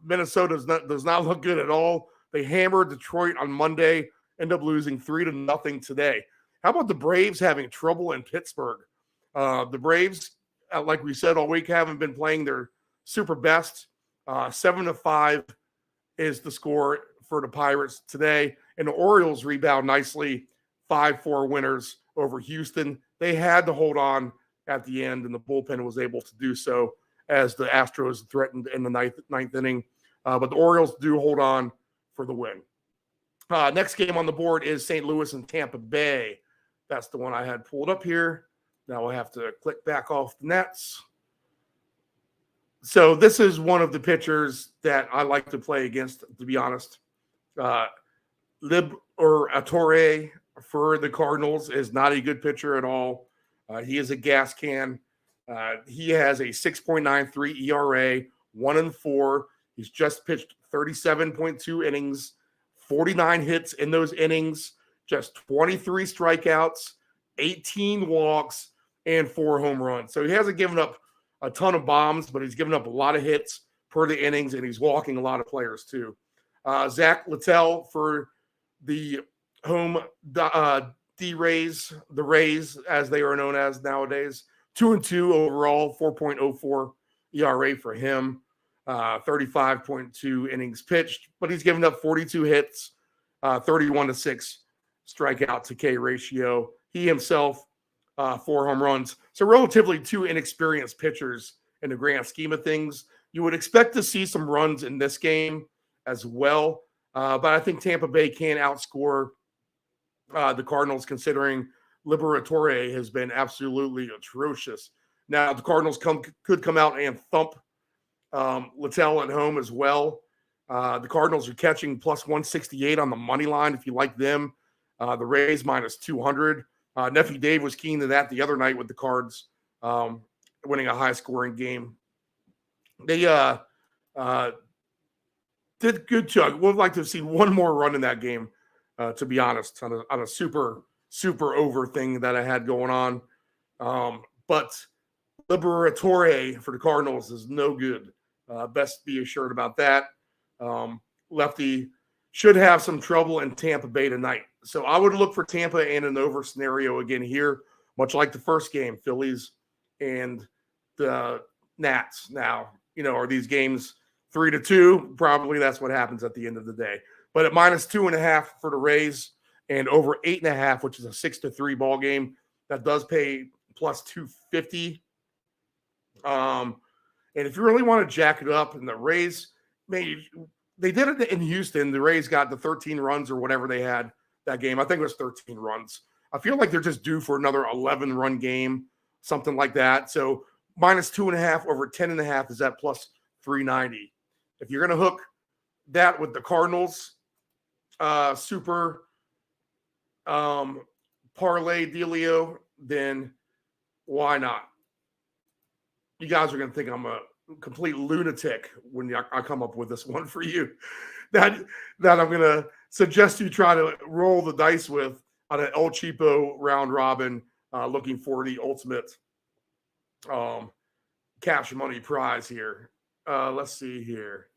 Minnesota does not look good at all. They hammered Detroit on Monday, end up losing 3-0 today. How about the Braves having trouble in Pittsburgh? The Braves, like we said all week, haven't been playing their super best. 7-5 is the score for the Pirates today. And the Orioles rebound nicely, 5-4 winners over Houston. They had to hold on at the end, and the bullpen was able to do so as the Astros threatened in the ninth inning. But the Orioles do hold on for the win. Next game on the board is St. Louis and Tampa Bay. That's the one I had pulled up here. Now we'll have to click back off the nets. So this is one of the pitchers that I like to play against, to be honest. Liberatore for the Cardinals is not a good pitcher at all. He is a gas can. He has a 6.93 ERA, 1-4. He's just pitched 37.2 innings, 49 hits in those innings, just 23 strikeouts, 18 walks, and 4 home runs. So he hasn't given up a ton of bombs, but he's given up a lot of hits per the innings, and he's walking a lot of players too. Zach Littell for the home D-Rays, the Rays as they are known as nowadays, 2-2 overall, 4.04 ERA for him, 35.2 innings pitched, but he's given up 42 hits, 31-6 strikeout to K ratio. He himself, 4 home runs. So relatively 2 inexperienced pitchers in the grand scheme of things. You would expect to see some runs in this game as well, but I think Tampa Bay can outscore the Cardinals, considering Liberatore has been absolutely atrocious. Now, the Cardinals could come out and thump Littell at home as well. The Cardinals are catching plus 168 on the money line if you like them. The Rays minus 200. Nephew Dave was keen to that the other night with the Cards, winning a high-scoring game. They did good too. Would like to have seen one more run in that game, to be honest, on a super over thing that I had going on. But Liberatore for the Cardinals is no good. Best be assured about that. Lefty should have some trouble in Tampa Bay tonight. So I would look for Tampa and an over scenario again here, much like the first game, Phillies and the Nats. Now, are these games 3-2? Probably that's what happens at the end of the day. But at minus 2.5 for the Rays and over 8.5, which is a 6-3 ball game, that does pay plus 250. And if you really want to jack it up, and the Rays, maybe they did it in Houston. The Rays got the 13 runs or whatever they had that game. I think it was 13 runs. I feel like they're just due for another 11-run game, something like that. So minus 2.5 over 10.5 is at plus 390. If you're going to hook that with the Cardinals, super parlay dealio, then why not? You guys are going to think I'm a complete lunatic when I come up with this one for you that I'm going to suggest you try to roll the dice with on an El Cheapo round robin, looking for the ultimate cash money prize here. Let's see here.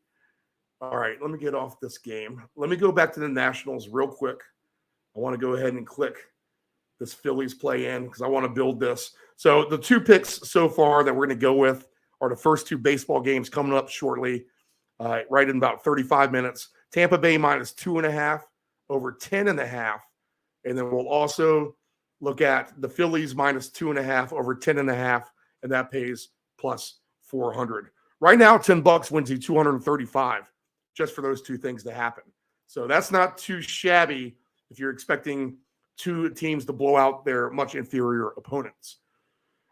All right, let me get off this game. Let me go back to the Nationals real quick. I want to go ahead and click this Phillies play in because I want to build this. So the two picks so far that we're going to go with are the first two baseball games coming up shortly, right in about 35 minutes. Tampa Bay -2.5 over 10.5. And then we'll also look at the Phillies -2.5 over 10.5, and that pays plus 400. Right now, $10 wins you 235 just for those two things to happen. So that's not too shabby if you're expecting two teams to blow out their much inferior opponents.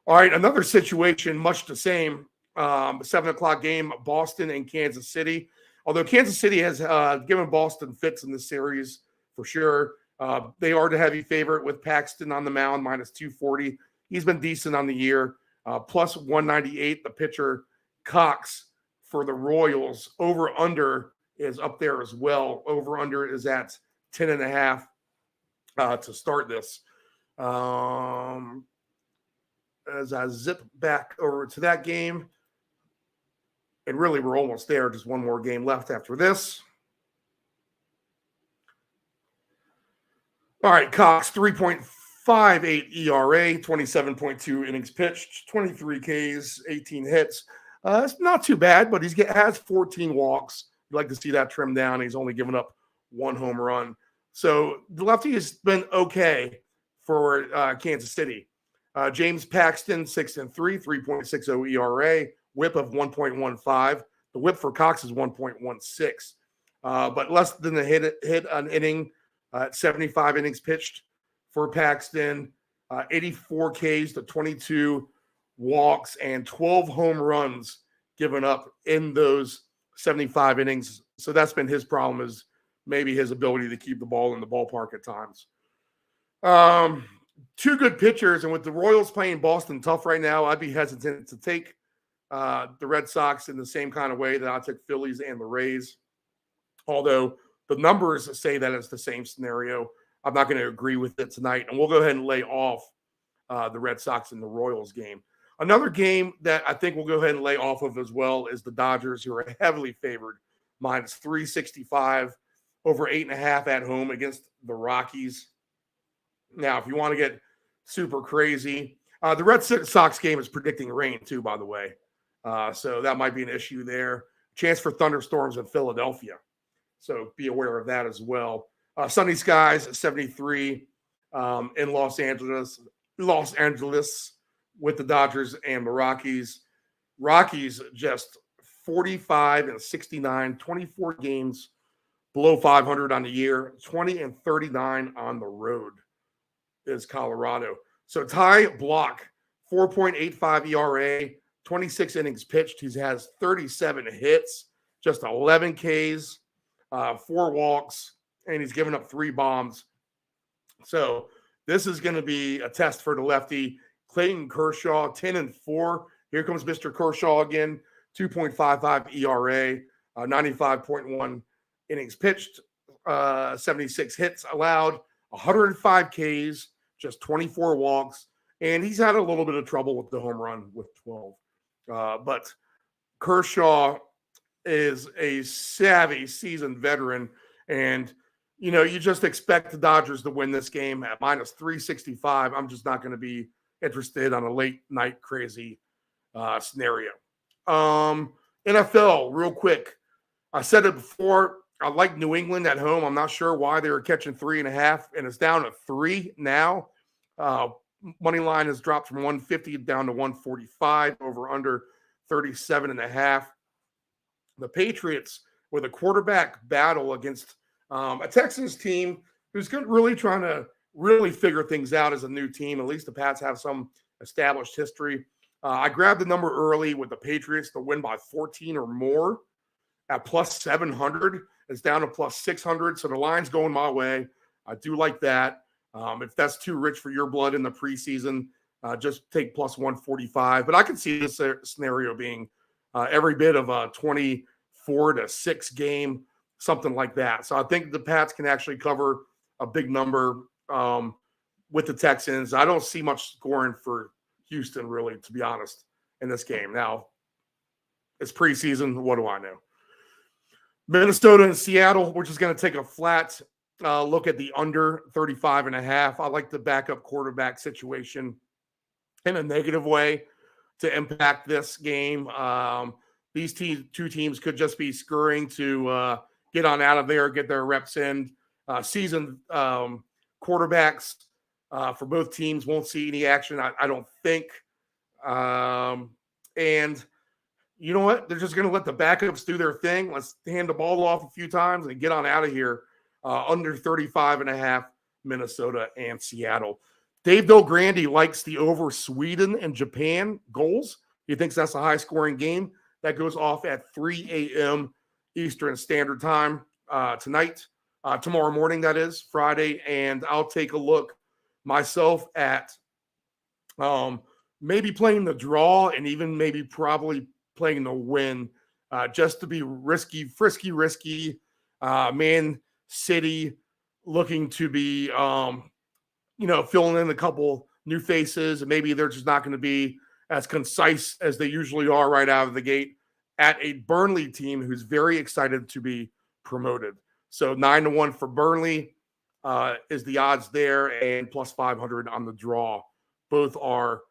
All right, another situation, much the same. 7 o'clock game, Boston and Kansas City. Although Kansas City has given Boston fits in this series for sure. They are the heavy favorite with Paxton on the mound, -240. He's been decent on the year. Plus 198, the pitcher Cox for the Royals. Over-under is up there as well. Over-under is at 10.5 to start this. As I zip back over to that game, and really we're almost there. Just one more game left after this. All right, Cox, 3.58 ERA, 27.2 innings pitched, 23 Ks, 18 hits. It's not too bad, but he has 14 walks. You'd like to see that trimmed down. He's only given up one home run. So the lefty has been okay for Kansas City. James Paxton, 6-3, 3.60 ERA, whip of 1.15. The whip for Cox is 1.16, but less than a hit an inning at 75 innings pitched for Paxton, 84 Ks to 22 walks, and 12 home runs given up in those 75 innings. So that's been his problem, is maybe his ability to keep the ball in the ballpark at times. Two good pitchers, and with the Royals playing Boston tough right now, I'd be hesitant to take the Red Sox in the same kind of way that I took Phillies and the Rays. Although the numbers say that it's the same scenario, I'm not going to agree with it tonight, and we'll go ahead and lay off the Red Sox and the Royals game. Another game that I think we'll go ahead and lay off of as well is the Dodgers, who are heavily favored, -365 over 8.5 at home against the Rockies. Now, if you want to get super crazy, the Red Sox game is predicting rain too, by the way. So that might be an issue there. Chance for thunderstorms in Philadelphia. So be aware of that as well. Sunny skies at 73 in Los Angeles with the Dodgers and the Rockies. Rockies just 45-69, 24 games below 500 on the year, 20-39 on the road is Colorado. So Ty Block, 4.85 ERA, 26 innings pitched. He has 37 hits, just 11 Ks, 4 walks, and he's given up 3 bombs. So this is going to be a test for the lefty. Clayton Kershaw, 10-4. Here comes Mr. Kershaw again, 2.55 ERA, 95.1 innings pitched, 76 hits allowed, 105 Ks, just 24 walks, and he's had a little bit of trouble with the home run with 12. But Kershaw is a savvy, seasoned veteran, and you just expect the Dodgers to win this game at -365. I'm just not going to be interested on a late night crazy scenario. NFL, real quick. I said it before. I like New England at home. I'm not sure why they were catching 3.5, and it's down to 3 now. Money line has dropped from 150 down to 145, over under 37.5. The Patriots with a quarterback battle against a Texans team who's really trying to figure things out as a new team. At least the Pats have some established history. I grabbed the number early with the Patriots to win by 14 or more at +700. It's down to +600, so the line's going my way. I do like that. If that's too rich for your blood in the preseason, just take plus 145. But I can see this scenario being every bit of a 24-6 game, something like that. So I think the Pats can actually cover a big number with the Texans. I don't see much scoring for Houston, really, to be honest, in this game. Now, it's preseason. What do I know? Minnesota and Seattle, we're just going to take a flat look at the under 35.5. I like the backup quarterback situation in a negative way to impact this game. These two teams could just be scurrying to get on out of there, get their reps in. Seasoned quarterbacks for both teams won't see any action, I don't think. And you know what? They're just going to let the backups do their thing. Let's hand the ball off a few times and get on out of here. Under 35.5, Minnesota and Seattle. Dave Del Grande likes the over Sweden and Japan goals. He thinks that's a high-scoring game. That goes off at 3 a.m. Eastern Standard Time tonight. Tomorrow morning, that is, Friday. And I'll take a look myself at maybe playing the draw and even maybe probably playing the win just to be risky. Man City looking to be, filling in a couple new faces. And maybe they're just not going to be as concise as they usually are right out of the gate at a Burnley team who's very excited to be promoted. So 9-1 for Burnley is the odds there, and plus 500 on the draw. Both are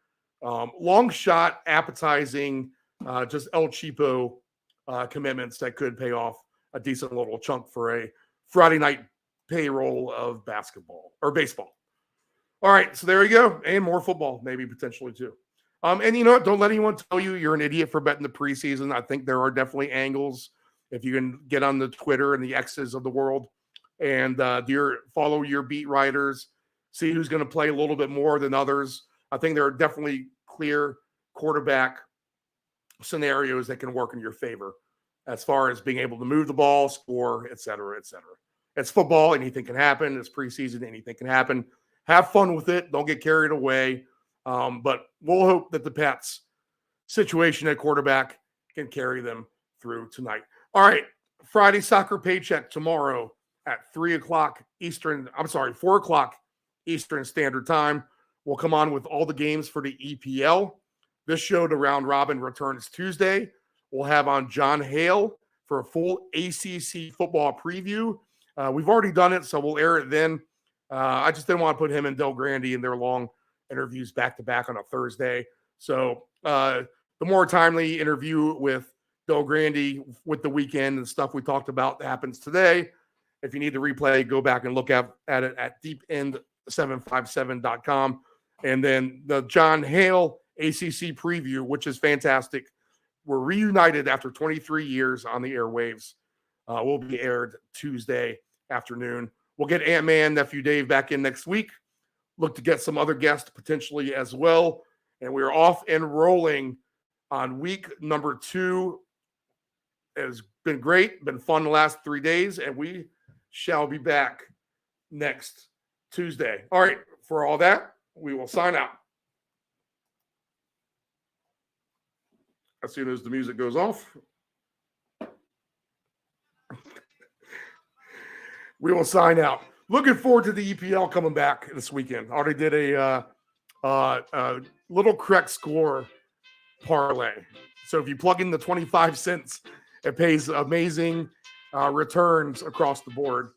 long shot, appetizing, just El Cheapo commitments that could pay off a decent little chunk for a Friday night payroll of basketball or baseball. All right, so there you go. And more football, maybe potentially too. And you know what? Don't let anyone tell you you're an idiot for betting the preseason. I think there are definitely angles if you can get on the Twitter and the X's of the world and follow your beat writers, see who's going to play a little bit more than others. I think there are definitely clear quarterback scenarios that can work in your favor as far as being able to move the ball, score, et cetera, et cetera. It's football. Anything can happen. It's preseason. Anything can happen. Have fun with it. Don't get carried away. But we'll hope that the Pats situation at quarterback can carry them through tonight. All right. Friday soccer paycheck tomorrow at 4 o'clock Eastern Standard Time. We'll come on with all the games for the EPL. This show to Round Robin returns Tuesday. We'll have on John Hale for a full ACC football preview. We've already done it, so we'll air it then. I just didn't want to put him and Del Grande in their long interviews back-to-back on a Thursday. So the more timely interview with Del Grande with the weekend and stuff we talked about that happens today. If you need to replay, go back and look at it at deepend757.com. And then the John Hale ACC preview, which is fantastic. We're reunited after 23 years on the airwaves. Will be aired Tuesday afternoon. We'll get Ant-Man, Nephew Dave back in next week. Look to get some other guests potentially as well. And we're off and rolling on week number 2. It has been great, been fun the last 3 days, and we shall be back next Tuesday. All right, for all that, we will sign out. As soon as the music goes off, we will sign out. Looking forward to the EPL coming back this weekend. Already did a little correct score parlay. So if you plug in the 25 cents, it pays amazing returns across the board.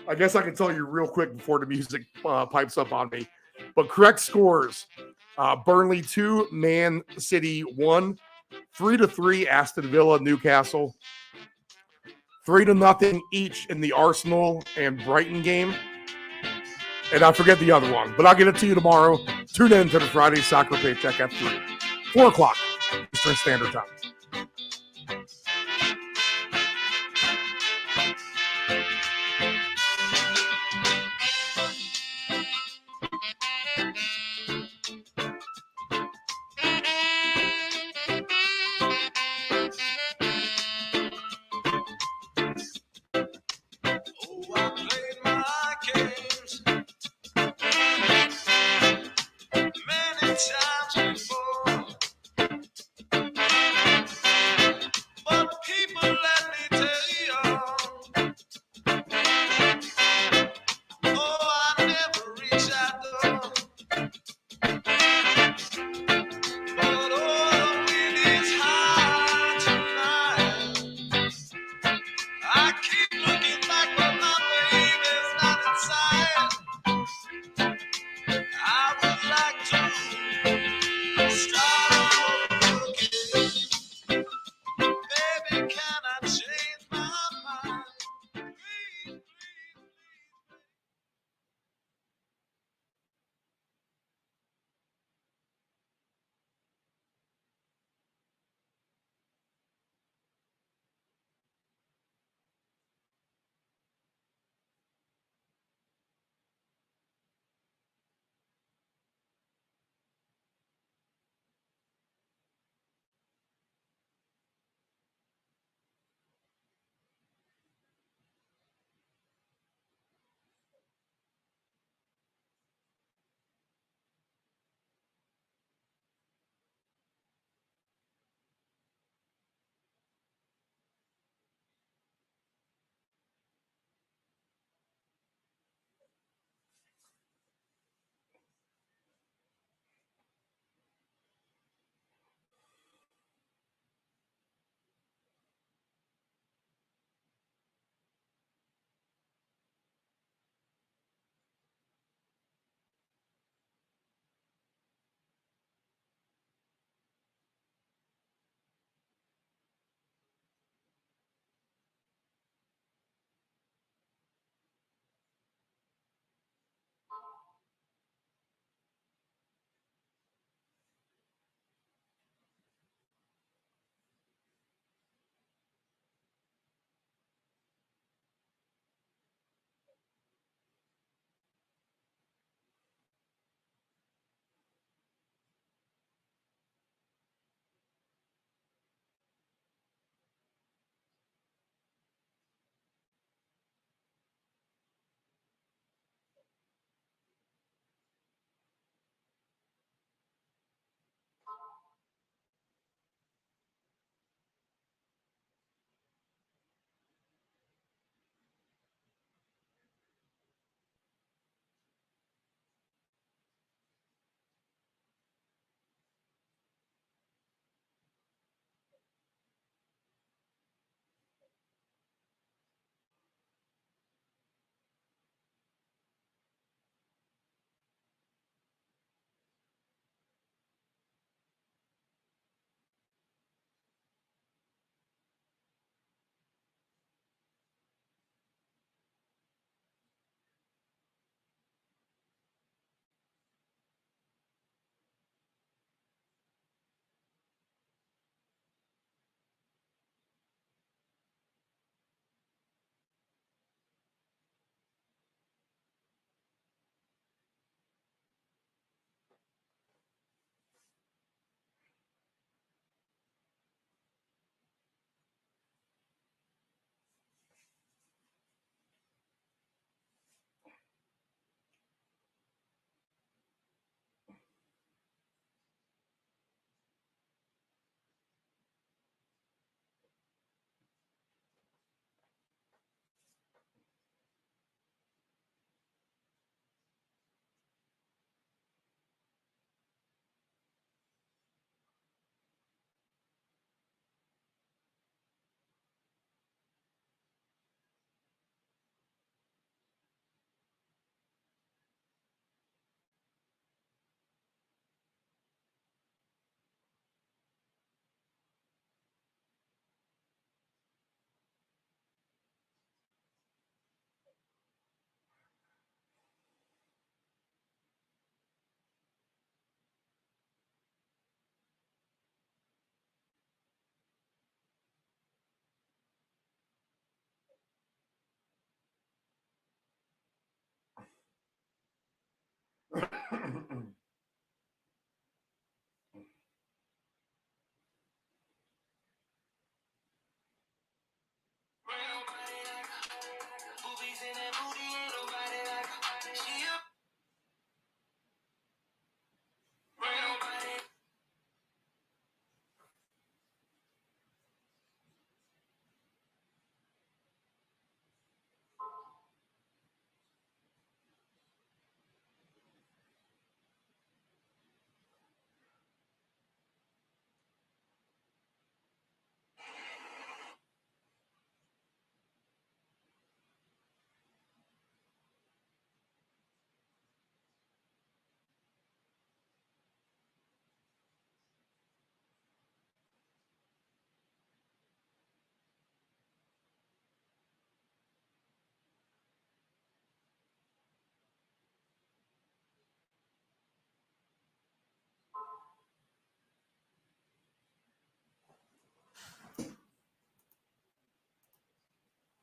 I guess I can tell you real quick before the music pipes up on me. But correct scores: Burnley 2, Man City 1, 3-3 Aston Villa, Newcastle, 3-0 each in the Arsenal and Brighton game. And I forget the other one, but I'll get it to you tomorrow. Tune in to the Friday Soccer Paycheck at 4 o'clock Eastern Standard Time.